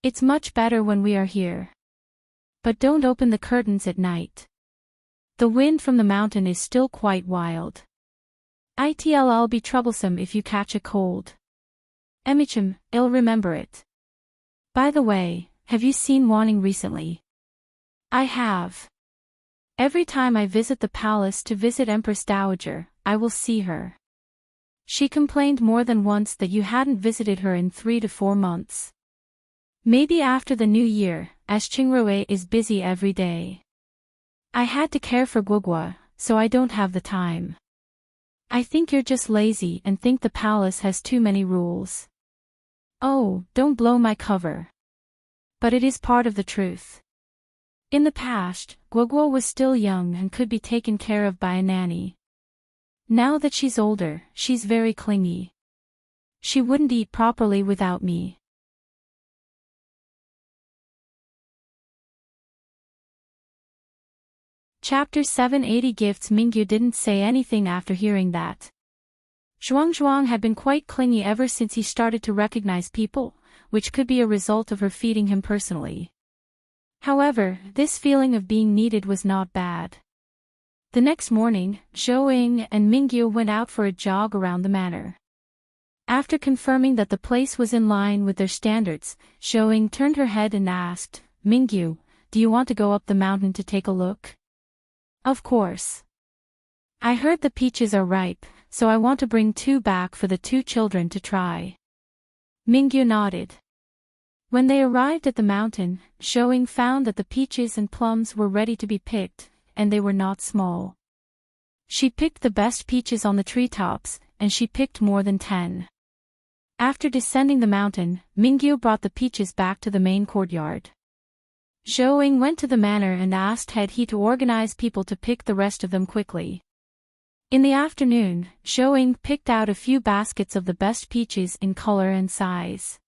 It's much better when we are here. But don't open the curtains at night. The wind from the mountain is still quite wild. It'll be troublesome if you catch a cold. Emichim, I'll remember it. By the way, have you seen Wanning recently? I have. Every time I visit the palace to visit Empress Dowager, I will see her. She complained more than once that you hadn't visited her in 3 to 4 months. Maybe after the new year, as Qingrui is busy every day. I had to care for Guogua, so I don't have the time. I think you're just lazy and think the palace has too many rules. Oh, don't blow my cover. But it is part of the truth. In the past, Guogua was still young and could be taken care of by a nanny. Now that she's older, she's very clingy. She wouldn't eat properly without me. Chapter 780 Gifts. Mingyu didn't say anything after hearing that. Zhuang had been quite clingy ever since he started to recognize people, which could be a result of her feeding him personally. However, this feeling of being needed was not bad. The next morning, Zhou Ying and Mingyu went out for a jog around the manor. After confirming that the place was in line with their standards, Zhou Ying turned her head and asked, Mingyu, do you want to go up the mountain to take a look? Of course. I heard the peaches are ripe, so I want to bring 2 back for the 2 children to try. Mingyu nodded. When they arrived at the mountain, Showing found that the peaches and plums were ready to be picked, and they were not small. She picked the best peaches on the treetops, and she picked more than 10. After descending the mountain, Mingyu brought the peaches back to the main courtyard. Showing went to the manor and asked had he to organize people to pick the rest of them quickly. In the afternoon, Showing picked out a few baskets of the best peaches in color and size.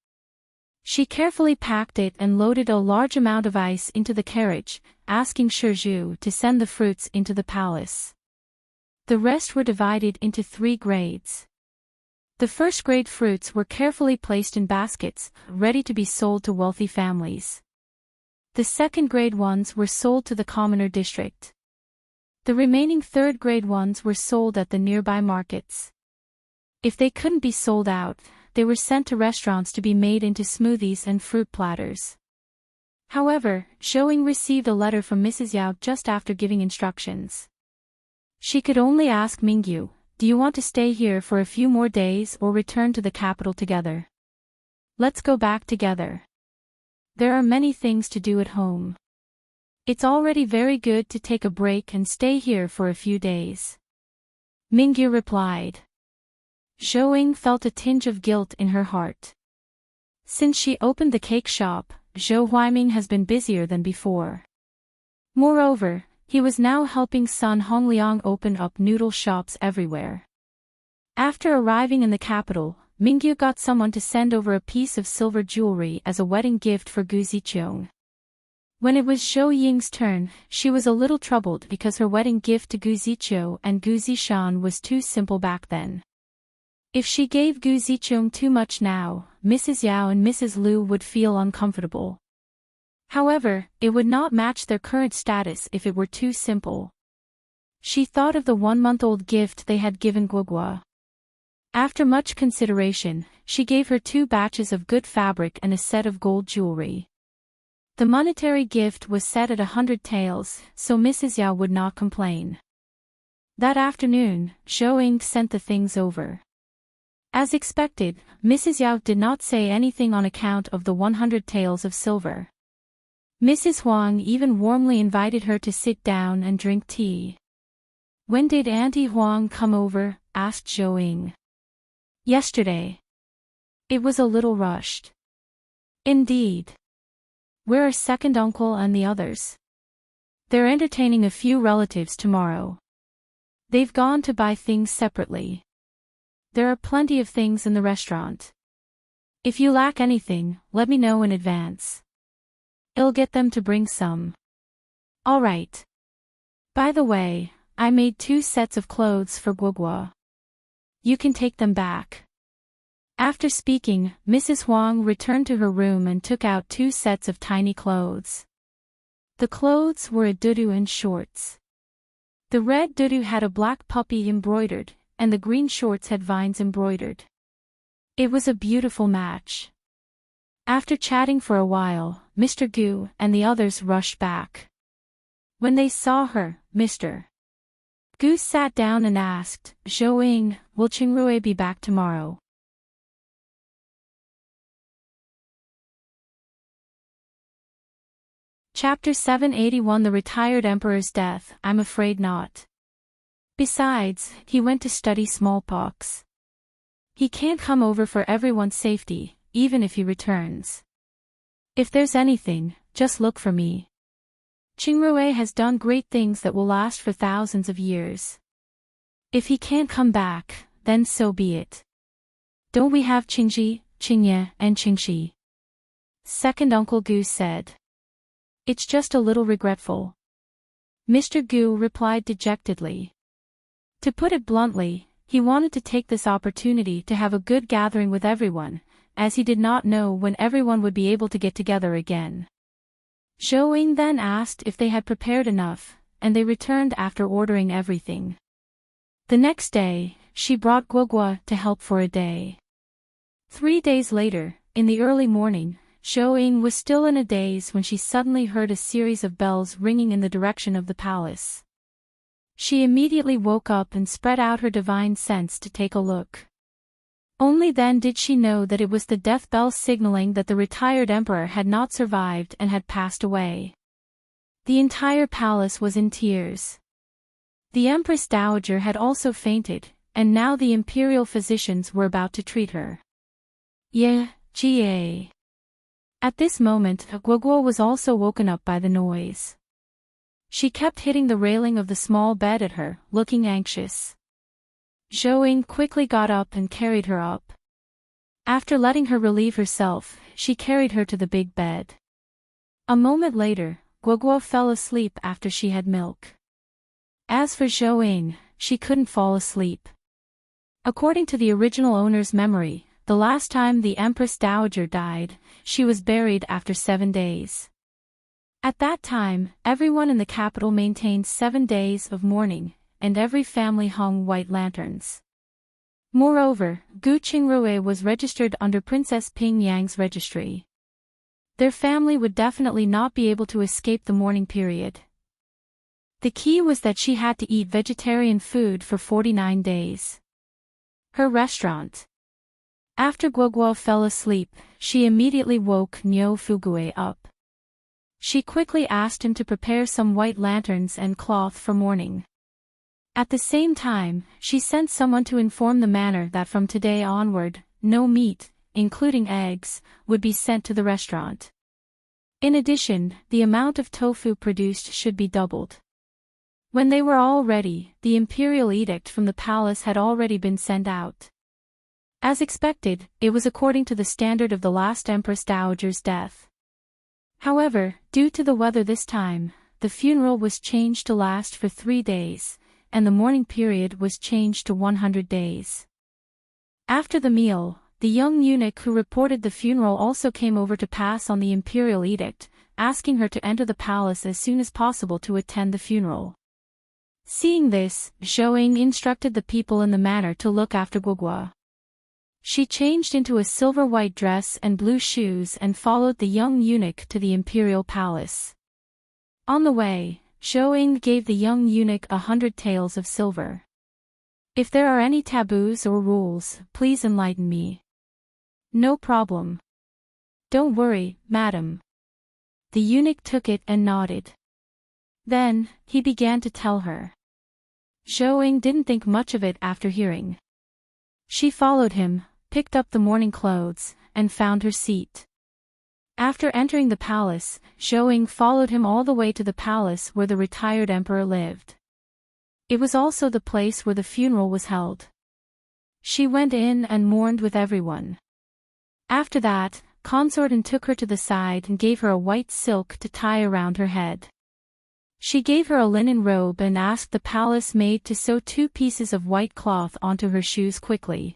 She carefully packed it and loaded a large amount of ice into the carriage, asking Shizhu to send the fruits into the palace. The rest were divided into 3 grades. The first grade fruits were carefully placed in baskets, ready to be sold to wealthy families. The second grade ones were sold to the commoner district. The remaining third grade ones were sold at the nearby markets. If they couldn't be sold out, they were sent to restaurants to be made into smoothies and fruit platters. However, Showing received a letter from Mrs. Yao just after giving instructions. She could only ask Mingyu, "Do you want to stay here for a few more days or return to the capital together? Let's go back together. There are many things to do at home. It's already very good to take a break and stay here for a few days." Mingyu replied. Showing felt a tinge of guilt in her heart. Since she opened the cake shop, Heartwarming has been busier than before. Moreover, he was now helping son Hongliang open up noodle shops everywhere. After arriving in the capital, Mingyu got someone to send over a piece of silver jewelry as a wedding gift for Gu Ziqiang. When it was Zhou Ying's turn, she was a little troubled because her wedding gift to Gu Ziqiu and Gu Zishan was too simple back then. If she gave Gu Ziqiang too much now, Mrs. Yao and Mrs. Liu would feel uncomfortable. However, it would not match their current status if it were too simple. She thought of the 1-month-old gift they had given Guogua. After much consideration, she gave her 2 batches of good fabric and a set of gold jewelry. The monetary gift was set at 100 taels, so Mrs. Yao would not complain. That afternoon, Showing sent the things over. As expected, Mrs. Yao did not say anything on account of the 100 taels of silver. Mrs. Huang even warmly invited her to sit down and drink tea. "When did Auntie Huang come over?" asked Zhou. "Yesterday. It was a little rushed." "Indeed. Where are second uncle and the others?" "They're entertaining a few relatives tomorrow. They've gone to buy things separately. There are plenty of things in the restaurant. If you lack anything, let me know in advance. I'll get them to bring some." "All right. By the way, I made 2 sets of clothes for Guogua. You can take them back." After speaking, Mrs. Huang returned to her room and took out 2 sets of tiny clothes. The clothes were a dudu and shorts. The red dudu had a black puppy embroidered, and the green shorts had vines embroidered. It was a beautiful match. After chatting for a while, Mr. Gu and the others rushed back. When they saw her, Mr. Gu sat down and asked, "Zhou, will Qingrui be back tomorrow?" Chapter 781 The Retired Emperor's Death. I'm afraid not. Besides, he went to study smallpox. He can't come over for everyone's safety, even if he returns. If there's anything, just look for me. Qingrui has done great things that will last for thousands of years. If he can't come back, then so be it. Don't we have Qingji, Qingye, and Qingxi? Second Uncle Gu said. It's just a little regretful. Mr. Gu replied dejectedly. To put it bluntly, he wanted to take this opportunity to have a good gathering with everyone, as he did not know when everyone would be able to get together again. Zhou then asked if they had prepared enough, and they returned after ordering everything. The next day, she brought Guogua to help for a day. 3 days later, in the early morning, Zhou was still in a daze when she suddenly heard a series of bells ringing in the direction of the palace. She immediately woke up and spread out her divine sense to take a look. Only then did she know that it was the death bell signaling that the retired emperor had not survived and had passed away. The entire palace was in tears. The Empress Dowager had also fainted, and now the imperial physicians were about to treat her. Ga. At this moment, Guoguo was also woken up by the noise. She kept hitting the railing of the small bed at her, looking anxious. Zhou quickly got up and carried her up. After letting her relieve herself, she carried her to the big bed. A moment later, Guoguo fell asleep after she had milk. As for Zhou, she couldn't fall asleep. According to the original owner's memory, the last time the Empress Dowager died, she was buried after 7 days. At that time, everyone in the capital maintained 7 days of mourning, and every family hung white lanterns. Moreover, Gu Qingrui was registered under Princess Ping Yang's registry. Their family would definitely not be able to escape the mourning period. The key was that she had to eat vegetarian food for 49 days. Her restaurant. After Guoguo fell asleep, she immediately woke Niu Fugue up. She quickly asked him to prepare some white lanterns and cloth for mourning. At the same time, she sent someone to inform the manor that from today onward, no meat, including eggs, would be sent to the restaurant. In addition, the amount of tofu produced should be doubled. When they were all ready, the imperial edict from the palace had already been sent out. As expected, it was according to the standard of the last Empress Dowager's death. However, due to the weather this time, the funeral was changed to last for 3 days, and the mourning period was changed to 100 days. After the meal, the young eunuch who reported the funeral also came over to pass on the imperial edict, asking her to enter the palace as soon as possible to attend the funeral. Seeing this, Zhou instructed the people in the manor to look after Guoguo. She changed into a silver-white dress and blue shoes and followed the young eunuch to the imperial palace. On the way, Zhou gave the young eunuch 100 taels of silver. If there are any taboos or rules, please enlighten me. No problem. Don't worry, madam. The eunuch took it and nodded. Then, he began to tell her. Zhou didn't think much of it after hearing. She followed him, picked up the mourning clothes, and found her seat. After entering the palace, Zhou followed him all the way to the palace where the retired emperor lived. It was also the place where the funeral was held. She went in and mourned with everyone. After that, Consort took her to the side and gave her a white silk to tie around her head. She gave her a linen robe and asked the palace maid to sew 2 pieces of white cloth onto her shoes quickly.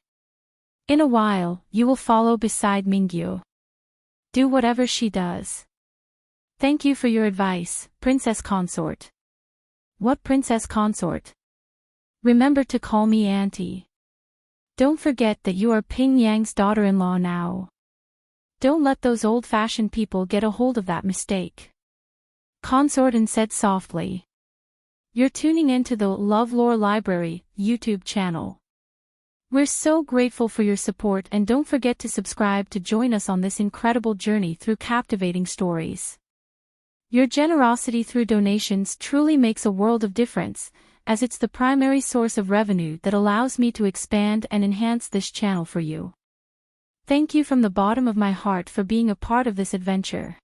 In a while, you will follow beside Mingyu. Do whatever she does. Thank you for your advice, Princess Consort. What Princess Consort? Remember to call me Auntie. Don't forget that you are Ping Yang's daughter-in-law now. Don't let those old-fashioned people get a hold of that mistake. Consort said softly. You're tuning into the LoveLore Library YouTube channel. We're so grateful for your support and don't forget to subscribe to join us on this incredible journey through captivating stories. Your generosity through donations truly makes a world of difference, as it's the primary source of revenue that allows me to expand and enhance this channel for you. Thank you from the bottom of my heart for being a part of this adventure.